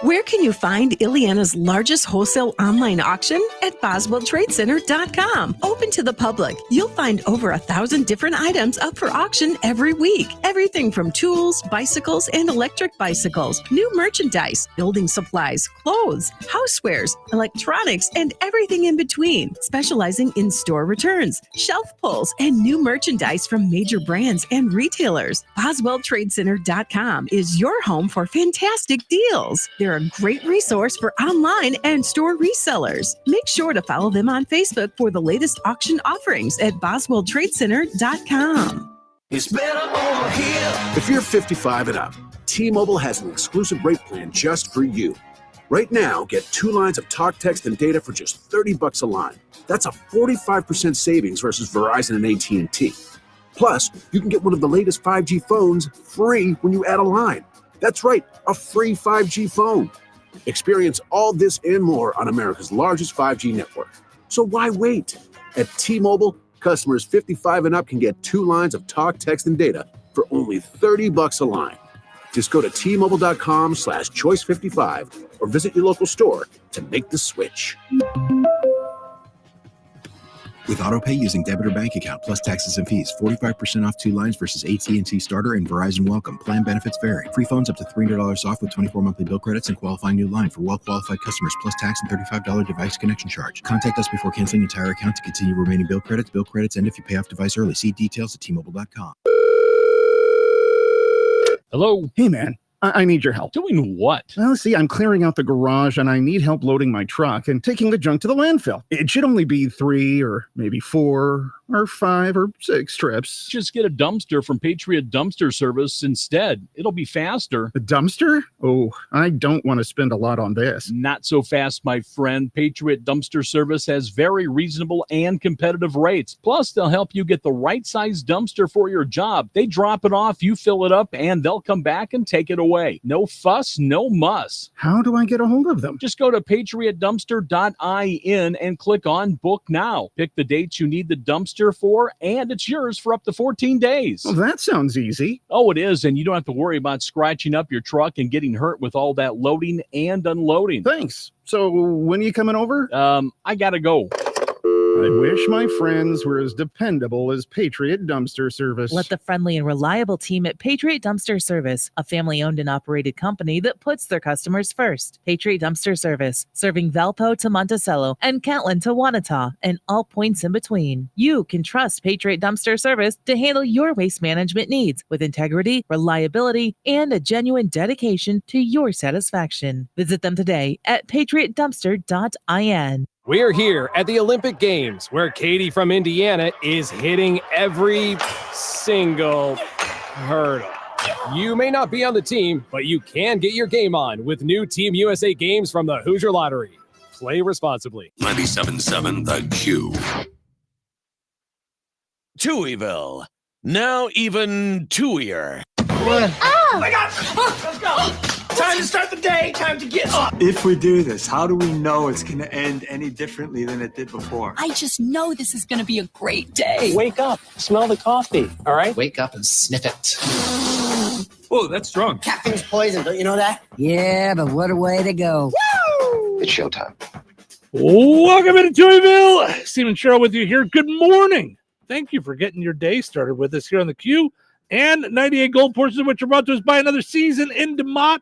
Where can you find Ileana's largest wholesale online auction? At BoswellTradeCenter.com. Open to the public. You'll find over 1,000 different items up for auction every week. Everything from tools, bicycles, and electric bicycles, new merchandise, building supplies, clothes, housewares, electronics, and everything in between. Specializing in store returns, shelf pulls, and new merchandise from major brands and retailers. BoswellTradeCenter.com is your home for fantastic deals. They're a great resource for online and store resellers. Make sure to follow them on Facebook for the latest auction offerings at BoswellTradeCenter.com. It's better over here. If you're 55 and up, T-Mobile has an exclusive rate plan just for you. Right now, get 2 lines of talk, text, and data for just $30 a line. That's a 45% savings versus Verizon and AT&T. Plus, you can get one of the latest 5G phones free when you add a line. That's right, a free 5G phone. Experience all this and more on America's largest 5G network. So why wait? At T-Mobile, customers 55 and up can get 2 lines of talk, text, and data for only $30 a line. Just go to T-Mobile.com/choice55 or visit your local store to make the switch. With AutoPay using debit or bank account plus taxes and fees, 45% off 2 lines versus AT&T Starter and Verizon Welcome. Plan benefits vary. Free phones up to $300 off with 24 monthly bill credits and qualifying new line for well-qualified customers plus tax and $35 device connection charge. Contact us before canceling entire account to continue remaining bill credits. Bill credits end if you pay off device early. See details at T-Mobile.com. Hello. Hey, man. I need your help. Doing what? Well, see, I'm clearing out the garage and I need help loading my truck and taking the junk to the landfill. It should only be 3 or maybe 4 or 5 or 6 trips. Just get a dumpster from Patriot Dumpster Service instead. It'll be faster. A dumpster? Oh, I don't want to spend a lot on this. Not so fast, my friend. Patriot Dumpster Service has very reasonable and competitive rates. Plus, they'll help you get the right size dumpster for your job. They drop it off, you fill it up, and they'll come back and take it away. No fuss, no muss. How do I get a hold of them? Just go to patriotdumpster.in and click on Book Now. Pick the dates you need the dumpster for, and it's yours for up to 14 days. Well, that sounds easy. Oh, it is, and you don't have to worry about scratching up your truck and getting hurt with all that loading and unloading. Thanks. So when are you coming over? I gotta go. I wish my friends were as dependable as Patriot Dumpster Service. Let the friendly and reliable team at Patriot Dumpster Service, a family-owned and operated company that puts their customers first. Patriot Dumpster Service, serving Valpo to Monticello and Catlin to Wanata and all points in between. You can trust Patriot Dumpster Service to handle your waste management needs with integrity, reliability, and a genuine dedication to your satisfaction. Visit them today at patriotdumpster.in. We're here at the Olympic Games, where Katie from Indiana is hitting every single hurdle. You may not be on the team, but you can get your game on with new Team USA games from the Hoosier Lottery. Play responsibly. 97.7 The Q. Touhyville. Now even Touhier. Oh my God! Let's go! Time to start the day. Time to get up. If we do this, how do we know it's going to end any differently than it did before? I just know this is going to be a great day. Wake up. Smell the coffee. All right? Wake up and sniff it. Oh, that's strong. Caffeine's poison. Don't you know that? Yeah, but what a way to go. Woo! It's showtime. Welcome into Touhyville. Steve and Cheryl with you here. Good morning. Thank you for getting your day started with us here on the Q. And 98 gold portions of which are brought to us by another season in DeMott.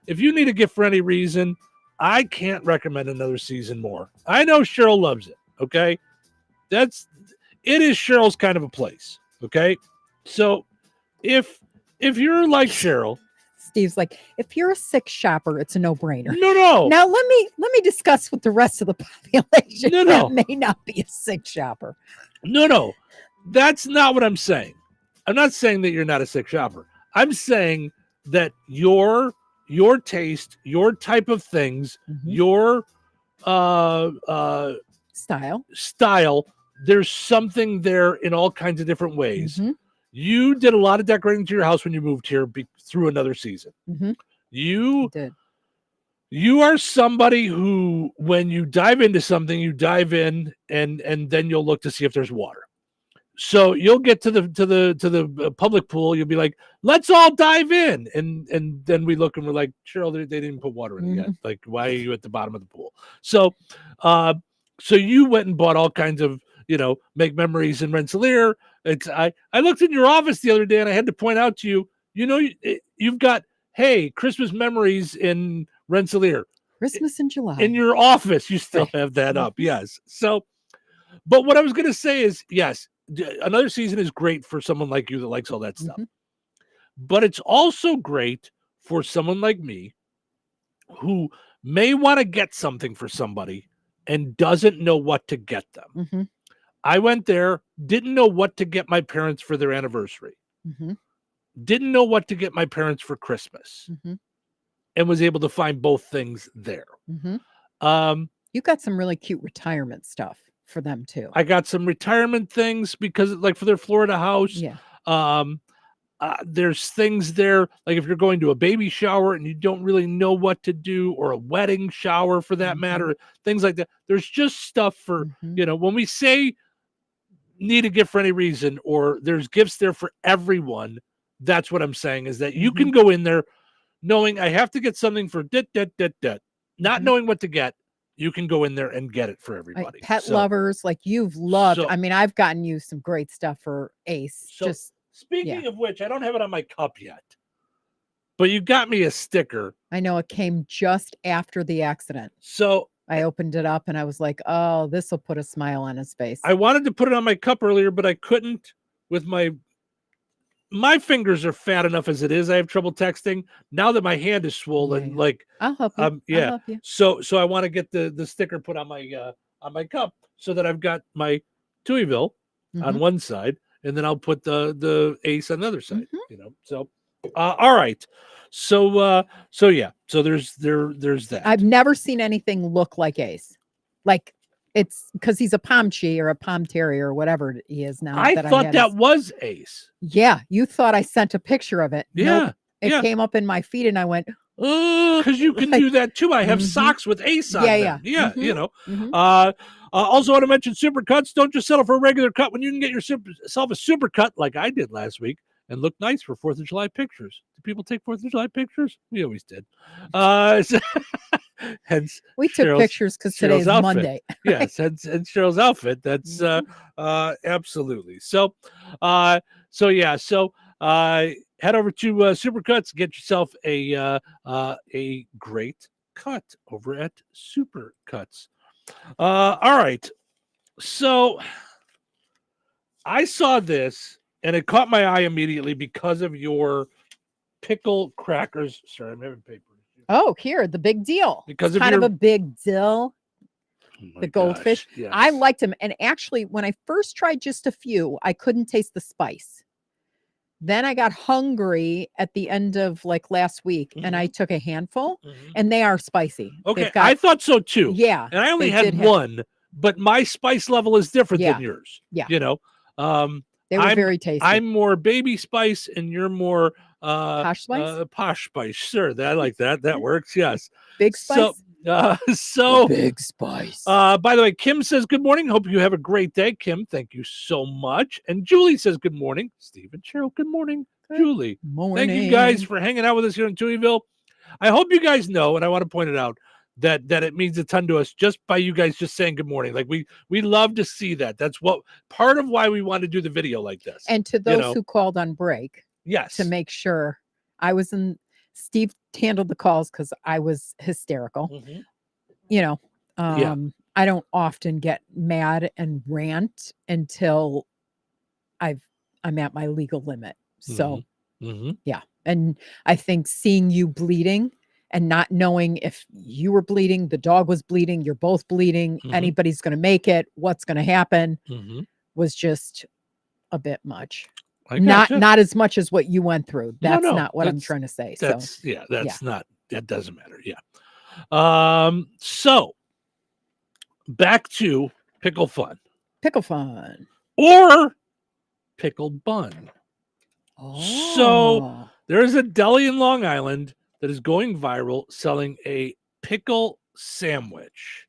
If you need a gift for any reason, I can't recommend another season more. I know Cheryl loves it, okay? It is Cheryl's kind of a place, okay? So if you're like Cheryl, Steve's like, if you're a sick shopper, it's a no-brainer. No. Now let me discuss with the rest of the population that may not be a sick shopper. No. That's not what I'm saying. I'm not saying that you're not a sick shopper. I'm saying that your taste, your type of things, your style, there's something there in all kinds of different ways. You did a lot of decorating to your house when you moved here through another season. You did. You are somebody who, when you dive into something, you dive in and then you'll look to see if there's water. So you'll get to the public pool. You'll be like, let's all dive in. And then we look and we're like, Cheryl, they didn't put water in it yet. Like, why are you at the bottom of the pool? So you went and bought all kinds of, make memories in Rensselaer. I looked in your office the other day and I had to point out to you, you've got, hey, Christmas memories in Rensselaer. Christmas in July. In your office, you still have that up. Yes. So, but what I was going to say is, yes, another season is great for someone like you that likes all that stuff. But it's also great for someone like me who may want to get something for somebody and doesn't know what to get them. I went there, didn't know what to get my parents for their anniversary. Didn't know what to get my parents for Christmas. And was able to find both things there. You got some really cute retirement stuff for them too. I got some retirement things because, like, for their Florida house. Yeah. There's things there, like if you're going to a baby shower and you don't really know what to do, or a wedding shower for that matter, things like that. There's just stuff for, when we say need a gift for any reason, or there's gifts there for everyone, that's what I'm saying, is that you can go in there knowing I have to get something for dit, dit, dit, dit, not knowing what to get, you can go in there and get it for everybody. Like pet So- lovers, like you've loved. so- I mean, I've gotten you some great stuff for Ace. So Just speaking of which, I don't have it on my cup yet, but you got me a sticker. I know it came just after the accident. So I opened it up and I was like, oh, this will put a smile on his face. I wanted to put it on my cup earlier, but I couldn't with my fingers are fat enough as it is. I have trouble texting. Now that my hand is swollen, Yeah. like I'll help you. I'll yeah. help you. So I want to get the sticker put on my cup so that I've got my Touhyville on Mhm. one side, and then I'll put the Ace on the other side. Mhm. You know. So all right. So yeah. So there's that. I've never seen anything look like Ace. Like it's because he's a Pomchi or a Pom Terrier or whatever he is now. I thought had that his- was Ace. Yeah, you thought I sent a picture of it. Yeah. Nope. It Yeah. came up in my feed and I went, Because you can do that too. I have Mhm. socks with Ace on Yeah, them. Yeah, Mhm. you know. Mhm. Also want to mention super cuts. Don't just settle for a regular cut when you can get yourself a super cut like I did last week and look nice for 4th of July pictures. Do people take 4th of July pictures? We always did. Hence, we took Cheryl's- pictures because Cheryl's today's outfit. Monday. Yes, and Cheryl's outfit. That's absolutely. So yeah. So head over to Supercuts, get yourself a great cut over at Supercuts. All right. So I saw this and it caught my eye immediately because of your pickle crackers. Sorry, I'm having paper. Oh, here, the big deal. Because It's of kind of your- a big deal. My The goldfish. gosh, yes. I liked them. And actually, when I first tried just a few, I couldn't taste the spice. Then I got hungry at the end of like last week and I took a handful and they are spicy. Mm-hmm. Okay, They've got- I thought so too. Yeah. And I only they had did have- one, but my spice level is different Yeah, than yours. yeah. You know, They were I'm- very tasty. I'm more baby spice and you're more Posh spice? posh spice. Sure, I like that. That works. Yes. Big spice? So big spice. by the way, Kim says good morning. Hope you have a great day. Kim, thank you so much. And Julie says good morning. Steve and Cheryl, good morning. Julie. Thank you guys Morning. for hanging out with us here in Touhyville. I hope you guys know, and I want to point it out, that it means a ton to us just by you guys just saying good morning. Like we love to see that. That's what part of why we want to do the video like this. And to you those know? who called on break, Yes. to make sure Steve handled the calls because I was hysterical. You know, Yeah. I don't often get mad and rant until I'm at my legal limit. So yeah. And I think seeing you bleeding and not knowing if you were bleeding, the dog was bleeding, you're both bleeding, anybody's going to make it, what's going to happen was just a bit much. I Not gotcha. not as much as what you went through. No, That's no, not what I'm that's- trying to say. That's So that's not, that doesn't matter. Yeah. So back to pickle fun pickle fun. or pickle bun. Oh. So there is a deli in Long Island that is going viral selling a pickle sandwich.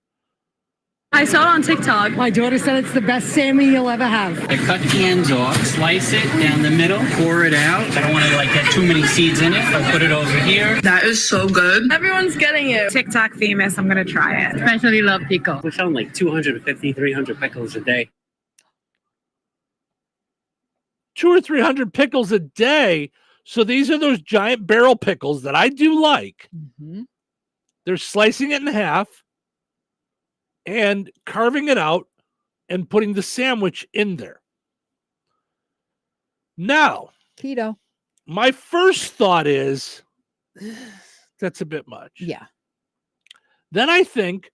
I saw it on TikTok. My daughter said it's the best Sammy you'll ever have. I cut the ends off, slice it down the middle, pour it out. I don't want to get too many seeds in it. I put it over here. That is so good. Everyone's getting it. TikTok famous. I'm going to try it. Especially love pickle. We're selling like 250, 300 pickles a day. 200 or 300 pickles a day. So these are those giant barrel pickles that I do like. They're slicing it in half and carving it out and putting the sandwich in there. Now, keto. My first thought is that's a bit much. Yeah. Then I think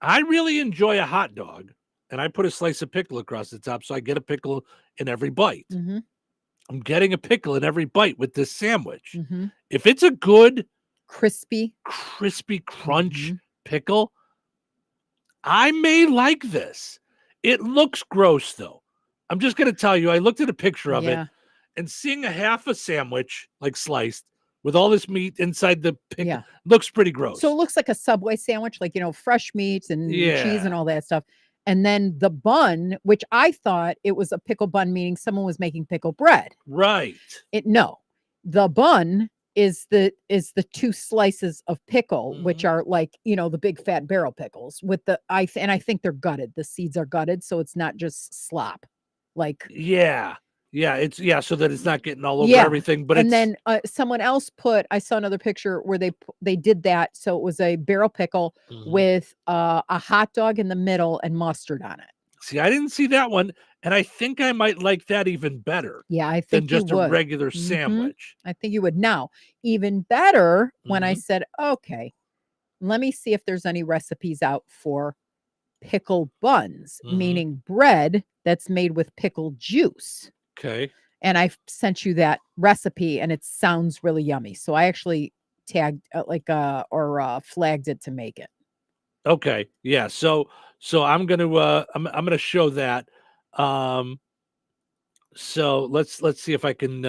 I really enjoy a hot dog and I put a slice of pickle across the top so I get a pickle in every bite. I'm getting a pickle in every bite with this sandwich. If it's a good crispy crunch pickle, I may like this. It looks gross though. I'm just going to tell you, I looked at a picture of it and seeing a half a sandwich like sliced with all this meat inside the pickle looks pretty gross. So it looks like a Subway sandwich, like, fresh meat and cheese Yeah. and all that stuff. And then the bun, which I thought it was a pickle bun, meaning someone was making pickle bread. Right. No, the bun is the 2 slices of pickle, which are like, the big fat barrel pickles with I think they're gutted. The seeds are gutted, so it's not just slop. Like Yeah. It's so that it's not getting all over everything. But then someone else I saw another picture where they did that. So it was a barrel pickle with a hot dog in the middle and mustard on it. See, I didn't see that one, and I think I might like that even better. Yeah, I than think just you a would. regular sandwich. I think you would. Now, even better when I said, okay, let me see if there's any recipes out for pickle buns, meaning bread that's made with pickle juice. Okay. And I sent you that recipe, and it sounds really yummy. So I actually tagged flagged it to make it. Okay. Yeah. So I'm gonna show that. So let's see if I can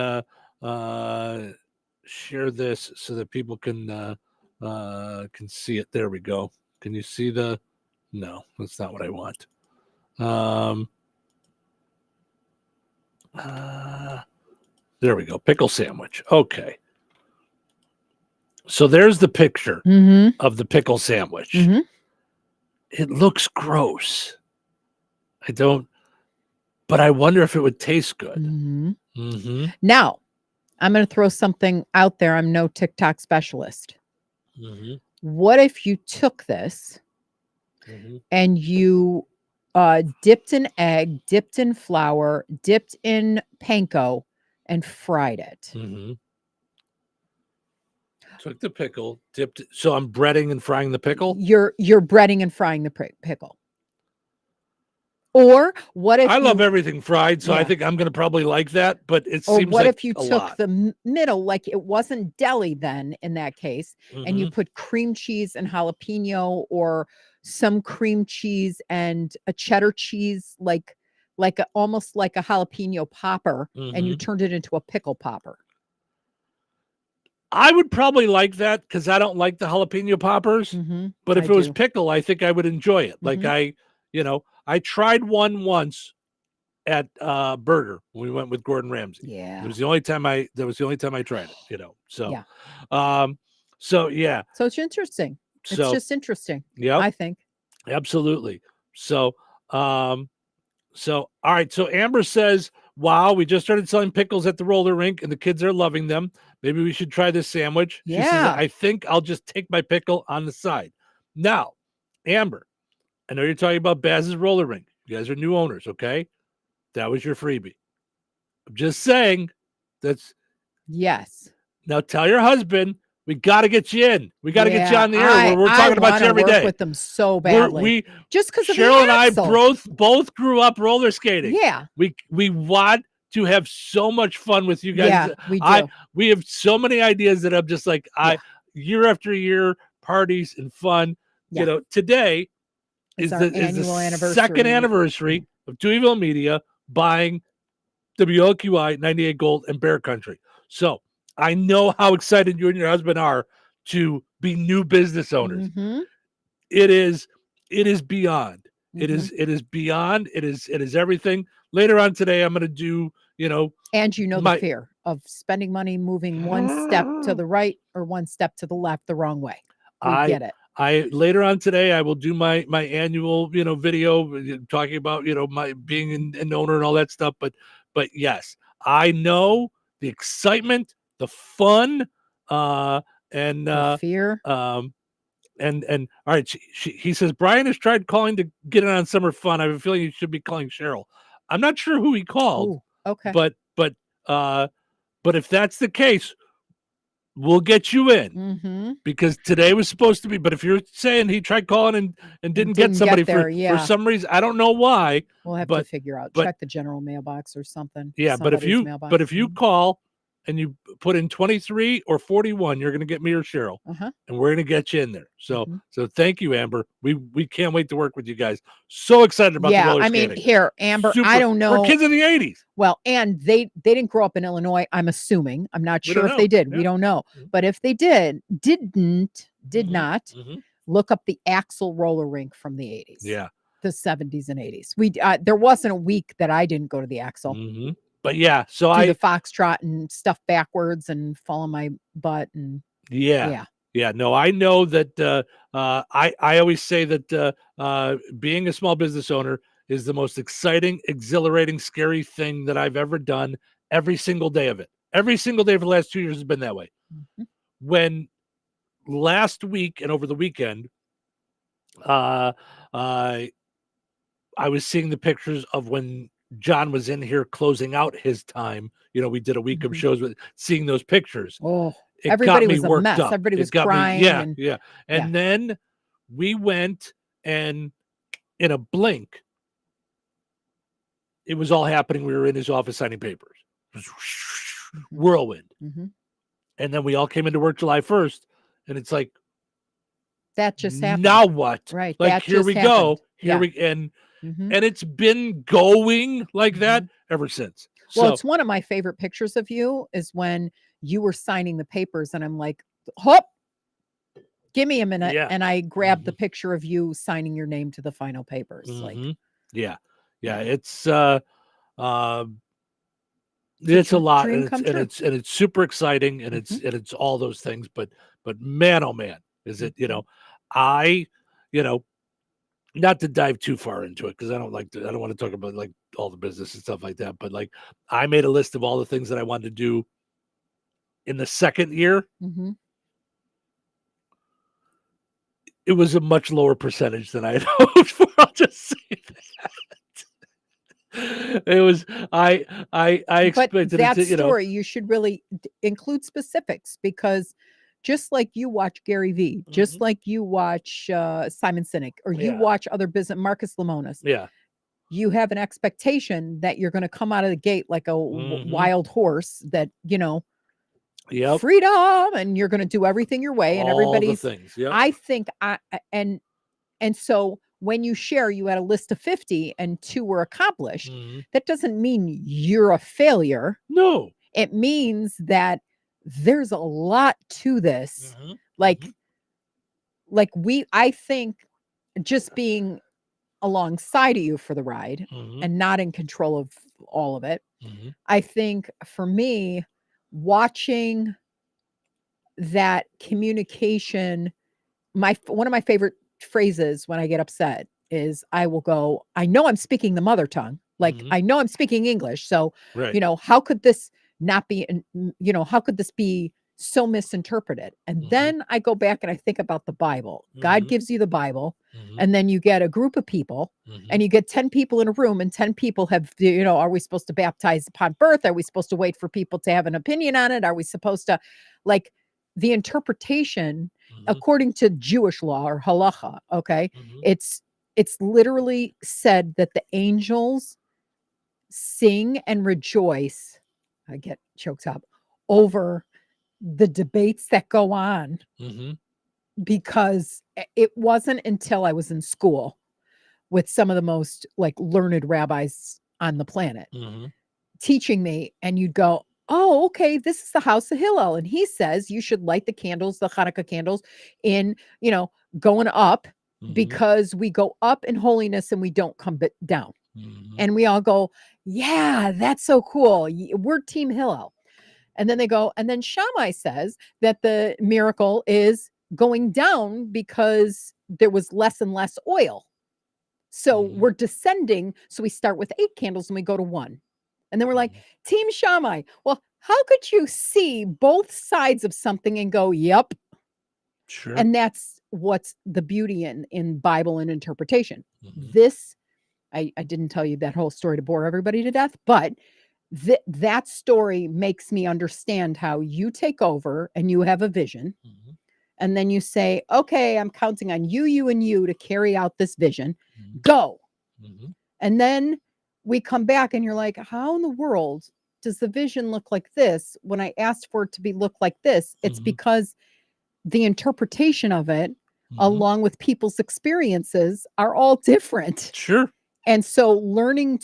share this so that people can see it. There we go. Can you see the? No, that's not what I want. There we go. Pickle sandwich. Okay. So there's the picture of the pickle sandwich. It looks gross. But I wonder if it would taste good. Now, I'm going to throw something out there. I'm no TikTok specialist. What if you took this and you dipped in egg, dipped in flour, dipped in panko, and fried it? Took the pickle, dipped it. So I'm breading and frying the pickle? You're breading and frying the pickle. Or what if I love everything fried, so I think I'm going to probably like that, but it seems like what if you a took lot. the middle, like it wasn't deli then in that case, and you put cream cheese and jalapeno, or some cream cheese and a cheddar cheese, almost like a jalapeno popper, and you turned it into a pickle popper? I would probably like that because I don't like the jalapeno poppers. But if it was pickle, I think I would enjoy it. Like I tried one once at Burger when we went with Gordon Ramsay. Yeah, that was the only time I tried it. So yeah. So it's interesting. It's just interesting. Yeah, I think absolutely. So all right. So Amber says, "Wow, we just started selling pickles at the roller rink, and the kids are loving them. Maybe we should try this sandwich." She says, "I think I'll just take my pickle on the side." Now, Amber, I know you're talking about Baz's roller rink. You guys are new owners, okay? That was your freebie. I'm just saying that's yes. Now tell your husband we got to get you in. We got to get you on the air. We're talking about you every day. With them so badly. Just because of Cheryl and I axle. both grew up roller skating. Yeah. We want to have so much fun with you guys. Yeah, we do. We have so many ideas that I'm just like year after year, parties and fun. Yeah. Today It's is our the annual anniversary. second anniversary of Touhyville Media buying WLQI 98 Gold and Bear Country. So I know how excited you and your husband are to be new business owners. It is beyond. It is beyond. It is everything. Later on today, I'm going to do, and the fear of spending money, moving one step to the right or one step to the left the wrong way. We get it. Later on today, I will do my annual, video talking about, my being an owner and all that stuff. But yes, I know the excitement, the fun, and the fear. And all right, he says Brian has tried calling to get in on Summer Fun. I have a feeling he should be calling Cheryl. I'm not sure who he called. Ooh, okay. But if that's the case, we'll get you in because today was supposed to be. But if you're saying he tried calling and didn't get somebody for some reason, I don't know why. We'll have to figure out. Check the general mailbox or something. Yeah, but if you call and you put in 23 or 41, you're going to get me or Cheryl, and we're going to get you in there. So thank you, Amber. We can't wait to work with you guys. So excited about the roller skating. Here, Amber, I don't know. We're kids in the 80s. Well, and they didn't grow up in Illinois, I'm assuming. I'm not sure if they did. Yeah. We don't know. But if they did not look up the Axle roller rink from the 80s. Yeah. The 70s and 80s. There wasn't a week that I didn't go to the Axle. But yeah, so do the foxtrot and stuff backwards and fall on my butt and yeah. No, I know that I always say that being a small business owner is the most exciting, exhilarating, scary thing that I've ever done. Every single day of it. Every single day for the last 2 years has been that way. When last week and over the weekend, I was seeing the pictures of when John was in here closing out his time. We did a week of shows with seeing those pictures. Oh, It everybody got me was a worked mess. up. Everybody It was got me- crying. And then we went, and in a blink, it was all happening. We were in his office signing papers. It was whirlwind. And then we all came into work July 1st, and it's like, that just happened. now what? Right. Like, that here just we happened. go. Here Yeah. we and it's been going like that ever since. Well, So it's one of my favorite pictures of you is when you were signing the papers, and I'm like, hop, give me a minute. Yeah. And I grabbed the picture of you signing your name to the final papers. Like, yeah. It's it's a lot, dream and come it's true. and it's super exciting, and it's all those things. But man, oh man, is it? I not to dive too far into it because I don't want to talk about like all the business and stuff like that. But like, I made a list of all the things that I wanted to do in the second year. It was a much lower percentage than I had hoped for. I'll just say that. It was I but expected that it to, story, you should really include specifics, because just like you watch Gary Vee, just like you watch Simon Sinek, or you watch other business, Marcus Lemonis, you have an expectation that you're going to come out of the gate like a wild horse that, freedom, and you're going to do everything your way, and all the everybody's things. Yep. I think and so when you share you had a list of 50 and 2 were accomplished, that doesn't mean you're a failure. No. It means that there's a lot to this. I think just being alongside of you for the ride and not in control of all of it. I think for me, watching that communication, one of my favorite phrases when I get upset is I will go, I know I'm speaking the mother tongue. Like, I know I'm speaking English. So, how could this not be, how could this be so misinterpreted? And then I go back and I think about the Bible. God gives you the Bible, and then you get a group of people, and you get 10 people in a room, and 10 people have, are we supposed to baptize upon birth? Are we supposed to wait for people to have an opinion on it? Are we supposed to, like, the interpretation according to Jewish law or halacha? Okay. It's literally said that the angels sing and rejoice. I get choked up over the debates that go on, because it wasn't until I was in school with some of the most like learned rabbis on the planet teaching me, and you'd go, oh, okay, this is the house of Hillel, and he says you should light the candles, the Hanukkah candles, in, going up, because we go up in holiness and we don't come down. And we all go, yeah, that's so cool. We're Team Hillel. And then they go, and then Shammai says that the miracle is going down because there was less and less oil. So we're descending. So we start with 8 candles and we go to 1. And then we're like, Team Shammai. Well, how could you see both sides of something and go, yep. Sure. And that's what's the beauty in Bible and interpretation. This, I didn't tell you that whole story to bore everybody to death, but that story makes me understand how you take over and you have a vision. And then you say, okay, I'm counting on you, and you to carry out this vision. Go. And then we come back and you're like, how in the world does the vision look like this when I asked for it to look like this? It's because the interpretation of it, along with people's experiences, are all different. Sure. And so learning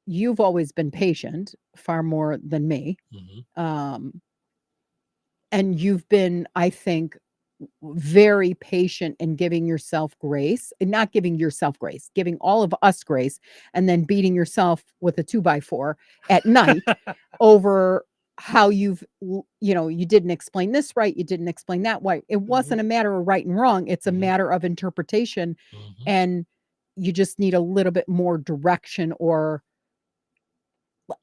you've always been patient far more than me. And you've been, I think, very patient and giving yourself grace, and not giving yourself grace, giving all of us grace, and then beating yourself with a 2x4 at night over how you didn't explain this right, you didn't explain that right. It wasn't a matter of right and wrong. It's a matter of interpretation, and you just need a little bit more direction or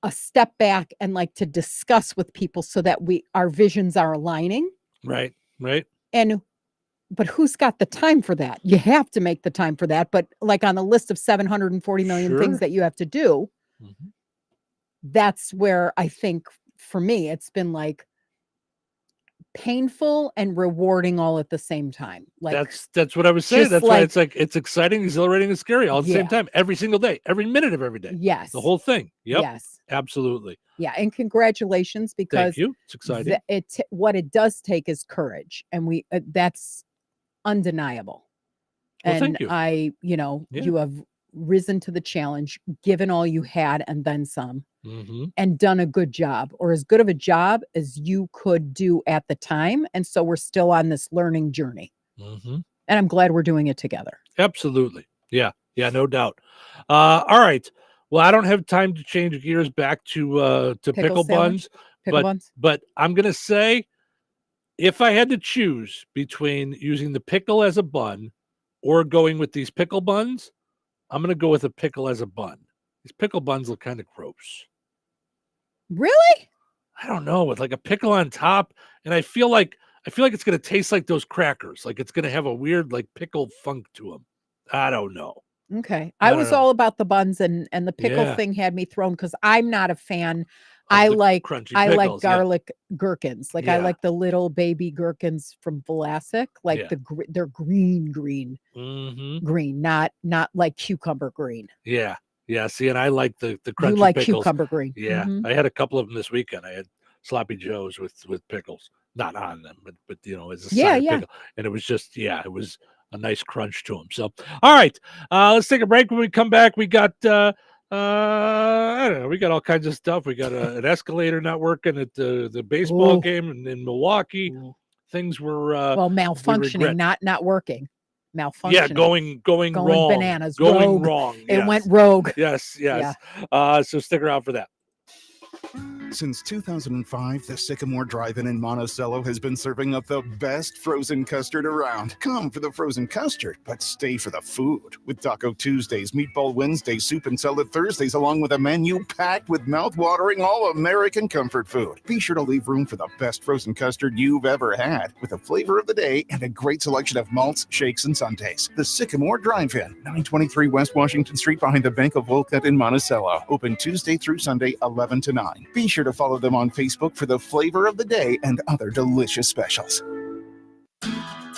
a step back and like to discuss with people so that our visions are aligning. Right. But who's got the time for that? You have to make the time for that. But like on the list of 740 million things that you have to do, that's where I think for me, it's been like painful and rewarding all at the same time. Like that's what I was saying. That's why like, it's like, it's exciting, exhilarating, and scary all at the same time, every single day, every minute of every day. Yes. The whole thing. Yep. Yes. Absolutely. Yeah. And congratulations, because thank you. It's exciting. What it does take is courage. And that's undeniable. Well, And thank you. You have risen to the challenge, given all you had and then some, Mm-hmm. and done a good job, or as good of a job as you could do at the time. And so we're still on this learning journey. Mm-hmm. And I'm glad we're doing it together. Absolutely. Yeah. Yeah, no doubt. All right. Well, I don't have time to change gears back to pickle buns. But I'm going to say, if I had to choose between using the pickle as a bun or going with these pickle buns, I'm going to go with a pickle as a bun. These pickle buns look kind of gross. Really? I don't know, with like a pickle on top, and I feel like it's going to taste like those crackers. Like it's going to have a weird like pickle funk to them. I don't know. Okay. I was all about the buns, and the pickle thing had me thrown because I'm not a fan. I like garlic gherkins. Like I like the little baby gherkins from Vlasic. Like they're green, not like cucumber green. Yeah. Yeah. See, and I like the crunchy You like pickles. cucumber green. Yeah. I had a couple of them this weekend. I had sloppy joes with pickles, not on them, but as a side of pickle. And it was just, it was a nice crunch to them. So, all right, let's take a break. When we come back, we got, I don't know, we got all kinds of stuff. We got an escalator not working at the baseball game in Milwaukee. Things were malfunctioning, not working. Malfunctioning. Yeah, going wrong. Bananas. Going rogue. wrong. It went rogue. Yes. Yeah. So stick around for that. Since 2005, the Sycamore Drive-In in Monticello has been serving up the best frozen custard around. Come for the frozen custard, but stay for the food. With Taco Tuesdays, Meatball Wednesdays, Soup and Salad Thursdays, along with a menu packed with mouth-watering all-American comfort food. Be sure to leave room for the best frozen custard you've ever had, with a flavor of the day and a great selection of malts, shakes, and sundaes. The Sycamore Drive-In, 923 West Washington Street behind the Bank of Wolcott in Monticello. Open Tuesday through Sunday, 11 to 9. Be sure to follow them on Facebook for the flavor of the day and other delicious specials.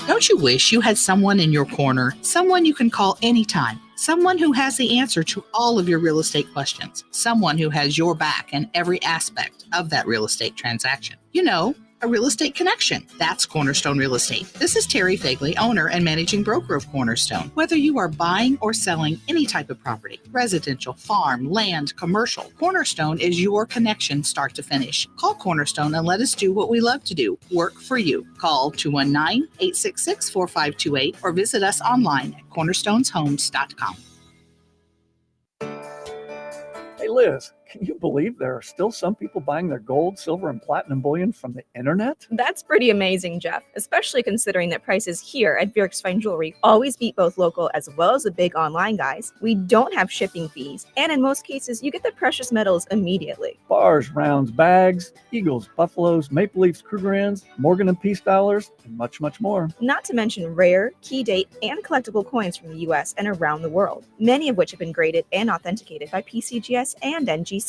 Don't you wish you had someone in your corner, someone you can call anytime, someone who has the answer to all of your real estate questions, someone who has your back in every aspect of that real estate transaction? You know, a real estate connection. That's Cornerstone Real Estate. This is Terry Fagley, owner and managing broker of Cornerstone. Whether you are buying or selling any type of property, residential, farm, land, commercial, Cornerstone is your connection start to finish. Call Cornerstone and let us do what we love to do, work for you. Call 219-866-4528 or visit us online at cornerstoneshomes.com. Hey Liz, can you believe there are still some people buying their gold, silver, and platinum bullion from the internet? That's pretty amazing, Jeff, especially considering that prices here at Vierks Fine Jewelry always beat both local as well as the big online guys. We don't have shipping fees, and in most cases, you get the precious metals immediately. Bars, rounds, bags, eagles, buffaloes, maple leafs, Krugerrands, Morgan and Peace dollars, and much, much more. Not to mention rare, key date, and collectible coins from the U.S. and around the world, many of which have been graded and authenticated by PCGS and NGC.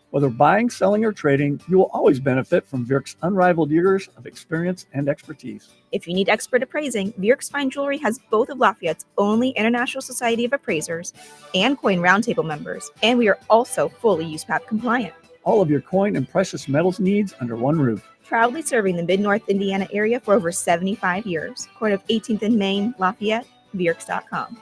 Whether buying, selling, or trading, you will always benefit from Vierks' unrivaled years of experience and expertise. If you need expert appraising, Vierks Fine Jewelry has both of Lafayette's only International Society of Appraisers and Coin Roundtable members, and we are also fully USPAP compliant. All of your coin and precious metals needs under one roof. Proudly serving the Mid-North Indiana area for over 75 years. Court of 18th and Main, Lafayette, Vierks.com.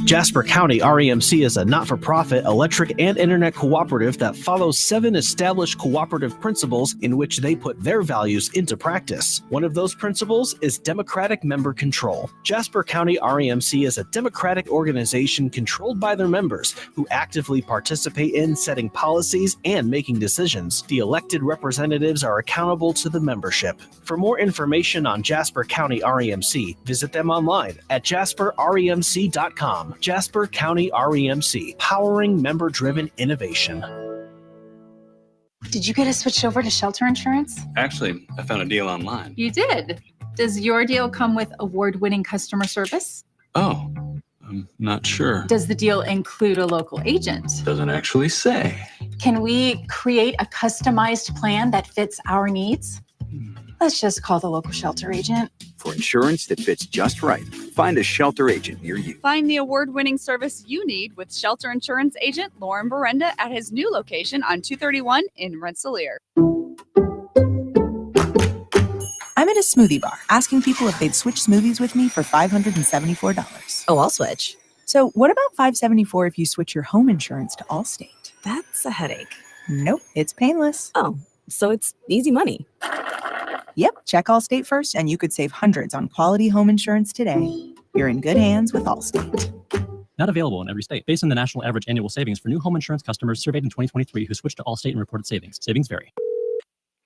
Jasper County REMC is a not-for-profit electric and internet cooperative that follows 7 established cooperative principles in which they put their values into practice. One of those principles is democratic member control. Jasper County REMC is a democratic organization controlled by their members who actively participate in setting policies and making decisions. The elected representatives are accountable to the membership. For more information on Jasper County REMC, visit them online at jasperremc.com. Jasper County REMC, powering member-driven innovation. Did you get us switched over to shelter insurance? Actually, I found a deal online. You did. Does your deal come with award-winning customer service? Oh, I'm not sure. Does the deal include a local agent? Doesn't actually say. Can we create a customized plan that fits our needs? Let's just call the local shelter agent. For insurance that fits just right, find a shelter agent near you. Find the award-winning service you need with shelter insurance agent Lauren Berenda at his new location on 231 in Rensselaer. I'm at a smoothie bar asking people if they'd switch smoothies with me for $574. Oh, I'll switch. So what about $574 if you switch your home insurance to Allstate? That's a headache. Nope, it's painless. Oh, so it's easy money. Yep, check Allstate first and you could save hundreds on quality home insurance today. You're in good hands with Allstate. Not available in every state. Based on the national average annual savings for new home insurance customers surveyed in 2023 who switched to Allstate and reported savings. Savings vary.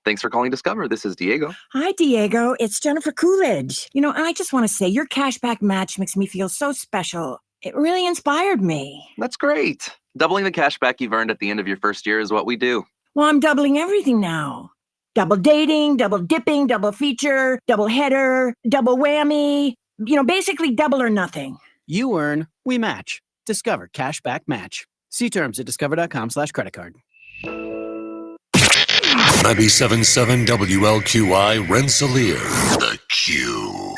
Thanks for calling Discover. This is Diego. Hi, Diego. It's Jennifer Coolidge. I just want to say your cashback match makes me feel so special. It really inspired me. That's great. Doubling the cashback you've earned at the end of your first year is what we do. Well, I'm doubling everything now. Double dating, double dipping, double feature, double header, double whammy. Basically double or nothing. You earn, we match. Discover Cashback Match. See terms at discover.com/creditcard. 97.7 WLQI Rensselaer. The Q.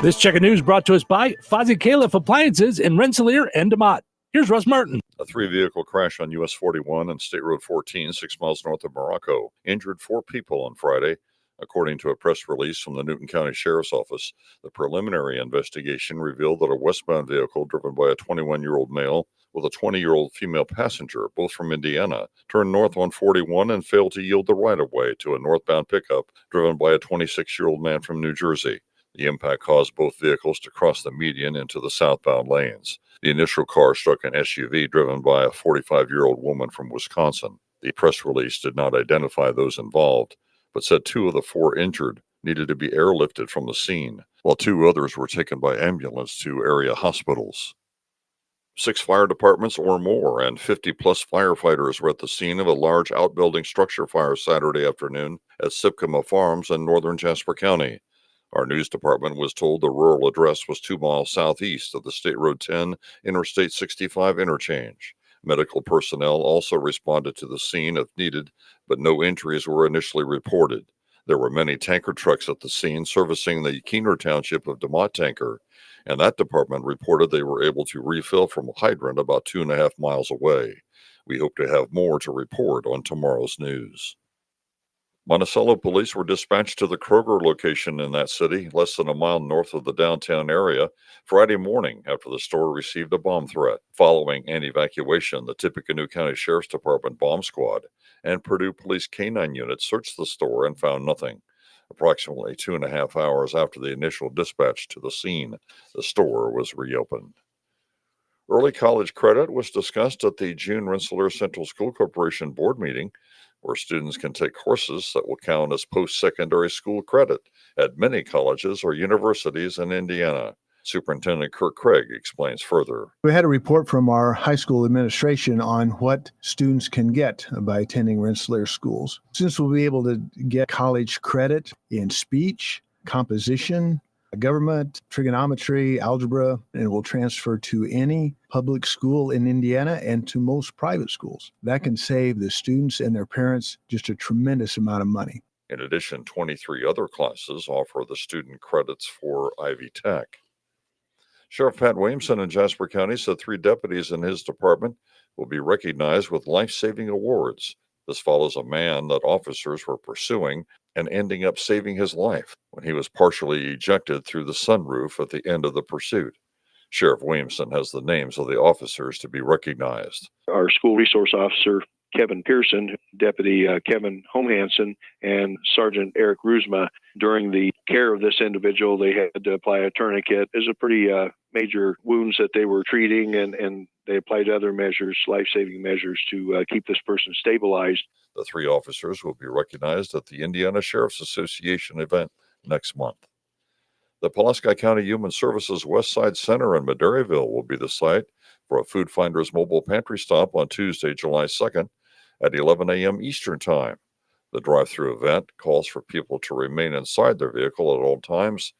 This check of news brought to us by Fozzie Califf Appliances in Rensselaer and DeMott. Here's Russ Martin. A 3-vehicle crash on US 41 and State Road 14, 6 miles north of Morocco, injured 4 people on Friday. According to a press release from the Newton County Sheriff's Office, the preliminary investigation revealed that a westbound vehicle driven by a 21-year-old male with a 20-year-old female passenger, both from Indiana, turned north on 41 and failed to yield the right-of-way to a northbound pickup driven by a 26-year-old man from New Jersey. The impact caused both vehicles to cross the median into the southbound lanes. The initial car struck an SUV driven by a 45-year-old woman from Wisconsin. The press release did not identify those involved, but said 2 of the 4 injured needed to be airlifted from the scene, while 2 others were taken by ambulance to area hospitals. 6 fire departments or more and 50-plus firefighters were at the scene of a large outbuilding structure fire Saturday afternoon at Sipcoma Farms in northern Jasper County. Our news department was told the rural address was 2 miles southeast of the State Road 10 Interstate 65 interchange. Medical personnel also responded to the scene if needed, but no injuries were initially reported. There were many tanker trucks at the scene servicing the Keener Township of DeMott tanker, and that department reported they were able to refill from a hydrant about 2.5 miles away. We hope to have more to report on tomorrow's news. Monticello police were dispatched to the Kroger location in that city, less than a mile north of the downtown area, Friday morning after the store received a bomb threat. Following an evacuation, the Tippecanoe County Sheriff's Department bomb squad and Purdue Police K-9 unit searched the store and found nothing. Approximately 2.5 hours after the initial dispatch to the scene, the store was reopened. Early college credit was discussed at the June Rensselaer Central School Corporation board meeting, where students can take courses that will count as post-secondary school credit at many colleges or universities in Indiana. Superintendent Kirk Craig explains further. We had a report from our high school administration on what students can get by attending Rensselaer schools. Students will be able to get college credit in speech, composition, government, trigonometry, algebra, and it will transfer to any public school in Indiana and to most private schools. That can save the students and their parents just a tremendous amount of money. In addition, 23 other classes offer the student credits for Ivy Tech. Sheriff Pat Williamson in Jasper County said 3 deputies in his department will be recognized with life-saving awards. This follows a man that officers were pursuing and ending up saving his life when he was partially ejected through the sunroof at the end of the pursuit. Sheriff Williamson has the names of the officers to be recognized. Our school resource officer, Kevin Pearson, Deputy Kevin Homehansen, and Sergeant Eric Ruzma. During the care of this individual, they had to apply a tourniquet. There's a pretty major wounds that they were treating, and they applied other measures, life-saving measures, to keep this person stabilized. The 3 officers will be recognized at the Indiana Sheriff's Association event next month. The Pulaski County Human Services West Side Center in Maderaeville will be the site for a Food Finders mobile pantry stop on Tuesday, July 2nd at 11 a.m. Eastern Time. The drive-through event calls for people to remain inside their vehicle at all times,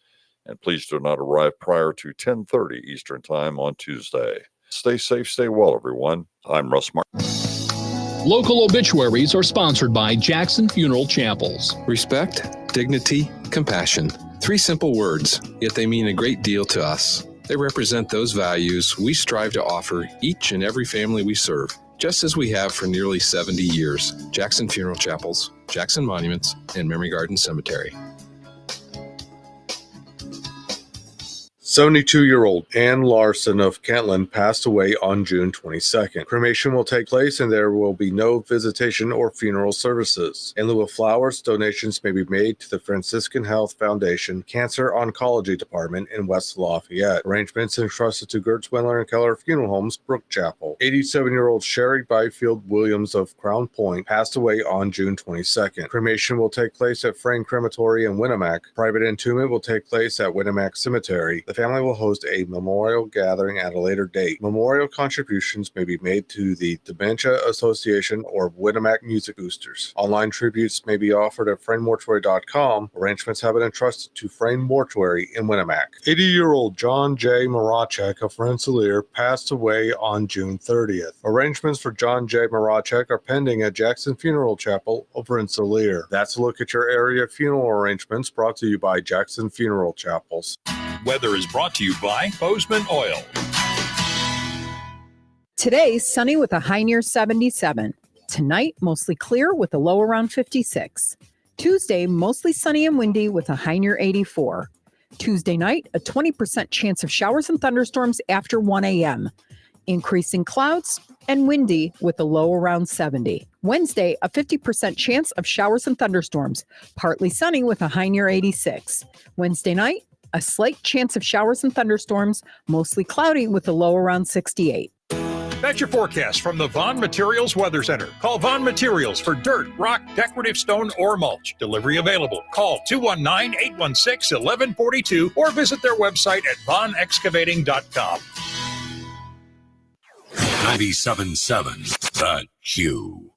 and please do not arrive prior to 10:30 Eastern Time on Tuesday. Stay safe, stay well, everyone. I'm Russ Martin. Local obituaries are sponsored by Jackson Funeral Chapels. Respect, dignity, compassion. 3 simple words, yet they mean a great deal to us. They represent those values we strive to offer each and every family we serve, just as we have for nearly 70 years. Jackson Funeral Chapels, Jackson Monuments, and Memory Garden Cemetery. 72-year-old Ann Larson of Kentland passed away on June 22nd. Cremation will take place and there will be no visitation or funeral services. In lieu of flowers, donations may be made to the Franciscan Health Foundation Cancer Oncology Department in West Lafayette. Arrangements entrusted to Gertz, Wendler, and Keller Funeral Homes, Brook Chapel. 87-year-old Sherry Byfield Williams of Crown Point passed away on June 22nd. Cremation will take place at Frame Crematory in Winnemac. Private entombment will take place at Winnemac Cemetery. The family will host a memorial gathering at a later date. Memorial contributions may be made to the Dementia Association or Winnemac Music Boosters. Online tributes may be offered at franemortuary.com. Arrangements have been entrusted to Frame Mortuary in Winnemac. 80-year-old John J. Marachek of Rensselaer passed away on June 30th. Arrangements for John J. Marachek are pending at Jackson Funeral Chapel of Rensselaer. That's a look at your area funeral arrangements, brought to you by Jackson Funeral Chapels. Weather is brought to you by Bozeman Oil. Today, sunny with a high near 77. Tonight, mostly clear with a low around 56. Tuesday, mostly sunny and windy with a high near 84. Tuesday night, a 20% chance of showers and thunderstorms after 1 a.m. Increasing clouds and windy with a low around 70. Wednesday, a 50% chance of showers and thunderstorms, partly sunny with a high near 86. Wednesday night, a slight chance of showers and thunderstorms, mostly cloudy with a low around 68. That's your forecast from the Vaughn Materials Weather Center. Call Vaughn Materials for dirt, rock, decorative stone, or mulch. Delivery available. Call 219-816-1142 or visit their website at vaughnexcavating.com. 97.7 The Q.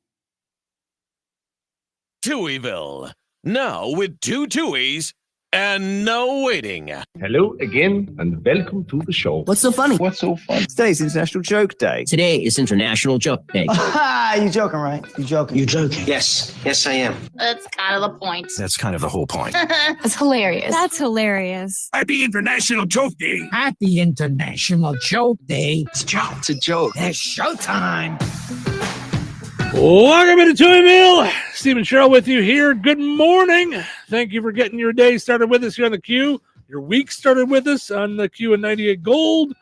Touhyville. Now with 2 Touhies and no waiting. Hello again and welcome to the show. What's so funny? What's so fun? Today's International Joke Day. Today is International Joke Day. Ah, you joking, right? You joking? You joking? Yes, I am. That's kind of the point. That's kind of the whole point. That's hilarious. That's hilarious. Happy International Joke Day. Happy International Joke Day. It's a joke. It's showtime. Welcome into Touhyville. Steve and Cheryl with you here. Good morning. Thank you for getting your day started with us here on the Q. Your week started with us on the Q and 98 Gold.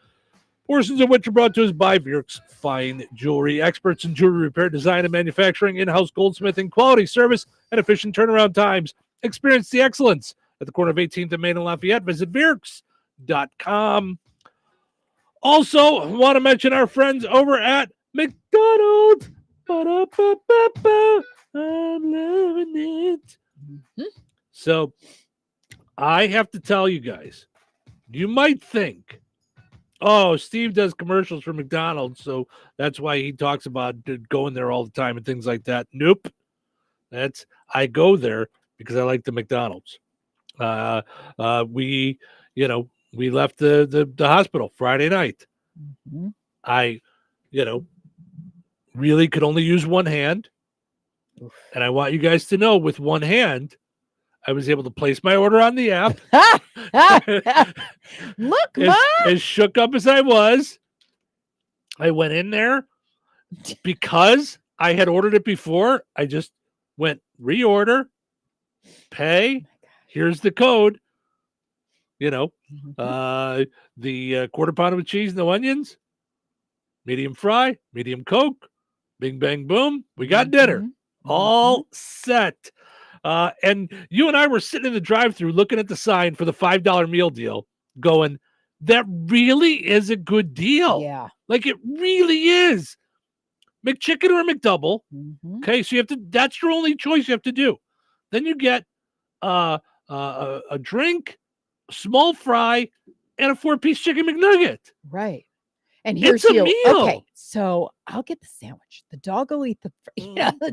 Portions of which are brought to us by Bjork's Fine Jewelry. Experts in jewelry repair, design, and manufacturing, in-house goldsmithing, quality service, and efficient turnaround times. Experience the excellence at the corner of 18th and Main and Lafayette. Visit Bjorks.com. Also, want to mention our friends over at McDonald's. Ba-da-ba-ba-ba. I'm loving it. So, I have to tell you guys, you might think, oh, Steve does commercials for McDonald's, so that's why he talks about going there all the time and things like that. Nope. I go there because I like the McDonald's. We left the hospital Friday night. Mm-hmm. I really could only use one hand. And I want you guys to know, with one hand, I was able to place my order on the app. Look, Mom! As shook up as I was, I went in there because I had ordered it before. I just went reorder, pay. Here's the code. The quarter pounder with cheese, no onions, medium fry, medium Coke, bing, bang, boom. We got dinner all set. And you and I were sitting in the drive-thru looking at the sign for the $5 meal deal going, that really is a good deal. Yeah. Like it really is. McChicken or a McDouble. Okay, so that's your only choice you have to do. Then you get a drink, a small fry, and a 4-piece chicken McNugget. Right. And here's It's a you. meal. Okay, so I'll get the sandwich. The dog will eat the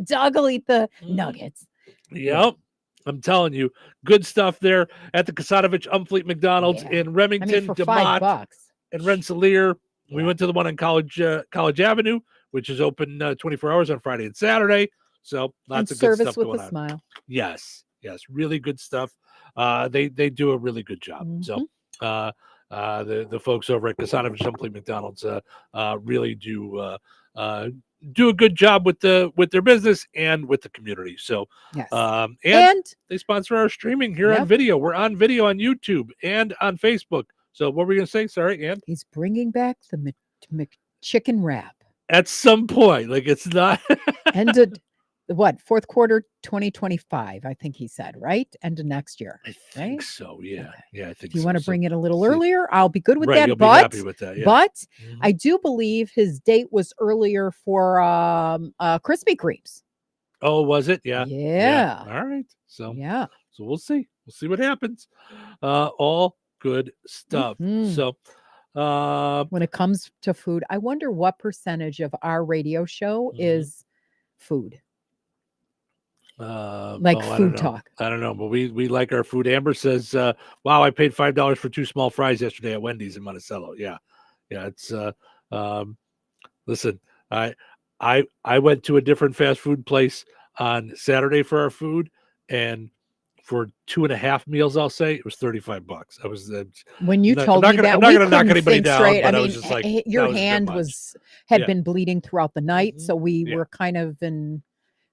dog will eat the nuggets. Yep. I'm telling you, good stuff there at the Kasatovich Umfleet McDonald's in Remington, for DeMott, $5. and Rensselaer. We went to the one on College Avenue, which is open 24 hours on Friday and Saturday. So lots of good service stuff with going a on. smile. Yes, really good stuff. They do a really good job. So the folks over at Kasatovich Umfleet McDonald's really do a good job with their business and with the community. So yes. And they sponsor our streaming here on Yep. video. We're on video on YouTube and on Facebook. So what were we going to say? Sorry, Ann? He's bringing back the McChicken wrap. At some point, like it's not ended fourth quarter 2025, I think he said, right? End of next year. I think so. Yeah. Yeah, I think If you so. want to So- bring it a little earlier, I'll be good with Right, that. you'll be But happy with that, yeah. but I do believe his date was earlier for Krispy Kremes. Oh, was it? Yeah. Yeah. All right. So yeah. So we'll see. We'll see what happens. All good stuff. So when it comes to food, I wonder what percentage of our radio show is food. Like I food don't know. talk. I don't know, but we like our food. Amber says, wow, I paid $5 for 2 small fries yesterday at Wendy's in Monticello. Yeah. It's listen, I went to a different fast food place on Saturday for our food, and for 2.5 meals, I'll say it was $35. I was When you I'm told not me gonna- that, I'm not we gonna knock couldn't anybody think down, straight. but I I mean, was just like, your that was a bit hand much. had Yeah. been bleeding throughout the night, so we were kind of in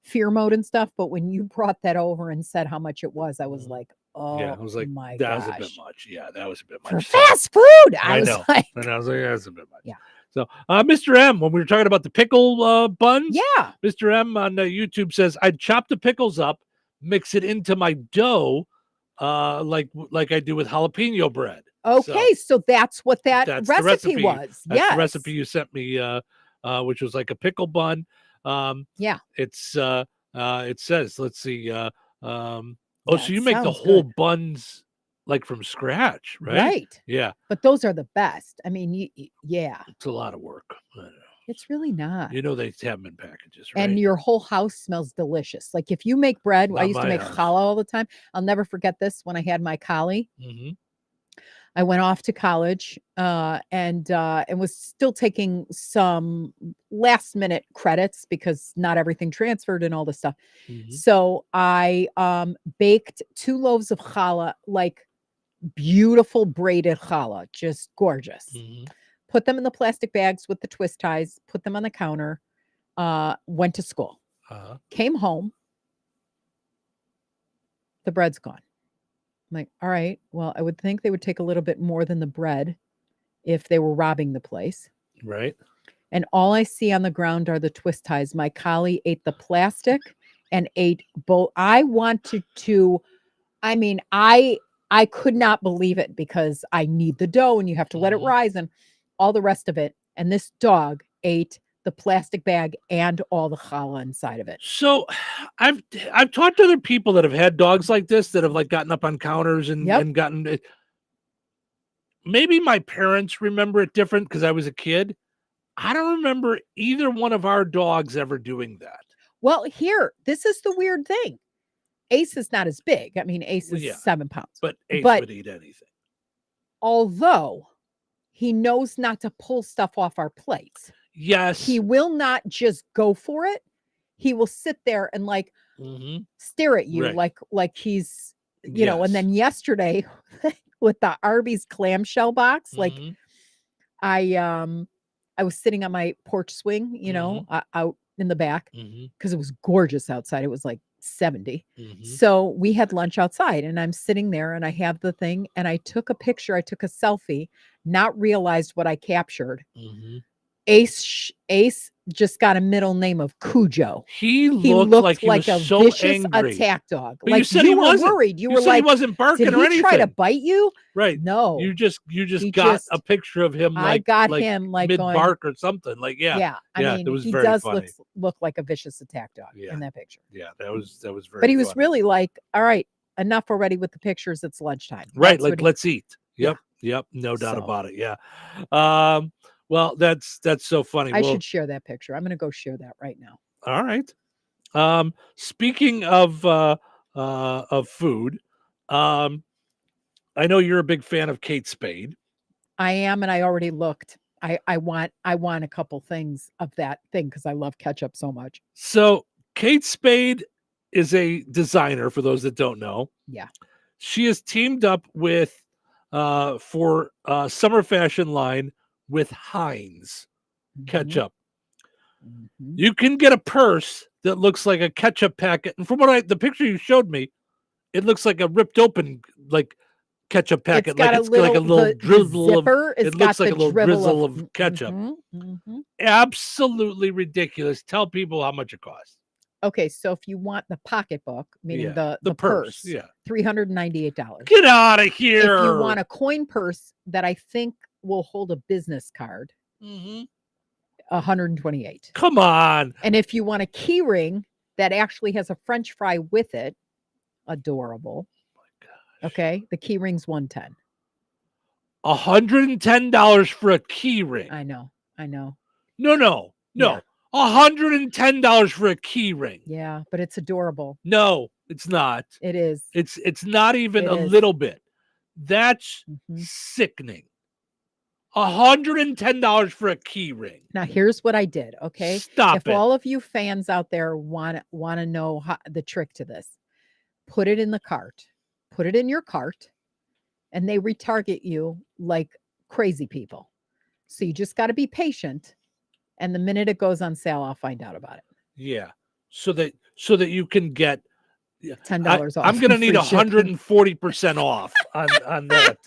fear mode and stuff. But when you brought that over and said how much it was, I was like, oh, Yeah, I was like, my that gosh. was a bit much. Yeah, that was a bit much. For So- fast food, I was know. like, and I was like, that's a bit much. Yeah. So, Mr. M, when we were talking about the pickle buns, yeah, Mr. M on YouTube says, I'd chop the pickles up, mix it into my dough, like I do with jalapeno bread. okay, so that's what that That's the recipe was. That's Yes. the recipe you sent me, which was like a pickle bun. Yeah. It's it says, let's see. So That you make the sounds whole good. buns like from scratch, right? Right. Yeah. But those are the best. I mean, yeah, It's a lot of work. I know. it's really not. You know they have them in packages, right? And your whole house smells delicious. Like if you make bread, I Not used to my make house. challah all the time. I'll never forget this when I had my collie. Mm-hmm. I went off to college and was still taking some last minute credits because not everything transferred and all this stuff. So I baked 2 loaves of challah, like beautiful braided challah, just gorgeous. Put them in the plastic bags with the twist ties, put them on the counter, went to school, came home. The bread's gone. I'm like, all right, well, I would think they would take a little bit more than the bread if they were robbing the place. Right. And all I see on the ground are the twist ties. My collie ate the plastic and ate both. I wanted to, I mean, I could not believe it because I need the dough and you have to let it rise and all the rest of it. And this dog ate the plastic bag and all the challah inside of it. So I've talked to other people that have had dogs like this that have like gotten up on counters and gotten it. Maybe my parents remember it different because I was a kid. I don't remember either one of our dogs ever doing that. Well, this is the weird thing. Ace is not as big. I mean, Ace is 7 pounds. But Ace would eat anything. Although he knows not to pull stuff off our plates. Yes. He will not just go for it. He will sit there and like stare at you like he's, you know, and then yesterday with the Arby's clamshell box, like I was sitting on my porch swing, you know, out in the back because it was gorgeous outside. It was like 70. Mhm. So we had lunch outside and I'm sitting there and I have the thing and I took a picture. I took a selfie, not realized what I captured. Mhm. Ace just got a middle name of Cujo. He He looked looked like he like was a so vicious angry. attack dog. But Like you said he were wasn't. worried. You You were said he like, wasn't barking did or he try to anything. bite you? Right. No. You just He got just- a picture of him I like got him like mid going, bark or something. Like yeah. I yeah, mean, that was he very does funny. look like a vicious attack dog Yeah. in that picture. Yeah, that was very. But he was funny. really like, all right, enough already with the pictures. It's lunchtime. Right. That's Like what he- let's eat. Yeah. Yep. No doubt So- about it. Yeah. Well, that's so funny. I Well, should share that picture. I'm going to go share that right now. all right. Speaking of food, I know you're a big fan of Kate Spade. I am, and I already looked. I want a couple things of that thing because I love ketchup so much. So Kate Spade is a designer, for those that don't know. Yeah. She is teamed up with for summer fashion line with Heinz ketchup. You can get a purse that looks like a ketchup packet, and from the picture you showed me, it looks like a ripped open like ketchup packet. It's got like a it's got like a little- little the drizzle zipper, of. it's It looks got like a the little dribble drizzle of- of ketchup. Mhm. Absolutely ridiculous. Tell people how much it costs. Okay, so if you want the pocketbook, meaning Yeah, the purse, yeah. $398. Get out of here. If you want a coin purse that I think will hold a business card, $128. Come on. And if you want a key ring that actually has a French fry with it, adorable. Okay, the key ring's $110. $110 for a key ring. I know. No. Yeah. $110 for a key ring. Yeah, but it's adorable. No, it's not. It is. It's not even It a is. little bit. That's sickening. $110 for a key ring. Now here's what I did. Okay, Stop if it. all of you fans out there want to know the trick to this, put it in the cart. Put it in your cart, and they retarget you like crazy people. So you just got to be patient. And the minute it goes on sale, I'll find out about it. Yeah. So that you can get $10 off. I'm going to and need free shipping. 140% off on that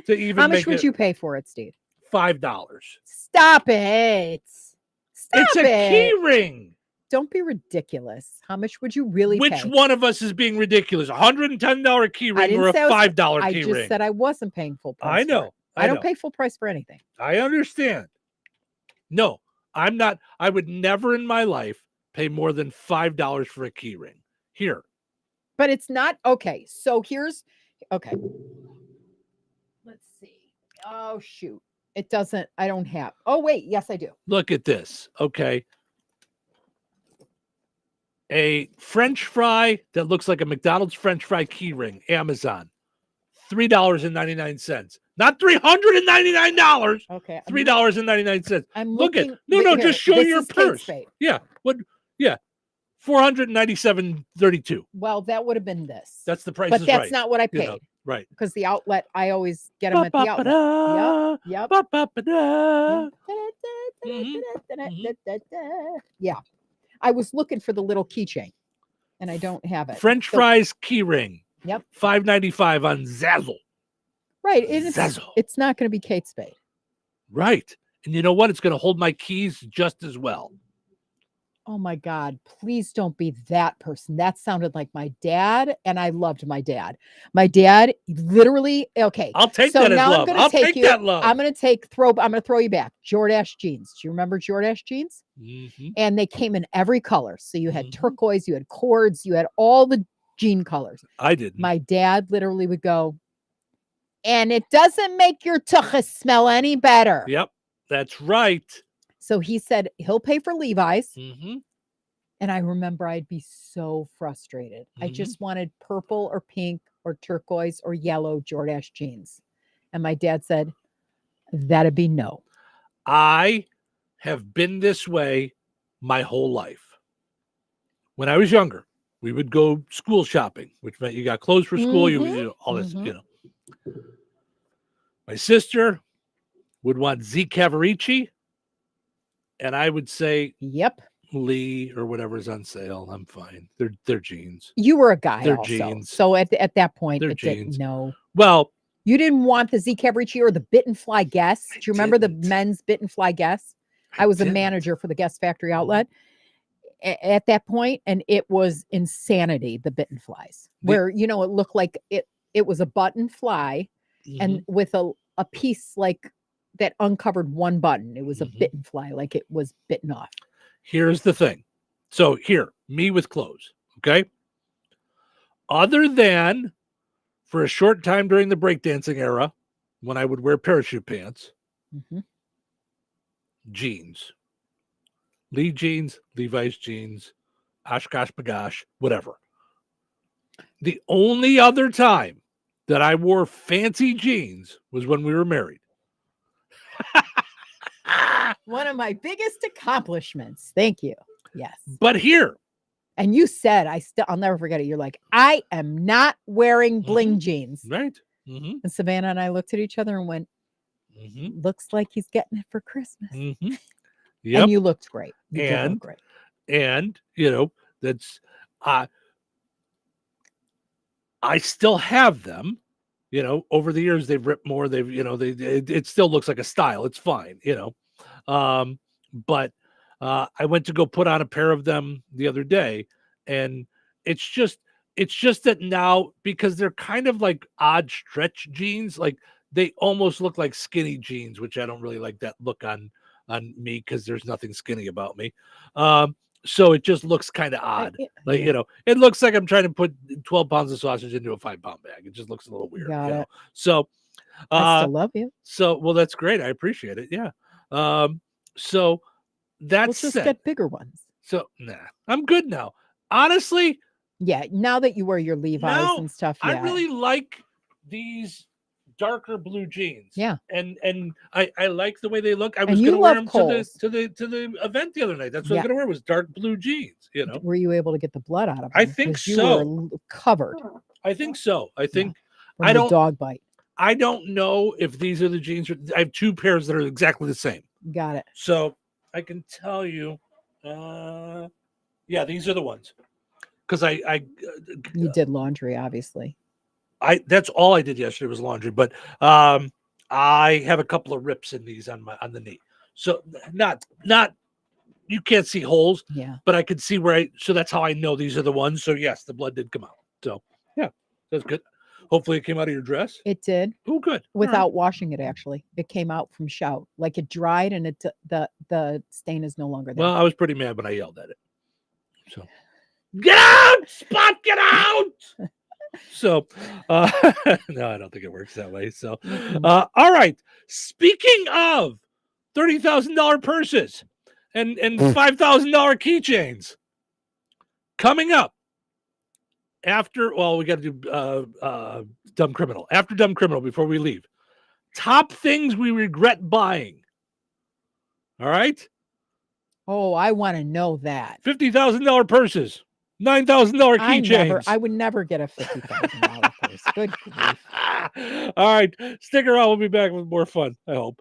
to even How much make would it you pay for it, Steve? $5. Stop it. Stop It's a key ring. Don't be ridiculous. How much would you really Which pay? one of us is being ridiculous? $110 key I ring didn't or a say I was- $5 I key just ring? said I wasn't paying full price. I know. for it. I don't know. pay full price for anything. I understand. No, I'm not. I would never in my life pay more than $5 for a key ring. Here. But it's not okay. So here's okay. Let's see. Oh shoot. It doesn't, I don't have. Oh wait, yes, I do. Look at this. Okay. A French fry that looks like a McDonald's French fry key ring, Amazon, $3.99. Not $399. Okay. $3.99. I'm Look looking. at no, here, just show this your is Kate purse. Spade. Yeah. What? Yeah. $497.32. Well, that would have been this. That's the price. But is that's right. not what I You paid. know, right. Because the outlet, I always get them at the outlet. Ba-ba-ba-da. Yep. Ba-ba-ba-da. Yeah. I was looking for the little keychain and I don't have it. French So- fries key ring. Yep. $5.95 on Zazzle. Right. It's Zazzle. not going to be Kate Spade. Right. And you know what? It's going to hold my keys just as well. Oh my God, please don't be that person. That sounded like my dad, and I loved my dad. My dad literally, okay. I'll take so that as now love. I'm gonna I'll take take you, that love. I'm gonna throw you back. Jordache jeans. Do you remember Jordache jeans? And they came in every color. So you had turquoise, you had cords, you had all the jean colors. I didn't. My dad literally would go, and it doesn't make your tuchus smell any better. Yep. That's right. So he said he'll pay for Levi's. Mm-hmm. And I remember I'd be so frustrated. I just wanted purple or pink or turquoise or yellow Jordache jeans. And my dad said, that'd be no. I have been this way my whole life. When I was younger, we would go school shopping, which meant you got clothes for school, you know, all this, you know. My sister would want Z Cavarici, and I would say, yep. Lee or whatever's on sale. I'm fine. They're jeans. You were a guy They're also. jeans. So at that point, They're it didn't. jeans. No. Well, you didn't want the Z Cavaricci or the Bit and Fly Guess. Do you remember the men's Bit and Fly Guess? I was a manager for the Guess Factory outlet at that point, and it was insanity, the Bit and Flies, where, it looked like it was a button fly and with a piece like that uncovered one button. It was a bit and fly, like it was bitten off. Here's the thing. So me with clothes, okay? Other than for a short time during the breakdancing era, when I would wear parachute pants, jeans, Lee jeans, Levi's jeans, Oshkosh Bagosh, whatever. The only other time that I wore fancy jeans was when we were married. One of my biggest accomplishments. Thank you. Yes. But here. And you said, I'll never forget it. You're like, I am not wearing bling jeans. Right. And Savannah and I looked at each other and went, looks like he's getting it for Christmas. Yep. And you looked great. You and look great. And that's I still have them. Over the years they've ripped more. They've it still looks like a style. It's fine. But I went to go put on a pair of them the other day, and it's just that now, because they're kind of like odd stretch jeans, like they almost look like skinny jeans, which I don't really like that look on me because there's nothing skinny about me. So it just looks kind of odd. It looks like I'm trying to put 12 pounds of sausage into a 5-pound bag. It just looks a little weird. Got it. So I still love you. So, well, that's great. I appreciate it. Yeah. So that's we'll just get bigger ones. So I'm good now. Honestly. Yeah. Now that you wear your Levi's and stuff. Yeah. I really like these darker blue jeans. Yeah. And I like the way they look. I was going to wear them to the event the other night. That's what I was going to wear, was dark blue jeans, Were you able to get the blood out of them? I think so. You were covered. I think so. I think from the dog bite. I don't know if these are the jeans. I have 2 pairs that are exactly the same. Got it. So I can tell you, these are the ones. Because you did laundry, obviously. That's all I did yesterday was laundry, but I have a couple of rips in these on the knee. So not you can't see holes, but I could see so that's how I know these are the ones. So yes, the blood did come out. So yeah, that's good. Hopefully it came out of your dress. It did. Oh, good. Without washing it, actually. It came out from shout. Like it dried and the stain is no longer there. Well, I was pretty mad when I yelled at it. So get out, Spot, get out. So no, I don't think it works that way. So all right. Speaking of $30,000 purses and $5,000 keychains coming up after, we got to do Dumb Criminal. After Dumb Criminal, before we leave. Top things we regret buying. All right. Oh, I want to know that. $50,000 purses. $9,000 keychains. I would never get a $50,000 purse. Good grief. All right. Stick around. We'll be back with more fun, I hope.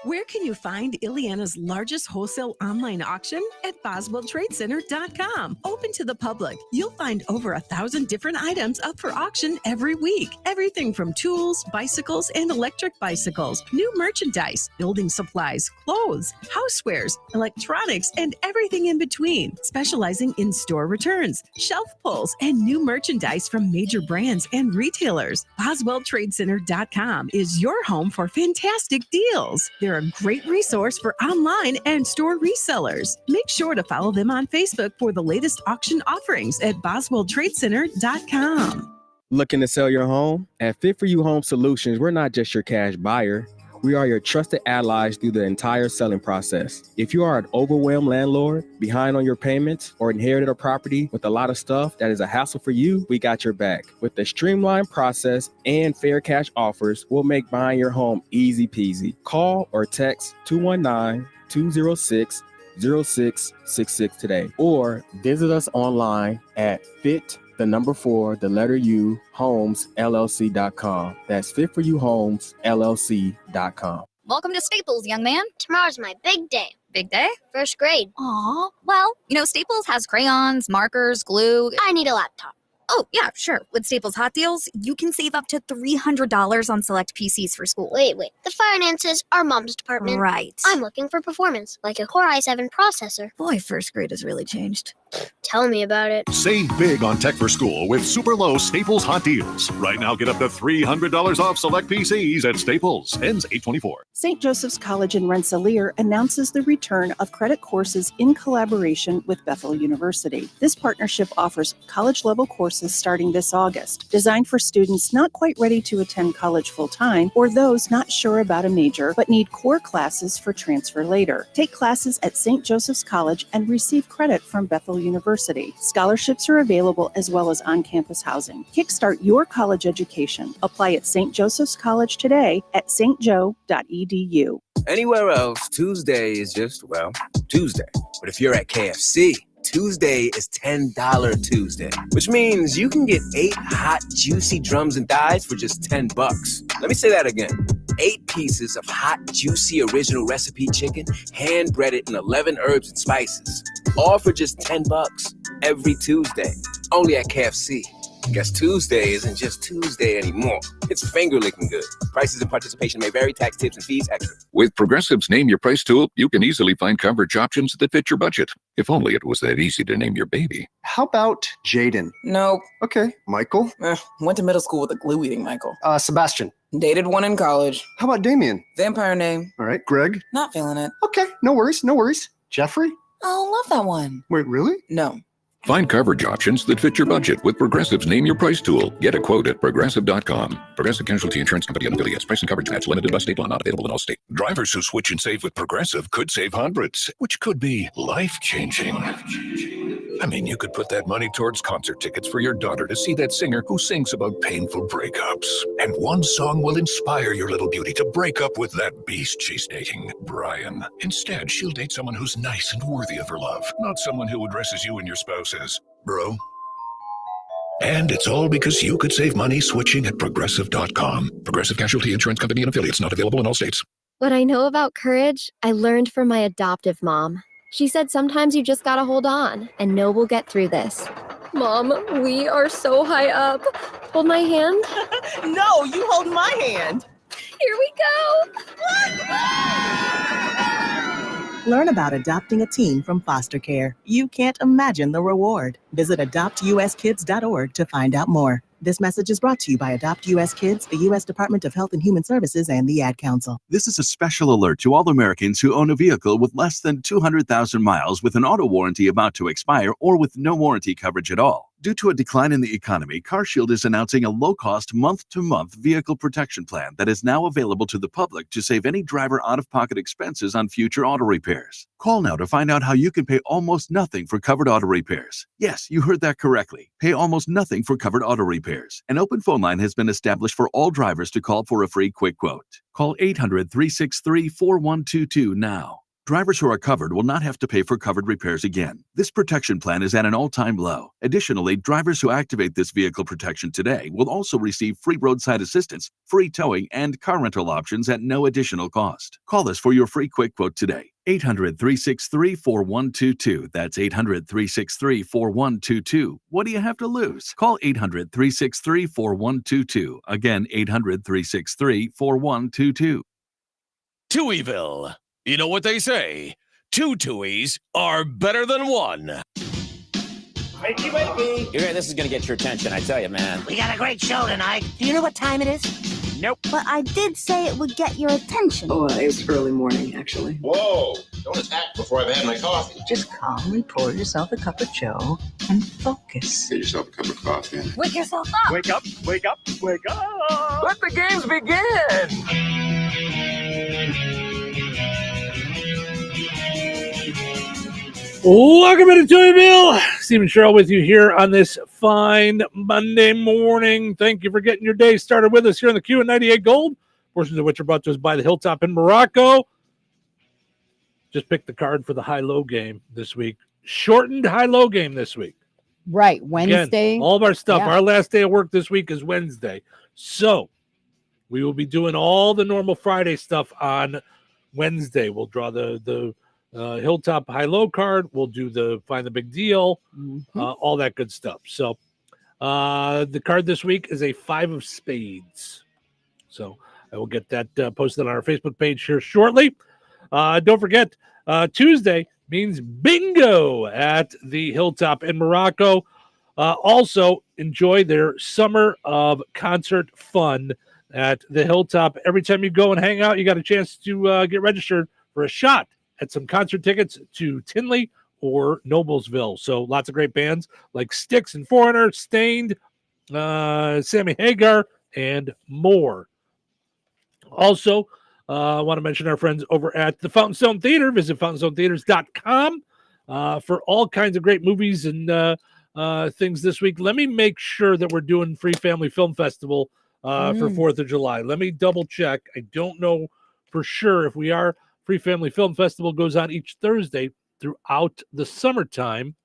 Where can you find Ileana's largest wholesale online auction? At BoswellTradeCenter.com. Open to the public. You'll find over 1,000 different items up for auction every week. Everything from tools, bicycles, and electric bicycles, new merchandise, building supplies, clothes, housewares, electronics, and everything in between. Specializing in store returns, shelf pulls, and new merchandise from major brands and retailers. BoswellTradeCenter.com is your home for fantastic deals. They're a great resource for online and store resellers. Make sure to follow them on Facebook for the latest auction offerings at BoswellTradeCenter.com. Looking to sell your home? At Fit For You Home Solutions, we're not just your cash buyer. We are your trusted allies through the entire selling process. If you are an overwhelmed landlord, behind on your payments, or inherited a property with a lot of stuff that is a hassle for you, we got your back. With the streamlined process and fair cash offers, we'll make buying your home easy peasy. Call or text 219-206-0666 today, or visit us online at homes LLC.com. That's fitforyouhomesllc.com. Welcome to Staples, young man. Tomorrow's my big day. Big day? First grade. Aw. Well, Staples has crayons, markers, glue. I need a laptop. Oh, yeah, sure. With Staples Hot Deals, you can save up to $300 on select PCs for school. Wait. The finances are Mom's department. Right. I'm looking for performance, like a Core i7 processor. Boy, first grade has really changed. Tell me about it. Save big on tech for school with super low Staples Hot Deals. Right now, get up to $300 off select PCs at Staples. Ends 8/24. St. Joseph's College in Rensselaer announces the return of credit courses in collaboration with Bethel University. This partnership offers college-level courses starting this August, designed for students not quite ready to attend college full-time or those not sure about a major but need core classes for transfer later. Take classes at St. Joseph's College and receive credit from Bethel University. Scholarships are available as well as on-campus housing. Kickstart your college education. Apply at St. Joseph's College today at stjo.edu. Anywhere else, Tuesday is just, Tuesday. But if you're at KFC, Tuesday is $10 Tuesday, which means you can get 8 hot, juicy drums and thighs for just $10. Let me say that again. 8 pieces of hot, juicy, original recipe chicken, hand-breaded in 11 herbs and spices, all for just $10 every Tuesday, only at KFC. Guess Tuesday isn't just Tuesday anymore. It's finger-licking good. Prices and participation may vary. Tax, tips, and fees extra. With Progressive's Name Your Price tool, you can easily find coverage options that fit your budget. If only it was that easy to name your baby. How about Jaden? Nope. Okay. Michael? Went to middle school with a glue-eating Michael. Sebastian? Dated one in college. How about Damien? Vampire name. All right. Greg? Not feeling it. Okay. No worries. Jeffrey? Oh, love that one. Wait, really? No. Find coverage options that fit your budget with Progressive's Name Your Price tool. Get a quote at Progressive.com. Progressive Casualty Insurance Company and affiliates. Price and coverage match limited by state law. Not available in all states. Drivers who switch and save with Progressive could save hundreds, which could be life-changing. I mean, you could put that money towards concert tickets for your daughter to see that singer who sings about painful breakups. And one song will inspire your little beauty to break up with that beast she's dating, Brian. Instead, she'll date someone who's nice and worthy of her love, not someone who addresses you and your spouse as bro. And it's all because you could save money switching at Progressive.com. Progressive Casualty Insurance Company and affiliates. Not available in all states. What I know about courage, I learned from my adoptive mom. She said sometimes you just gotta hold on and know we'll get through this. Mom, we are so high up. Hold my hand. No, you hold my hand. Here we go. Learn about adopting a teen from foster care. You can't imagine the reward. Visit adoptuskids.org to find out more. This message is brought to you by Adopt U.S. Kids, the U.S. Department of Health and Human Services, and the Ad Council. This is a special alert to all Americans who own a vehicle with less than 200,000 miles with an auto warranty about to expire or with no warranty coverage at all. Due to a decline in the economy, CarShield is announcing a low-cost month-to-month vehicle protection plan that is now available to the public to save any driver out-of-pocket expenses on future auto repairs. Call now to find out how you can pay almost nothing for covered auto repairs. Yes, you heard that correctly. Pay almost nothing for covered auto repairs. An open phone line has been established for all drivers to call for a free quick quote. Call 800-363-4122 now. Drivers who are covered will not have to pay for covered repairs again. This protection plan is at an all-time low. Additionally, drivers who activate this vehicle protection today will also receive free roadside assistance, free towing, and car rental options at no additional cost. Call us for your free quick quote today. 800-363-4122. That's 800-363-4122. What do you have to lose? Call 800-363-4122. Again, 800-363-4122. Touhyville. You know what they say? 2 Touhies are better than 1. Wakey. This is going to get your attention, I tell you, man. We got a great show tonight. Do you know what time it is? Nope. But I did say it would get your attention. Oh, it's early morning, actually. Whoa! Don't attack before I've had my coffee. Just calmly pour yourself a cup of joe and focus. Get yourself a cup of coffee. Wake yourself up. Wake up. Wake up. Wake up. Let the games begin. Welcome into Touhyville. Steve and Cheryl with you here on this fine Monday morning. Thank you for getting your day started with us here on the Q at 98 Gold, portions of which are brought to us by the Hilltop in Morocco. Just picked the card for the high-low game this week. Shortened high-low game this week. Right, Wednesday. Again, all of our stuff. Yeah. Our last day of work this week is Wednesday. So We will be doing all the normal Friday stuff on Wednesday. We'll draw the Hilltop High-Low card. We'll do the Find the Big Deal, all that good stuff. So the card this week is a 5 of spades. So I will get that posted on our Facebook page here shortly. Don't forget, Tuesday means bingo at the Hilltop in Morocco. Also, enjoy their summer of concert fun at the Hilltop. Every time you go and hang out, you got a chance to get registered for a shot at some concert tickets to Tinley or Noblesville. So lots of great bands like Styx and Foreigner, Stained, Sammy Hagar, and more. Also, I want to mention our friends over at the Fountain Stone Theater. Visit fountainstonetheaters.com for all kinds of great movies and things this week. Let me make sure that we're doing Free Family Film Festival for 4th of July. Let me double check. I don't know for sure if we are. Free Family Film Festival goes on each Thursday throughout the summertime,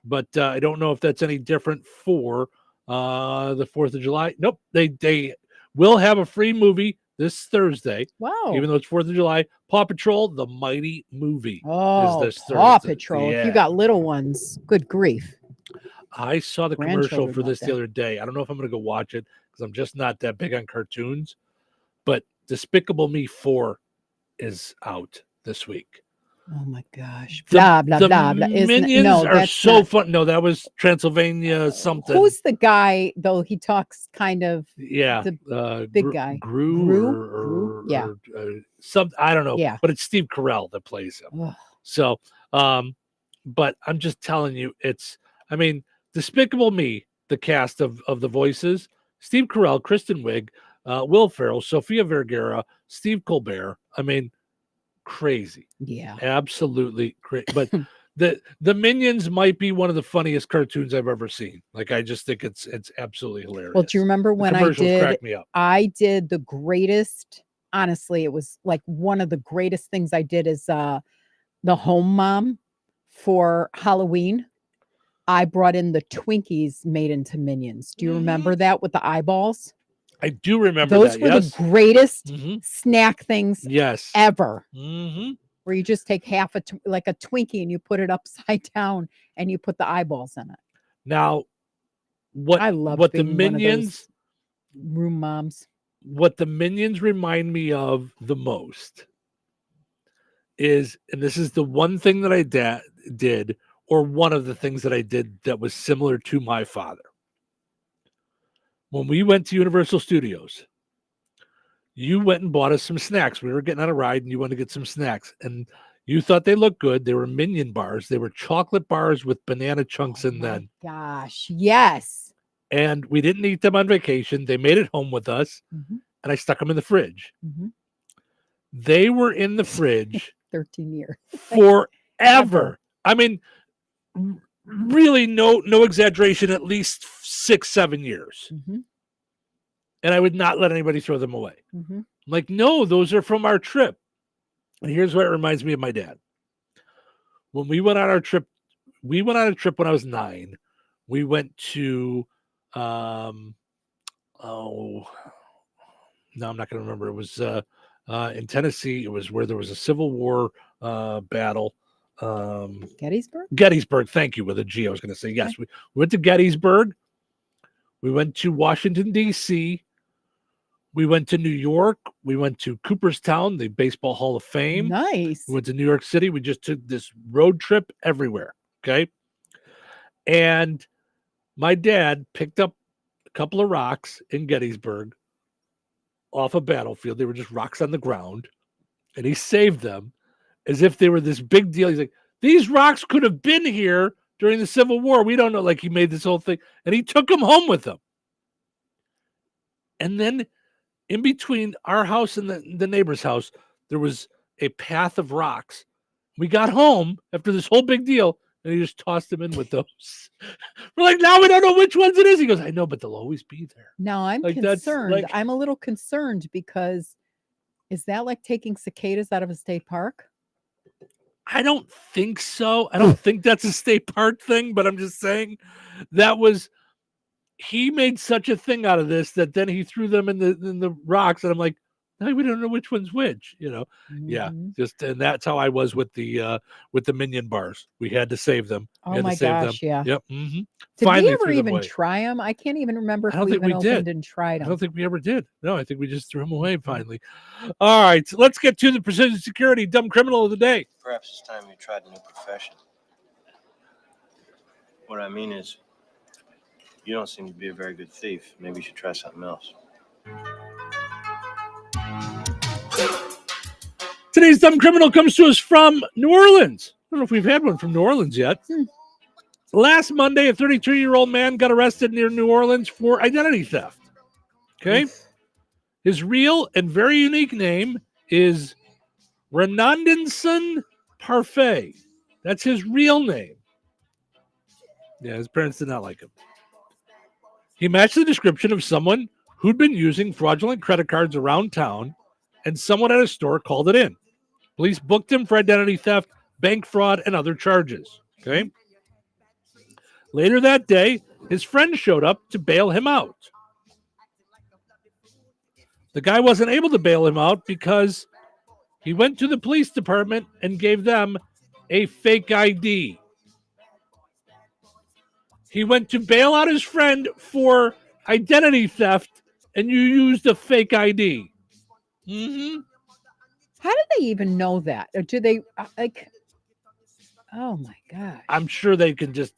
but I don't know if that's any different for the 4th of July. Nope, they will have a free movie this Thursday. Wow. Even though it's 4th of July. Paw Patrol, the Mighty Movie Oh, is this Paw Thursday. Patrol. Yeah. If you got little ones, good grief. I saw the commercial Grandchildren for love this that. the other day. I don't know if I'm going to go watch it because I'm just not that big on cartoons. But Despicable Me 4 is out this week. Oh my gosh. The, Blah, blah, the blah, blah. Minions are so fun. No, that was Transylvania something. Who's the guy, though? He talks kind of the big guy. Gru? Yeah. Some, I don't know. Yeah. But it's Steve Carell that plays him. Ugh. So, but I'm just telling you, Despicable Me, the cast of the voices, Steve Carell, Kristen Wiig, Will Ferrell, Sofia Vergara, Steve Colbert. Crazy. Yeah. Absolutely crazy. But the Minions might be one of the funniest cartoons I've ever seen. Like, I just think it's absolutely hilarious. Well, do you remember when the commercials crack me up. I did the greatest, honestly, it was like one of the greatest things I did is the home mom for Halloween. I brought in the Twinkies made into Minions. Do you remember that with the eyeballs? I do remember Those that. were Yes. the greatest Mhm. snack things Yes. ever. Mm-hmm. Where you just take half like a Twinkie and you put it upside down and you put the eyeballs in it. Now, what I love what the being one of those Minions room moms. what the Minions remind me of the most is, and this is the one thing that I did, or one of the things that I did that was similar to my father. When we went to Universal Studios, you went and bought us some snacks. We were getting on a ride and you wanted to get some snacks. And you thought they looked good. They were Minion bars. They were chocolate bars with banana chunks in them. Gosh, yes. And we didn't eat them on vacation. They made it home with us. Mhm. And I stuck them in the fridge. Mhm. They were in the fridge 13 years. forever. Really no exaggeration, at least 6-7 years. Mhm. And I would not let anybody throw them away. Mhm. I'm like, no, those are from our trip. And here's what it reminds me of my dad. When we went on our trip, when I was 9. We went to no, I'm not going to remember. It was in Tennessee. It was where there was a Civil War battle. Gettysburg. Thank you. With a G, I was going to say yes. We went to Gettysburg. We went to Washington, D.C. We went to New York. We went to Cooperstown, the Baseball Hall of Fame. Nice. We went to New York City. We just took this road trip everywhere. Okay. And my dad picked up a couple of rocks in Gettysburg off a battlefield. They were just rocks on the ground. And he saved them as if they were this big deal. He's like, these rocks could have been here during the Civil War. We don't know. Like, he made this whole thing. And he took them home with him. And then in between our house and the neighbor's house, there was a path of rocks. We got home after this whole big deal, and he just tossed them in with those. We're like, now we don't know which ones it is. He goes, I know, but they'll always be there. Now I'm Like, that's concerned. like- I'm a little concerned because is that like taking cicadas out of a state park? I don't think so. I don't think that's a state park thing, but I'm just saying that was he made such a thing out of this that then he threw them in the rocks, and I'm like, now we don't know which one's which, Yeah, and that's how I was with the Minion bars. We had to save them. Oh my gosh, yeah. Yep. Did Finally we ever threw them even away. try them? I can't even remember if I don't we think even we did. opened and tried I them. don't think we ever did. No, I think we just threw them away finally. All right, so let's get to the Precision Security Dumb Criminal of the Day. Perhaps it's time you tried a new profession. What I mean is, you don't seem to be a very good thief. Maybe you should try something else. Today's Dumb Criminal comes to us from New Orleans. I don't know if we've had one from New Orleans yet. Last Monday, a 32-year-old man got arrested near New Orleans for identity theft. Okay? His real and very unique name is Renondinson Parfait. That's his real name. Yeah, his parents did not like him. He matched the description of someone who'd been using fraudulent credit cards around town, and someone at a store called it in. Police booked him for identity theft, bank fraud, and other charges. Okay. Later that day, his friend showed up to bail him out. The guy wasn't able to bail him out because he went to the police department and gave them a fake ID. He went to bail out his friend for identity theft, and you used a fake ID. Mm-hmm. How do they even know that? Or do they like? Oh my gosh! I'm sure they can just.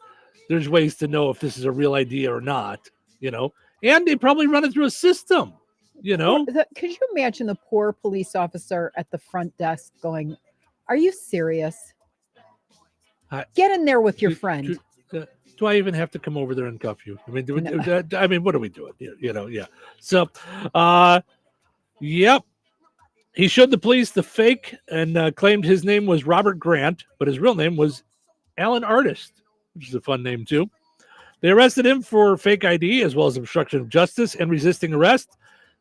There's ways to know if this is a real idea or not, And they probably run it through a system, Could you imagine the poor police officer at the front desk going, "Are you serious? Get in there with your friend." Do I even have to come over there and cuff you? I mean, what are we doing? Yeah. So, yep. He showed the police the fake and claimed his name was Robert Grant, but his real name was Alan Artist, which is a fun name too. They arrested him for fake ID as well as obstruction of justice and resisting arrest.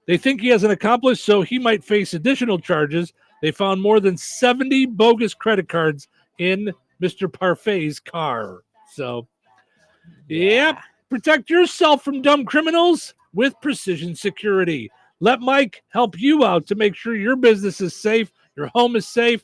They think he has an accomplice, so he might face additional charges. They found more than 70 bogus credit cards in Mr. Parfait's car. So, yep. Protect yourself from dumb criminals with Precision Security. Let Mike help you out to make sure your business is safe, your home is safe,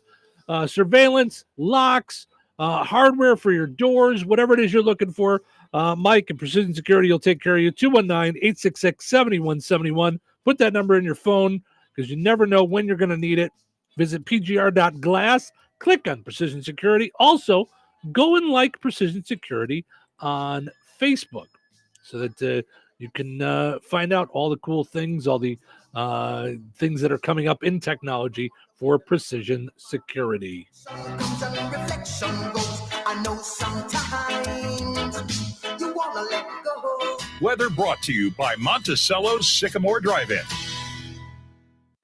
surveillance, locks, hardware for your doors, whatever it is you're looking for. Mike and Precision Security will take care of you. 219-866-7171. Put that number in your phone because you never know when you're going to need it. Visit pgr.glass. Click on Precision Security. Also, go and like Precision Security on Facebook so that you can find out all the cool things, all the things that are coming up in technology for Precision Security. Weather brought to you by Monticello's Sycamore Drive-In.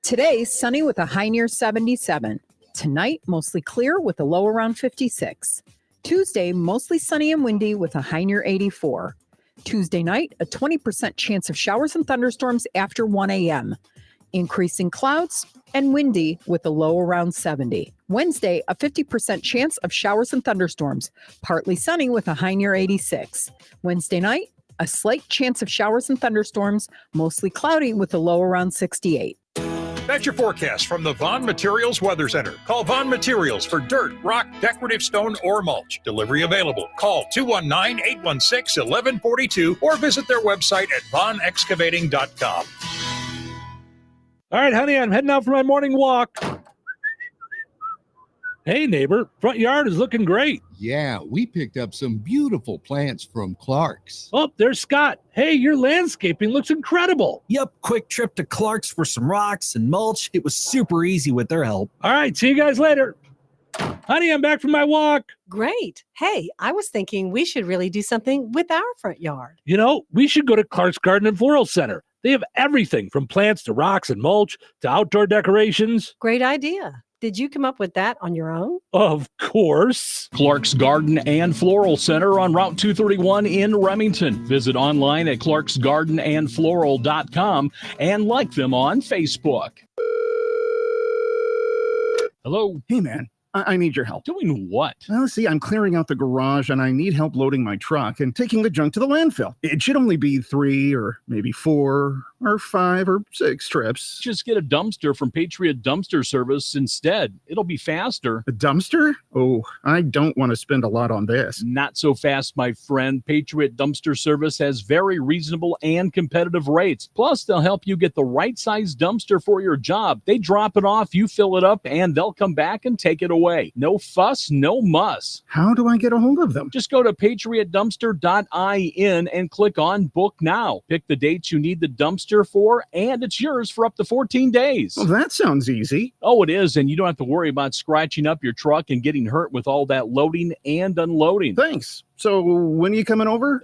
Today, sunny with a high near 77. Tonight, mostly clear with a low around 56. Tuesday, mostly sunny and windy with a high near 84. Tuesday night, a 20% chance of showers and thunderstorms after 1 a.m. Increasing clouds and windy with a low around 70. Wednesday, a 50% chance of showers and thunderstorms, partly sunny with a high near 86. Wednesday night, a slight chance of showers and thunderstorms, mostly cloudy with a low around 68. That's your forecast from the Vaughn Materials Weather Center. Call Vaughn Materials for dirt, rock, decorative stone, or mulch. Delivery available. Call 219-816-1142 or visit their website at vaughnexcavating.com. All right, honey, I'm heading out for my morning walk. Hey, neighbor, front yard is looking great. Yeah, we picked up some beautiful plants from Clark's. Oh, there's Scott. Hey, your landscaping looks incredible. Yep, quick trip to Clark's for some rocks and mulch. It was super easy with their help. All right, see you guys later. Honey, I'm back from my walk. Great. Hey, I was thinking we should really do something with our front yard. We should go to Clark's Garden and Floral Center. They have everything from plants to rocks and mulch to outdoor decorations. Great idea. Did you come up with that on your own? Of course. Clark's Garden and Floral Center on Route 231 in Remington. Visit online at clarksgardenandfloral.com and like them on Facebook. Hello? Hey, man. I need your help. Doing what? Well, see, I'm clearing out the garage and I need help loading my truck and taking the junk to the landfill. It should only be 3 or maybe 4 or 5 or 6 trips. Just get a dumpster from Patriot Dumpster Service instead. It'll be faster. A dumpster? Oh, I don't want to spend a lot on this. Not so fast, my friend. Patriot Dumpster Service has very reasonable and competitive rates. Plus, they'll help you get the right size dumpster for your job. They drop it off, you fill it up, and they'll come back and take it away. No fuss, no muss. How do I get a hold of them? Just go to patriotdumpster.in and click on Book Now. Pick the dates you need the dumpster for, and it's yours for up to 14 days. Well, that sounds easy. Oh, it is, and you don't have to worry about scratching up your truck and getting hurt with all that loading and unloading. Thanks. So when are you coming over?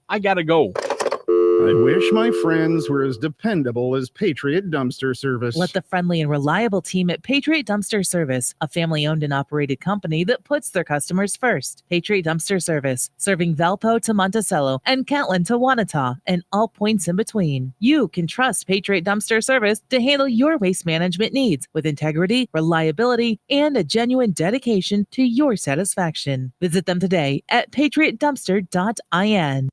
I gotta go. I wish my friends were as dependable as Patriot Dumpster Service. Let the friendly and reliable team at Patriot Dumpster Service, a family-owned and operated company that puts their customers first. Patriot Dumpster Service, serving Valpo to Monticello and Catlin to Wanata and all points in between. You can trust Patriot Dumpster Service to handle your waste management needs with integrity, reliability, and a genuine dedication to your satisfaction. Visit them today at patriotdumpster.in.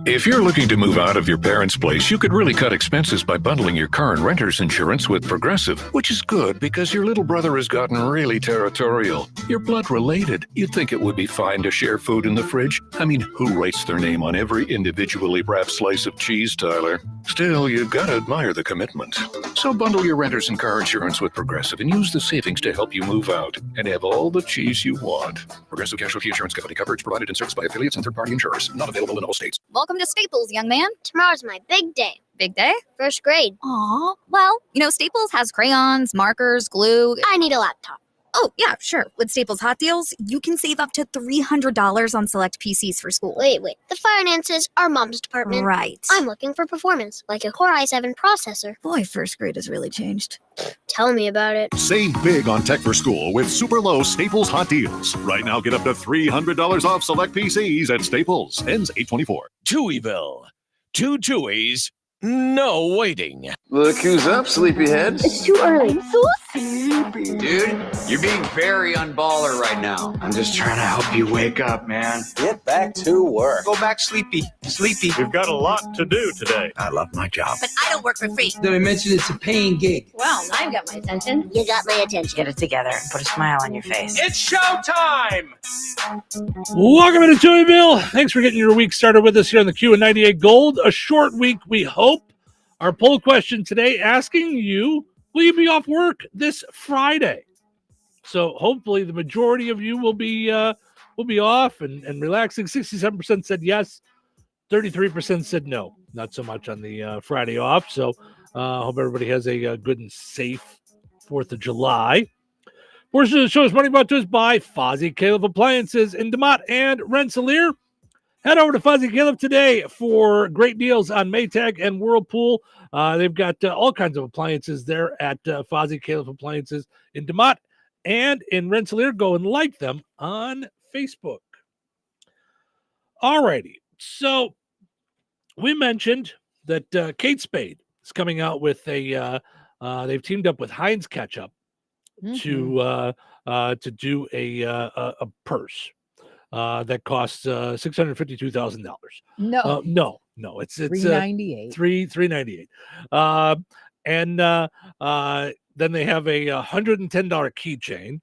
If you're looking to move out of your parents' place, you could really cut expenses by bundling your car and renter's insurance with Progressive, which is good because your little brother has gotten really territorial. You're blood related. You'd think it would be fine to share food in the fridge. I mean, who writes their name on every individually wrapped slice of cheese, Tyler? Still, you've got to admire the commitment. So bundle your renter's and car insurance with Progressive and use the savings to help you move out and have all the cheese you want. Progressive Casualty Insurance Company. Coverage provided and serviced by affiliates and third-party insurers. Not available in all states. Welcome to Staples, young man. Tomorrow's my big day. Big day? First grade. Aw, well, Staples has crayons, markers, glue. I need a laptop. Oh, yeah, sure. With Staples Hot Deals, you can save up to $300 on select PCs for school. Wait. The finances are Mom's department. Right. I'm looking for performance, like a Core i7 processor. Boy, first grade has really changed. Tell me about it. Save big on tech for school with super low Staples Hot Deals. Right now, get up to $300 off select PCs at Staples. Ends 8/24. Touhyville. 2 Tuies, no waiting. Look who's up, sleepyhead. It's too early. So sleepy. Dude, you're being very unballer right now. I'm just trying to help you wake up, man. Get back to work. Go back sleepy. We've got a lot to do today. I love my job. But I don't work for free. Did I mention it's a paying gig? Well, now you got my attention. You got my attention. Get it together and put a smile on your face. It's showtime! Welcome into Touhyville. Thanks for getting your week started with us here on the Q and 98 Gold. A short week, we hope. Our poll question today asking you, will you be off work this Friday? So hopefully the majority of you will be off and relaxing. 67% said yes. 33% said no. Not so much on the Friday off. So hope everybody has a good and safe 4th of July. Portion of the show is running brought to us by Fozzie Caleb Appliances in DeMott and Rensselaer. Head over to Fozzie Caleb today for great deals on Maytag and Whirlpool. They've got all kinds of appliances there at Fozzie Caleb Appliances in DeMott and in Rensselaer. Go and like them on Facebook. All righty. So we mentioned that Kate Spade is coming out with they've teamed up with Heinz Ketchup to do a purse. That costs $652,000. No, it's $398. $398. And then they have a $110 keychain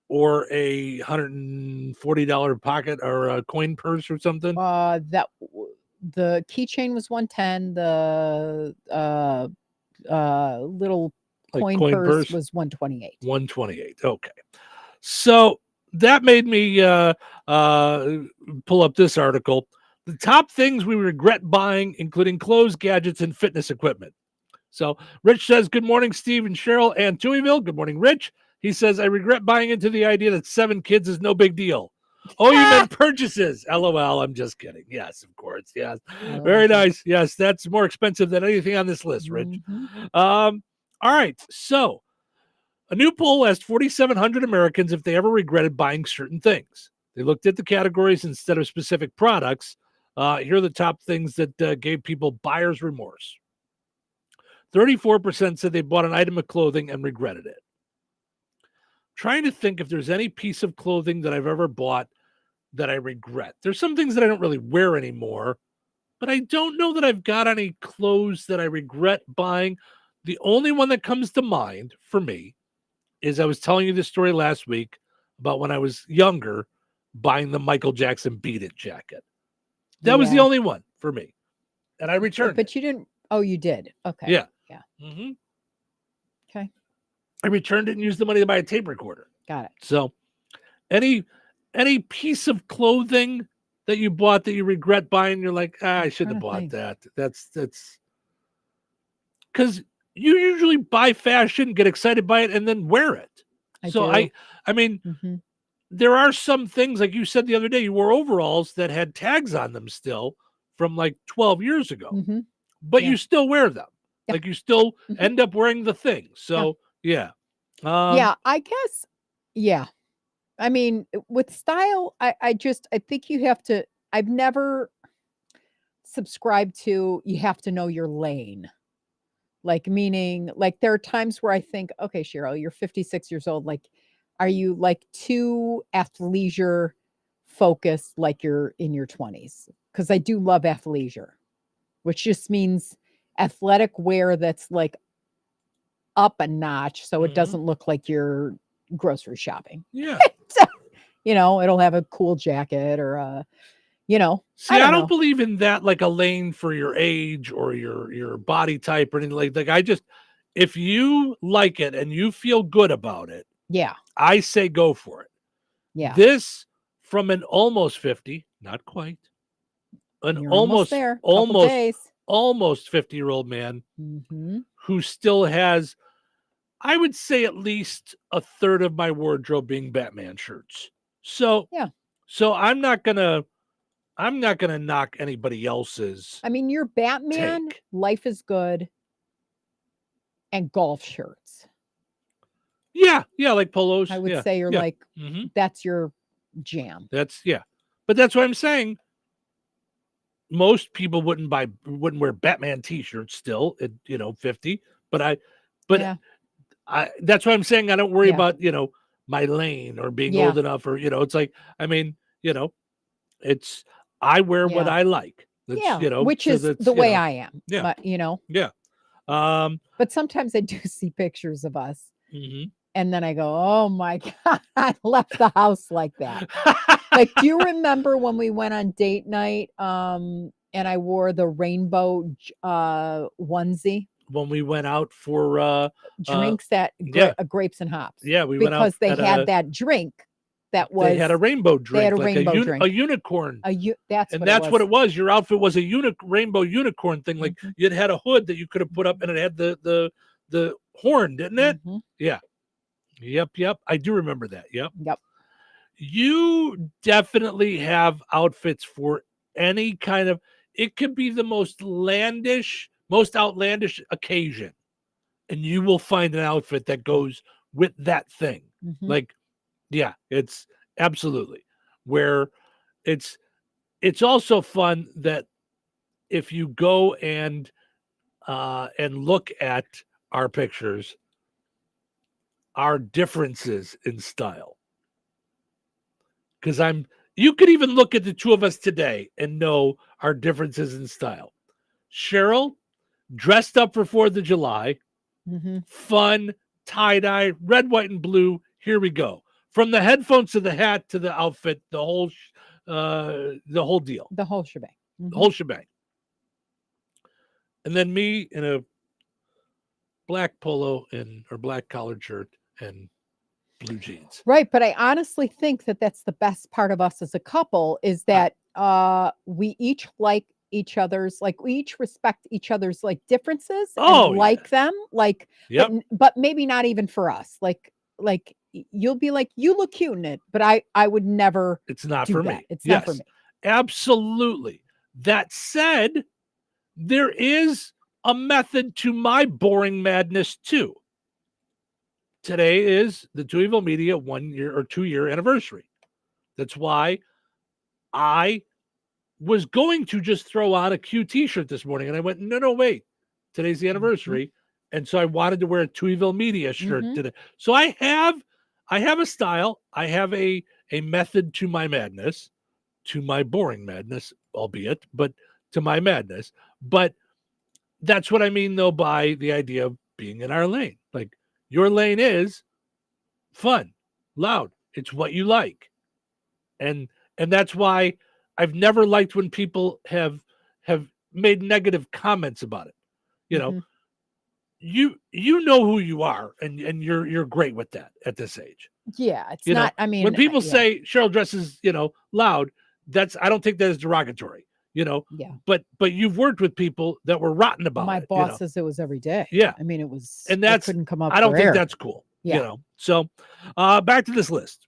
or a $140 pocket or a coin purse or something. The keychain was $110. The little coin purse was $128. $128. Okay, so that made me pull up this article. The top things we regret buying, including clothes, gadgets, and fitness equipment. So Rich says, good morning, Steve and Cheryl and Touhyville. Good morning, Rich. He says, I regret buying into the idea that 7 kids is no big deal. Oh, you meant purchases. LOL. I'm just kidding. Yes, of course. Yes. Very nice. Yes, that's more expensive than anything on this list, Rich. All right. So a new poll asked 4,700 Americans if they ever regretted buying certain things. They looked at the categories instead of specific products. Here are the top things that gave people buyer's remorse. 34% said they bought an item of clothing and regretted it. trying to think if there's any piece of clothing that I've ever bought that I regret. There's some things that I don't really wear anymore, but I don't know that I've got any clothes that I regret buying. The only one that comes to mind for me is I was telling you this story last week about when I was younger buying the Michael Jackson Beat It jacket. That was the only one for me. And I returned But you didn't. Oh, you did. Okay. Yeah. Yeah. Mm-hmm. Okay. I returned it and used the money to buy a tape recorder. Got it. So any piece of clothing that you bought that you regret buying, you're like, I shouldn't have bought that. That's because you usually buy fashion, get excited by it, and then wear it. I mean, there are some things, like you said the other day, you wore overalls that had tags on them still from like 12 years ago, but you still wear them. Like you still end up wearing the thing. So yeah. Yeah, I guess. Yeah. I mean, with style, I think you have to, I've never subscribed to, you have to know your lane. Like, meaning, like, there are times where I think, okay, Cheryl, you're 56 years old. Like, are you like too athleisure focused, like you're in your 20s? Because I do love athleisure, which just means athletic wear that's like up a notch, so it doesn't look like you're grocery shopping. Yeah. You know, it'll have a cool jacket or a, you know. See, I don't believe in that, like a lane for your age or your body type or anything like I just, if you like it and you feel good about it, yeah, I say go for it. Yeah. This from an almost 50, not quite, an You're almost there. Couple days. almost 50-year-old man who still has, I would say, at least a third of my wardrobe being Batman shirts. So yeah. So I'm not gonna knock anybody else's. I mean, you're Batman, Life is Good, and golf shirts. Yeah, like polos. I would say you're like, that's your jam. That's but that's what I'm saying. Most people wouldn't wear Batman t-shirts still at 50, but that's what I'm saying. I don't worry about, my lane or being old enough or, it's like, I mean, it's, I wear what I like. That's, which is the way I am. Yeah. But, Yeah. But sometimes I do see pictures of us and then I go, oh my God, I left the house like that. Like, do you remember when we went on date night and I wore the rainbow onesie? When we went out for drinks grapes and hops. Yeah, we went out because they had that drink that was. They had a rainbow drink. They had a rainbow drink. A unicorn. That's what it was. Your outfit was a rainbow unicorn thing. Like it had a hood that you could have put up, and it had the horn, didn't it? Yeah. Yep. I do remember that. Yep. You definitely have outfits for any kind of. It could be the most outlandish occasion, and you will find an outfit that goes with that thing. Like, yeah, it's absolutely where it's also fun that if you go and look at our pictures, our differences in style. Because you could even look at the two of us today and know our differences in style. Cheryl, dressed up for 4th of July, fun, tie-dye, red, white, and blue. Here we go. From the headphones to the hat to the outfit, the whole deal. The whole shebang. The whole shebang. And then me in a black polo or black collared shirt and blue jeans. Right. But I honestly think that that's the best part of us as a couple is that we each like each other's, like we each respect each other's like differences and like them. Like, but maybe not even for us. Like you'll be like, you look cute in it, but I would never. It's not for me. It's not for me. Absolutely. That said, there is a method to my boring madness too. Today is the Touhyville Media 1 year or 2 year anniversary. That's why I was going to just throw on a Q t-shirt this morning. And I went, no, wait. Today's the anniversary. And so I wanted to wear a Touhyville Media shirt today. So I have I have a style. I have a method to my madness, to my boring madness, albeit, but to my madness. But that's what I mean, though, by the idea of being in our lane. Like, your lane is fun, loud. It's what you like. And that's why I've never liked when people have made negative comments about it. You know, you know who you are, and you're great with that at this age. Yeah, it's You know, not. I mean, when people yeah. say Cheryl dresses, loud, I don't think that is derogatory. Yeah. But you've worked with people that were rotten about My it. boss says it was every day. Yeah. I mean, it was, And I that's couldn't come up. I don't for think air. that's cool. Yeah. So back to this list.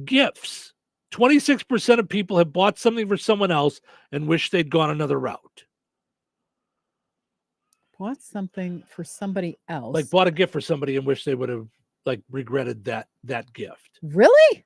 Gifts. 26% of people have bought something for someone else and wish they'd gone another route. Bought something for somebody else. Like bought a gift for somebody and wish they would have regretted that gift. Really?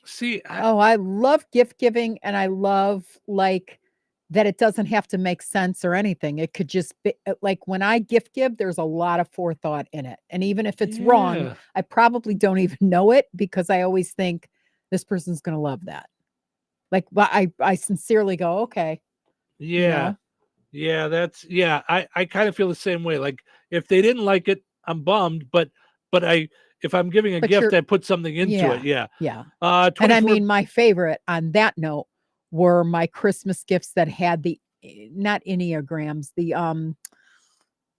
See, I love gift giving, and I love that it doesn't have to make sense or anything. It could just be like when I gift give, there's a lot of forethought in it. And even if it's wrong, Yeah. I probably don't even know it because I always think this person's going to love that. Like, I sincerely go, okay. Yeah. Yeah, I kind of feel the same way. Like if they didn't like it, I'm bummed, but if I'm giving a gift, I put something into it. Yeah. Yeah. 24, And I mean, my favorite on that note were my Christmas gifts that had not Enneagrams, the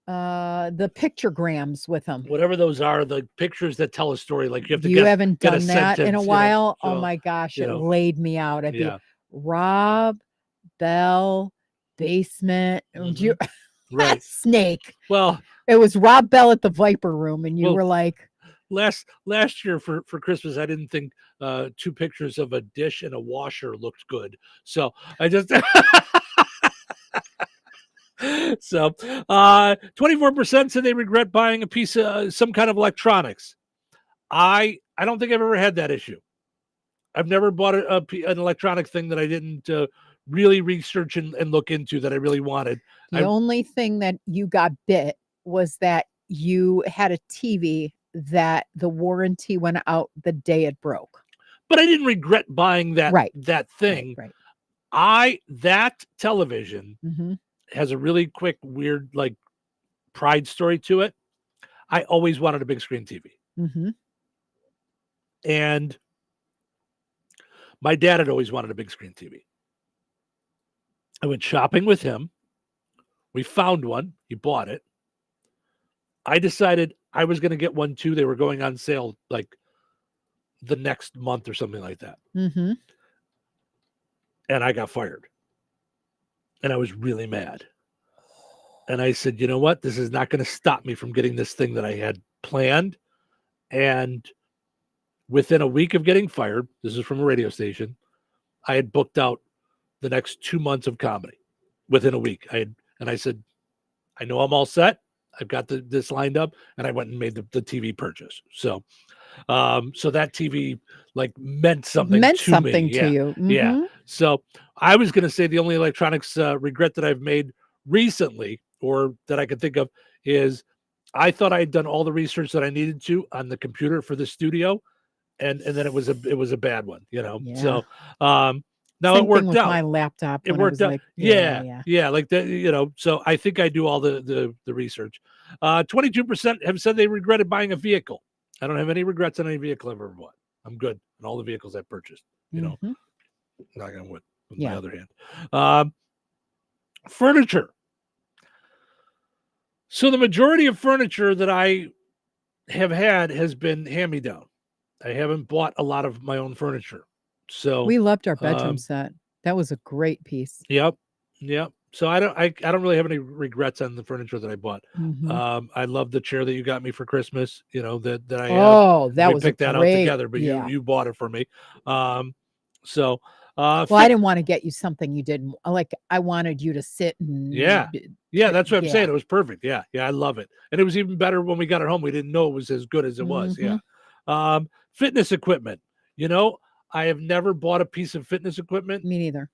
pictograms with them. whatever those are, the pictures that tell a story. Like you have to You get, haven't get a done that in a sentence, while. so, Oh my gosh, you it know. laid me out. I'd Yeah. be Rob, Bell, basement. You, Right. Snake. Well, it was Rob Bell at the Viper Room, and you Well, were like, last year for Christmas, I didn't think 2 pictures of a dish and a washer looked good. So I just so 24% said they regret buying a piece of some kind of electronics. I don't think I've ever had that issue. I've never bought an electronic thing that I didn't really research and look into that I really wanted. the only thing that you got bit was that you had a TV that the warranty went out the day it broke. But I didn't regret buying that that thing. Right. That television has a really quick, weird, pride story to it. I always wanted a big screen TV. Mm-hmm. And my dad had always wanted a big screen TV. I went shopping with him. We found one. He bought it. I decided I was going to get one too. They were going on sale the next month or something like that. Mm-hmm. And I got fired. And I was really mad. And I said, you know what? This is not going to stop me from getting this thing that I had planned. And within a week of getting fired, this is from a radio station, I had booked out the next 2 months of comedy within a week. I said, I know I'm all set. I've got this lined up, and I went and made the TV purchase. So that TV meant something to me. to you. Yeah. Mhm. So I was going to say the only electronics regret that I've made recently, or that I could think of, is I thought I had done all the research that I needed to on the computer for the studio, and then it was a bad one, Yeah. So now Same it worked thing with out. my laptop. It when I worked was out. like, Yeah, like that, so I think I do all the research. 22% have said they regretted buying a vehicle. I don't have any regrets on any vehicle I've ever bought. I'm good on all the vehicles I've purchased. Mhm. Knock on wood. With Yeah. my other hand, furniture. So the majority of furniture that I have had has been hand-me-down. I haven't bought a lot of my own furniture. So we loved our bedroom set. That was a great piece. Yep. So I don't really have any regrets on the furniture that I bought. Mhm. I love the chair that you got me for Christmas. That I have. Oh, that We was picked that out great. together, but Yeah. you bought it for me. So Well, I didn't want to get you something you didn't like. I wanted you to sit and yeah, that's what I'm yeah. saying. It was perfect. Yeah, I love it, and it was even better when we got it home. We didn't know it was as good as it was. Yeah. Fitness equipment. I have never bought a piece of fitness equipment. Me neither.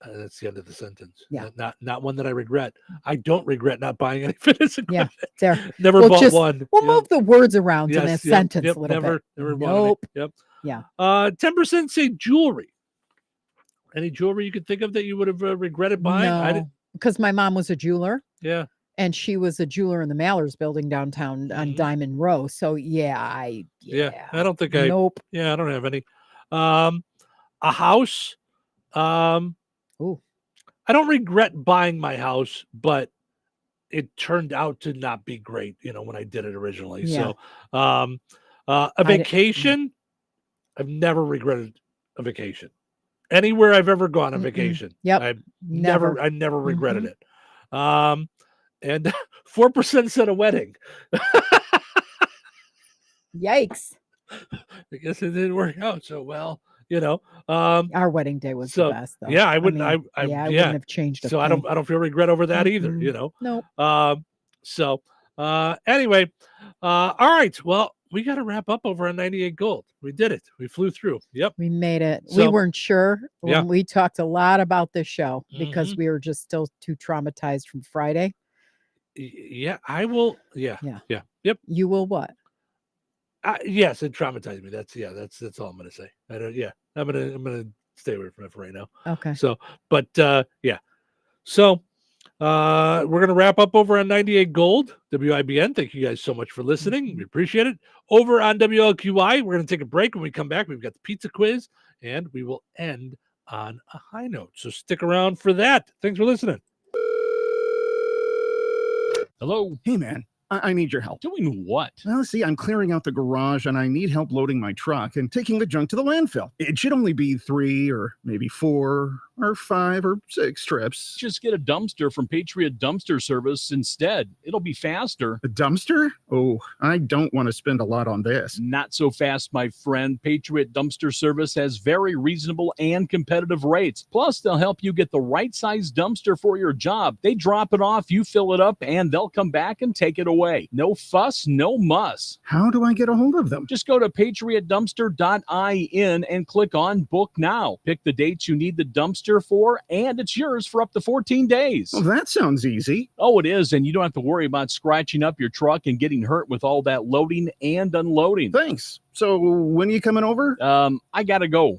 That's the end of the sentence. Yeah. Not one that I regret. I don't regret not buying any fitness equipment. Yeah, there. Never bought one. We'll Yep. move the words around in a Yes, sentence yep, a little never, bit. Never bought any. Nope. Yep. Yeah. 10% say jewelry. Any jewelry you could think of that you would have regretted buying? I No, didn't. because my mom was a jeweler. Yeah. And she was a jeweler in the Mallers building downtown on Diamond Row. So I don't think Nope. I don't have any. A house. Ooh. I don't regret buying my house, but it turned out to not be great, when I did it originally. Yeah. So a vacation, I've never regretted a vacation. Anywhere I've ever gone on vacation. Yep. I never regretted it. And 4% said a wedding. Yikes. I guess it didn't work out so well, Our wedding day was the best, though. Yeah, I wouldn't. mean, I wouldn't have changed a So thing. I don't feel regret over that either. Nope. Anyway, all right. Well, we got to wrap up over on 98 Gold. We did it. We flew through. Yep. We made it. We So- weren't sure when Yeah. we talked a lot about this show because we were just still too traumatized from Friday. Yeah, I will. Yeah. Yep. You will what? Yes, it traumatized me. That's all I'm gonna say. I'm gonna stay away from it for right now. Okay. So, but yeah. So we're gonna wrap up over on 98 Gold, WIBN. Thank you guys so much for listening. We appreciate it. Over on WLQI, we're gonna take a break. When we come back, we've got the pizza quiz, and we will end on a high note. So stick around for that. Thanks for listening. Hello. Hey, man. I need your help. Doing what? Well, see, I'm clearing out the garage and I need help loading my truck and taking the junk to the landfill. It should only be 3 or maybe 4 or 5 or 6 trips. Just get a dumpster from Patriot Dumpster Service instead. It'll be faster. A dumpster? Oh, I don't want to spend a lot on this. Not so fast, my friend. Patriot Dumpster Service has very reasonable and competitive rates. Plus, they'll help you get the right size dumpster for your job. They drop it off, you fill it up, and they'll come back and take it away. No fuss, no muss. How do I get a hold of them? Just go to patriotdumpster.in and click on Book Now. Pick the dates you need the dumpster for, and it's yours for up to 14 days. Well, that sounds easy. Oh, it is, and you don't have to worry about scratching up your truck and getting hurt with all that loading and unloading. Thanks. So when are you coming over? I gotta go.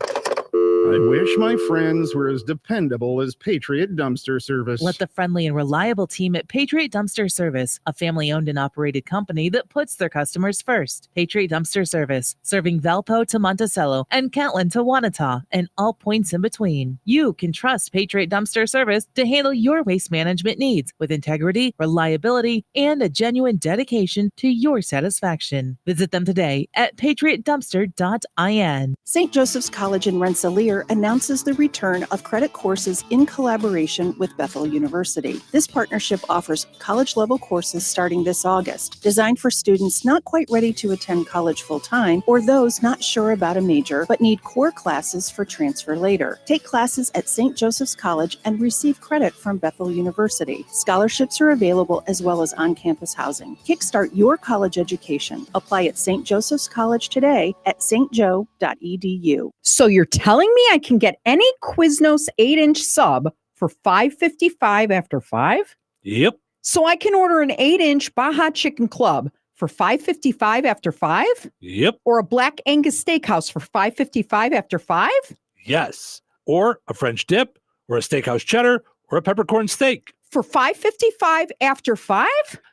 I wish my friends were as dependable as Patriot Dumpster Service. Let the friendly and reliable team at Patriot Dumpster Service, a family-owned and operated company that puts their customers first. Patriot Dumpster Service, serving Valpo to Monticello and Catlin to Wanata and all points in between. You can trust Patriot Dumpster Service to handle your waste management needs with integrity, reliability, and a genuine dedication to your satisfaction. Visit them today at patriotdumpster.in. St. Joseph's College in Rensselaer announces the return of credit courses in collaboration with Bethel University. This partnership offers college-level courses starting this August, designed for students not quite ready to attend college full-time or those not sure about a major but need core classes for transfer later. Take classes at St. Joseph's College and receive credit from Bethel University. Scholarships are available as well as on-campus housing. Kickstart your college education. Apply at St. Joseph's College today at stjo.edu. So you're telling me I can get any Quiznos 8-inch sub for $5.55 after 5? Yep. So I can order an 8-inch Baja Chicken Club for $5.55 after 5? Yep. Or a Black Angus Steakhouse for $5.55 after 5? Yes. Or a French dip, or a steakhouse cheddar, or a peppercorn steak. For $5.55 after 5?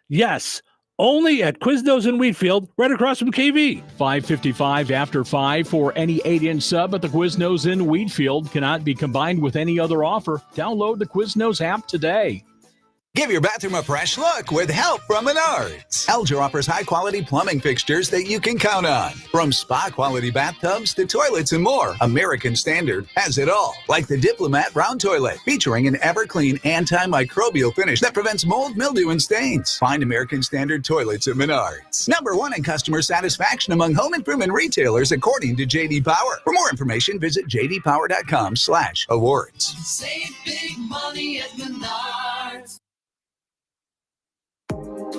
Yes. Only at Quiznos in Wheatfield, right across from KV. $5.55 after 5 for any 8-inch sub at the Quiznos in Wheatfield. Cannot be combined with any other offer. Download the Quiznos app today. Give your bathroom a fresh look with help from Menards. Elger offers high-quality plumbing fixtures that you can count on. From spa-quality bathtubs to toilets and more, American Standard has it all. Like the Diplomat Round Toilet, featuring an ever-clean antimicrobial finish that prevents mold, mildew, and stains. Find American Standard toilets at Menards. #1 in customer satisfaction among home improvement retailers, according to J.D. Power. For more information, visit jdpower.com/awards. Save big money at Menards.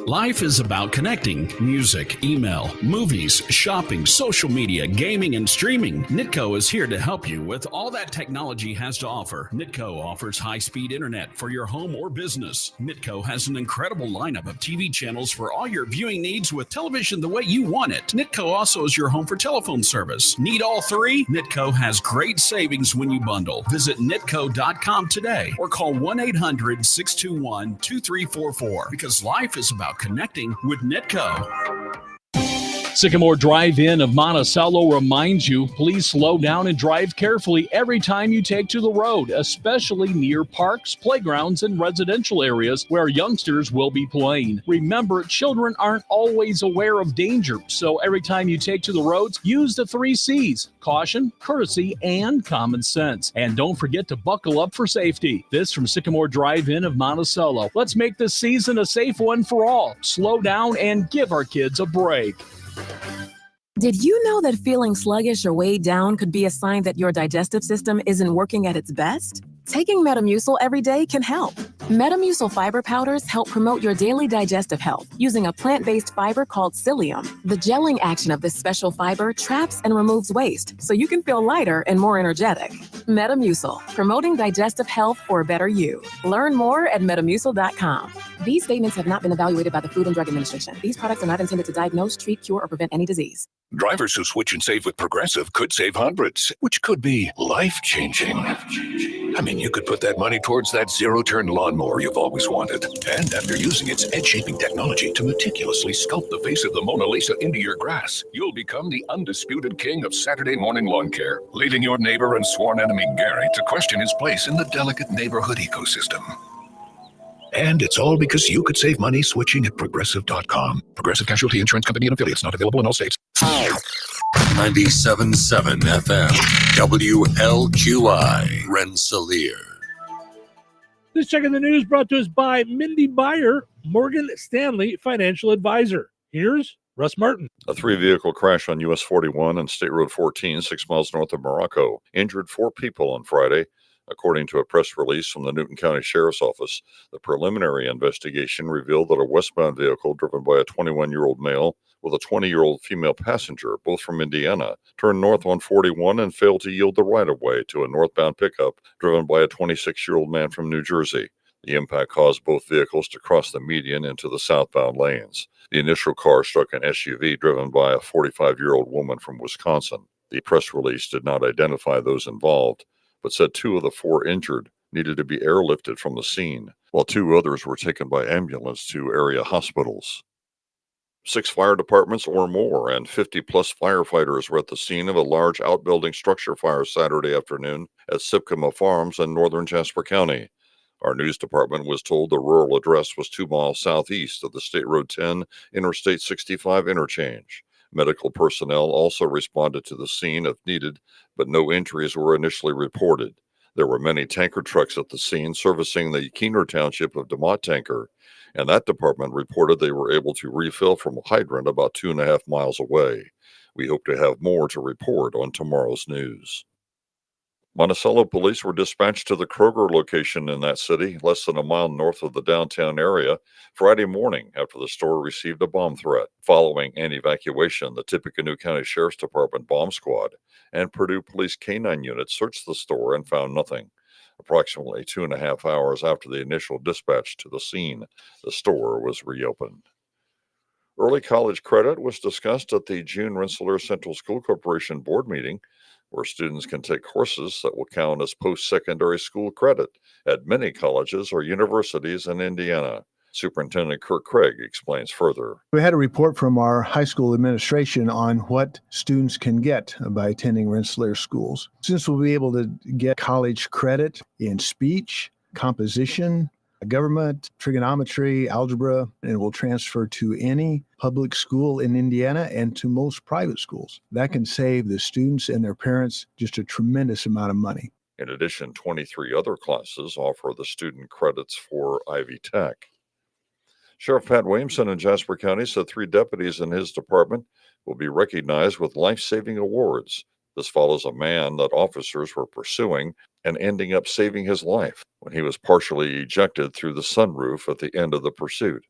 Life is about connecting. Music, email, movies, shopping, social media, gaming, and streaming. Nitco is here to help you with all that technology has to offer. Nitco offers high-speed internet for your home or business. Nitco has an incredible lineup of TV channels for all your viewing needs with television the way you want it. Nitco also is your home for telephone service. Need all three? Nitco has great savings when you bundle. Visit nitco.com today or call 1-800-621-2344 because life is about connecting with Nitco. Sycamore Drive-In of Monticello reminds you, please slow down and drive carefully every time you take to the road, especially near parks, playgrounds, and residential areas where youngsters will be playing. Remember, children aren't always aware of danger, so every time you take to the roads, use the 3 C's: caution, courtesy, and common sense. And don't forget to buckle up for safety. This from Sycamore Drive-In of Monticello. Let's make this season a safe one for all. Slow down and give our kids a break. Did you know that feeling sluggish or weighed down could be a sign that your digestive system isn't working at its best? Taking Metamucil every day can help. Metamucil fiber powders help promote your daily digestive health using a plant-based fiber called psyllium. The gelling action of this special fiber traps and removes waste so you can feel lighter and more energetic. Metamucil, promoting digestive health for a better you. Learn more at metamucil.com. These statements have not been evaluated by the Food and Drug Administration. These products are not intended to diagnose, treat, cure, or prevent any disease. Drivers who switch and save with Progressive could save hundreds, which could be life-changing. I mean, you could put that money towards that zero-turn lawnmower you've always wanted. And after using its edge-shaping technology to meticulously sculpt the face of the Mona Lisa into your grass, you'll become the undisputed king of Saturday morning lawn care, leaving your neighbor and sworn enemy Gary to question his place in the delicate neighborhood ecosystem. And it's all because you could save money switching at Progressive.com. Progressive Casualty Insurance Company and affiliates, not available in all states. 97.7 FM, WLQI, Rensselaer. This check in the news brought to us by Mindy Byer, Morgan Stanley Financial Advisor. Here's Russ Martin. A 3-vehicle crash on US 41 and State Road 14, 6 miles north of Morocco, injured 4 people on Friday. According to a press release from the Newton County Sheriff's Office, the preliminary investigation revealed that a westbound vehicle driven by a 21-year-old male with a 20-year-old female passenger, both from Indiana, turned north on 41 and failed to yield the right-of-way to a northbound pickup driven by a 26-year-old man from New Jersey. The impact caused both vehicles to cross the median into the southbound lanes. The initial car struck an SUV driven by a 45-year-old woman from Wisconsin. The press release did not identify those involved, but said 2 of the 4 injured needed to be airlifted from the scene, while 2 others were taken by ambulance to area hospitals. 6 fire departments or more and 50-plus firefighters were at the scene of a large outbuilding structure fire Saturday afternoon at Sipcoma Farms in northern Jasper County. Our news department was told the rural address was 2 miles southeast of the State Road 10 Interstate 65 interchange. Medical personnel also responded to the scene if needed, but no injuries were initially reported. There were many tanker trucks at the scene servicing the Keener Township of DeMott tanker, and that department reported they were able to refill from a hydrant about 2.5 miles away. We hope to have more to report on tomorrow's news. Monticello police were dispatched to the Kroger location in that city, less than a mile north of the downtown area, Friday morning after the store received a bomb threat. Following an evacuation, the Tippecanoe County Sheriff's Department bomb squad and Purdue Police K-9 units searched the store and found nothing. Approximately 2.5 hours after the initial dispatch to the scene, the store was reopened. Early college credit was discussed at the June Rensselaer Central School Corporation board meeting, where students can take courses that will count as post-secondary school credit at many colleges or universities in Indiana. Superintendent Kirk Craig explains further. We had a report from our high school administration on what students can get by attending Rensselaer schools. Students will be able to get college credit in speech, composition, government, trigonometry, algebra, and will transfer to any public school in Indiana and to most private schools. That can save the students and their parents just a tremendous amount of money. In addition, 23 other classes offer the student credits for Ivy Tech. Sheriff Pat Williamson in Jasper County said 3 deputies in his department will be recognized with life-saving awards. This follows a man that officers were pursuing and ending up saving his life when he was partially ejected through the sunroof at the end of the pursuit.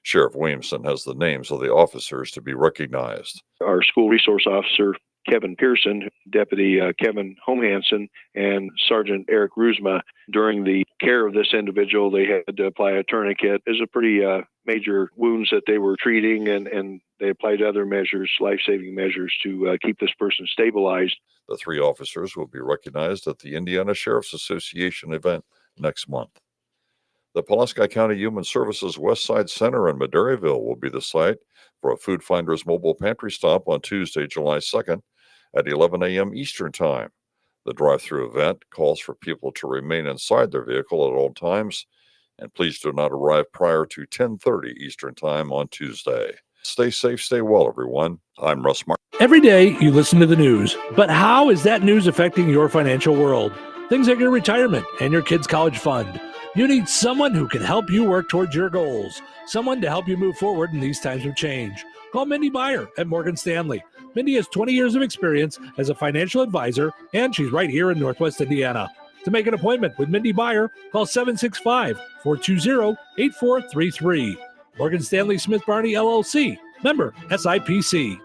Sheriff Williamson has the names of the officers to be recognized. Our school resource officer, Kevin Pearson, Deputy Kevin Homehansen, and Sergeant Eric Ruzma. During the care of this individual, they had to apply a tourniquet. There's a pretty major wounds that they were treating, and they applied other measures, life-saving measures, to keep this person stabilized. The 3 officers will be recognized at the Indiana Sheriff's Association event next month. The Pulaski County Human Services West Side Center in Maderaeville will be the site for a Food Finders mobile pantry stop on Tuesday, July 2nd at 11 a.m. Eastern Time. The drive-through event calls for people to remain inside their vehicle at all times, and please do not arrive prior to 10:30 Eastern Time on Tuesday. Stay safe, stay well, everyone. I'm Russ Martin. Every day you listen to the news, but how is that news affecting your financial world? Things like your retirement and your kids' college fund. You need someone who can help you work towards your goals, someone to help you move forward in these times of change. Call Mindy Meyer at Morgan Stanley. Mindy has 20 years of experience as a financial advisor, and she's right here in Northwest Indiana. To make an appointment with Mindy Meyer, call 765-420-8433. Morgan Stanley Smith Barney, LLC. Member SIPC.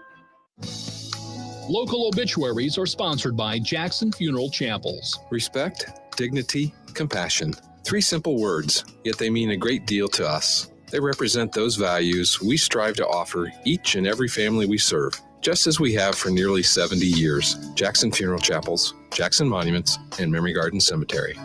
Local obituaries are sponsored by Jackson Funeral Chapels. Respect, dignity, compassion. 3 simple words, yet they mean a great deal to us. They represent those values we strive to offer each and every family we serve, just as we have for nearly 70 years. Jackson Funeral Chapels, Jackson Monuments, and Memory Garden Cemetery.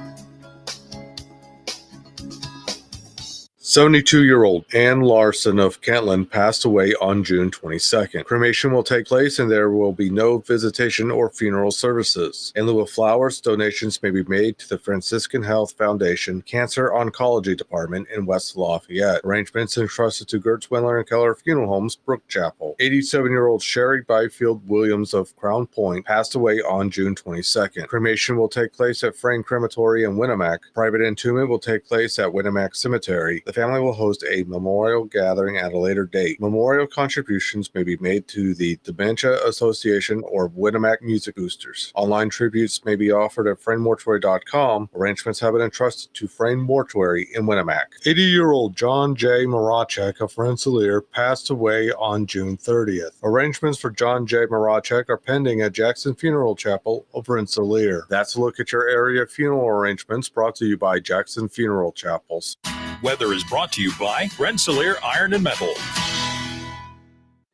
72-year-old Ann Larson of Kentland passed away on June 22nd. Cremation will take place and there will be no visitation or funeral services. In lieu of flowers, donations may be made to the Franciscan Health Foundation Cancer Oncology Department in West Lafayette. Arrangements entrusted to Gertz, Wendler, and Keller Funeral Homes, Brook Chapel. 87-year-old Sherry Byfield Williams of Crown Point passed away on June 22nd. Cremation will take place at Frame Crematory in Winnemac. Private entombment will take place at Winnemac Cemetery. The family will host a memorial gathering at a later date. Memorial contributions may be made to the Dementia Association or Winnemac Music Boosters. Online tributes may be offered at friendmortuary.com. Arrangements have been entrusted to Friend Mortuary in Winnemac. 80-year-old John J. Marachek of Rensselaer passed away on June 30th. Arrangements for John J. Marachek are pending at Jackson Funeral Chapel of Rensselaer. That's a look at your area funeral arrangements, brought to you by Jackson Funeral Chapels. Weather is brought to you by Rensselaer Iron and Metal.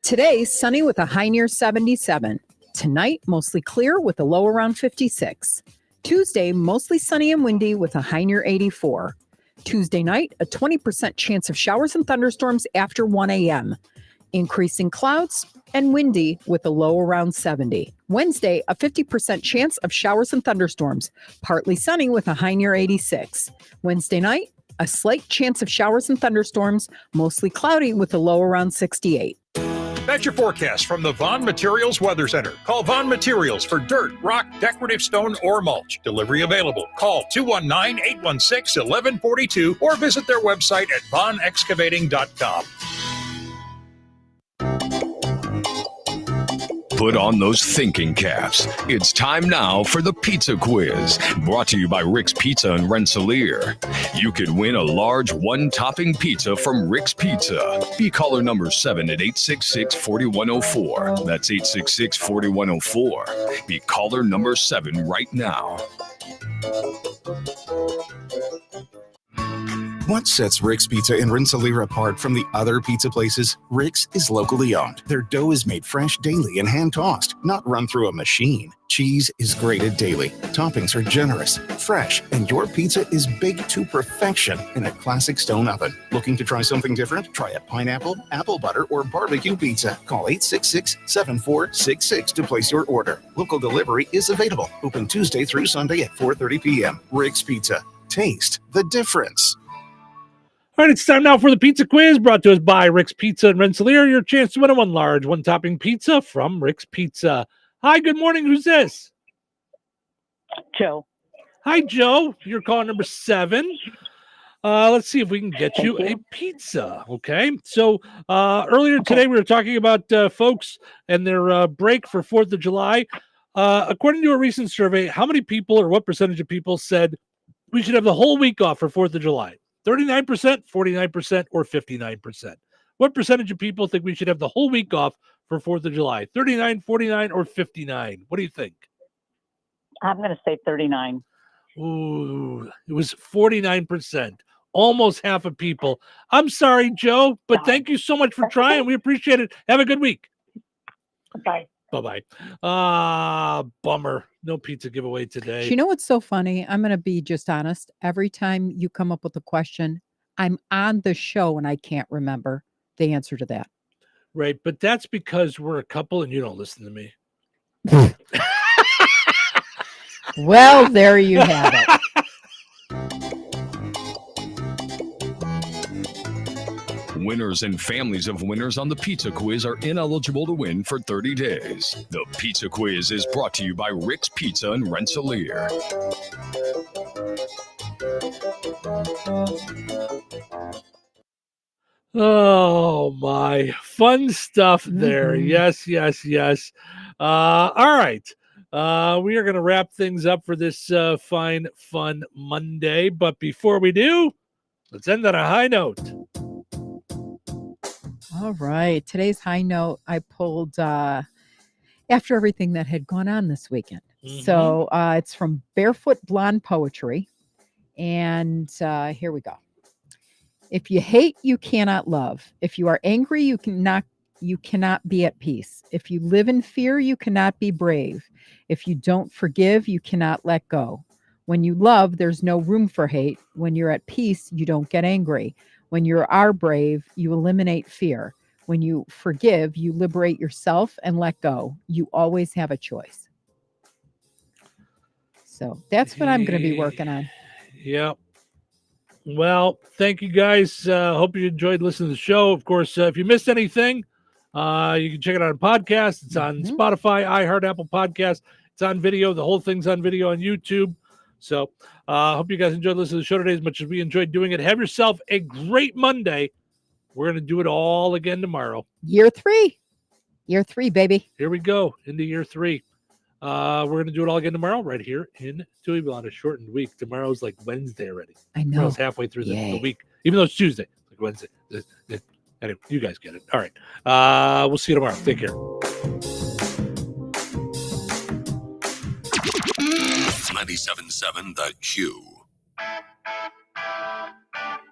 Today, sunny with a high near 77. Tonight, mostly clear with a low around 56. Tuesday, mostly sunny and windy with a high near 84. Tuesday night, a 20% chance of showers and thunderstorms after 1 a.m. Increasing clouds and windy with a low around 70. Wednesday, a 50% chance of showers and thunderstorms. Partly sunny with a high near 86. Wednesday night, a slight chance of showers and thunderstorms, mostly cloudy with a low around 68. That's your forecast from the Vaughn Materials Weather Center. Call Vaughn Materials for dirt, rock, decorative stone, or mulch. Delivery available. Call 219-816-1142 or visit their website at vaughnexcavating.com. Put on those thinking caps. It's time now for the pizza quiz, brought to you by Rick's Pizza in Rensselaer. You could win a large one-topping pizza from Rick's Pizza. Be caller number 7 at 866-4104. That's 866-4104. Be caller number 7 right now. What sets Rick's Pizza in Rensselaer apart from the other pizza places? Rick's is locally owned. Their dough is made fresh daily and hand-tossed, not run through a machine. Cheese is grated daily. Toppings are generous, fresh, and your pizza is baked to perfection in a classic stone oven. Looking to try something different? Try a pineapple, apple butter, or barbecue pizza. Call 866-7466 to place your order. Local delivery is available. Open Tuesday through Sunday at 4:30 p.m. Rick's Pizza. Taste the difference. All right, it's time now for the pizza quiz, brought to us by Rick's Pizza in Rensselaer. Your chance to win a one large, one-topping pizza from Rick's Pizza. Hi, good morning. Who's this? Joe. Hi, Joe. You're calling number 7. Let's see if we can get you a pizza, okay? So earlier today, we were talking about folks and their break for 4th of July. According to a recent survey, how many people or what percentage of people said we should have the whole week off for 4th of July? 39%, 49%, or 59%? What percentage of people think we should have the whole week off for 4th of July? 39, 49, or 59? What do you think? I'm going to say 39. Ooh, it was 49%. Almost half of people. I'm sorry, Joe, but thank you so much for trying. We appreciate it. Have a good week. Bye. Bye-bye. Bummer. No pizza giveaway today. You know what's so funny? I'm going to be just honest. Every time you come up with a question, I'm on the show and I can't remember the answer to that. Right, but that's because we're a couple and you don't listen to me. Well, there you have it. Winners and families of winners on the Pizza Quiz are ineligible to win for 30 days. The Pizza Quiz is brought to you by Rick's Pizza in Rensselaer. Oh, my. Fun stuff there. Yes. All right. We are going to wrap things up for this fine, fun Monday. But before we do, let's end on a high note. All right. Today's high note I pulled after everything that had gone on this weekend. So it's from Barefoot Blonde Poetry. And here we go. If you hate, you cannot love. If you are angry, you cannot be at peace. If you live in fear, you cannot be brave. If you don't forgive, you cannot let go. When you love, there's no room for hate. When you're at peace, you don't get angry. When you are brave, you eliminate fear. When you forgive, you liberate yourself and let go. You always have a choice. So that's what I'm going to be working on. Yep. Well, thank you guys. Hope you enjoyed listening to the show. Of course, if you missed anything, you can check it out on podcast. It's on Spotify, iHeart, Apple Podcasts. It's on video. The whole thing's on video on YouTube. So hope you guys enjoyed listening to the show today as much as we enjoyed doing it. Have yourself a great Monday. We're going to do it all again tomorrow. Year 3, baby. Here we go into year 3. We're going to do it all again tomorrow right here in Touhyville on a shortened week. Tomorrow's like Wednesday already. I know. Tomorrow's halfway through the week, even though it's Tuesday. It's like Wednesday. Anyway, you guys get it. All right. We'll see you tomorrow. Take care. 97.7 The Q.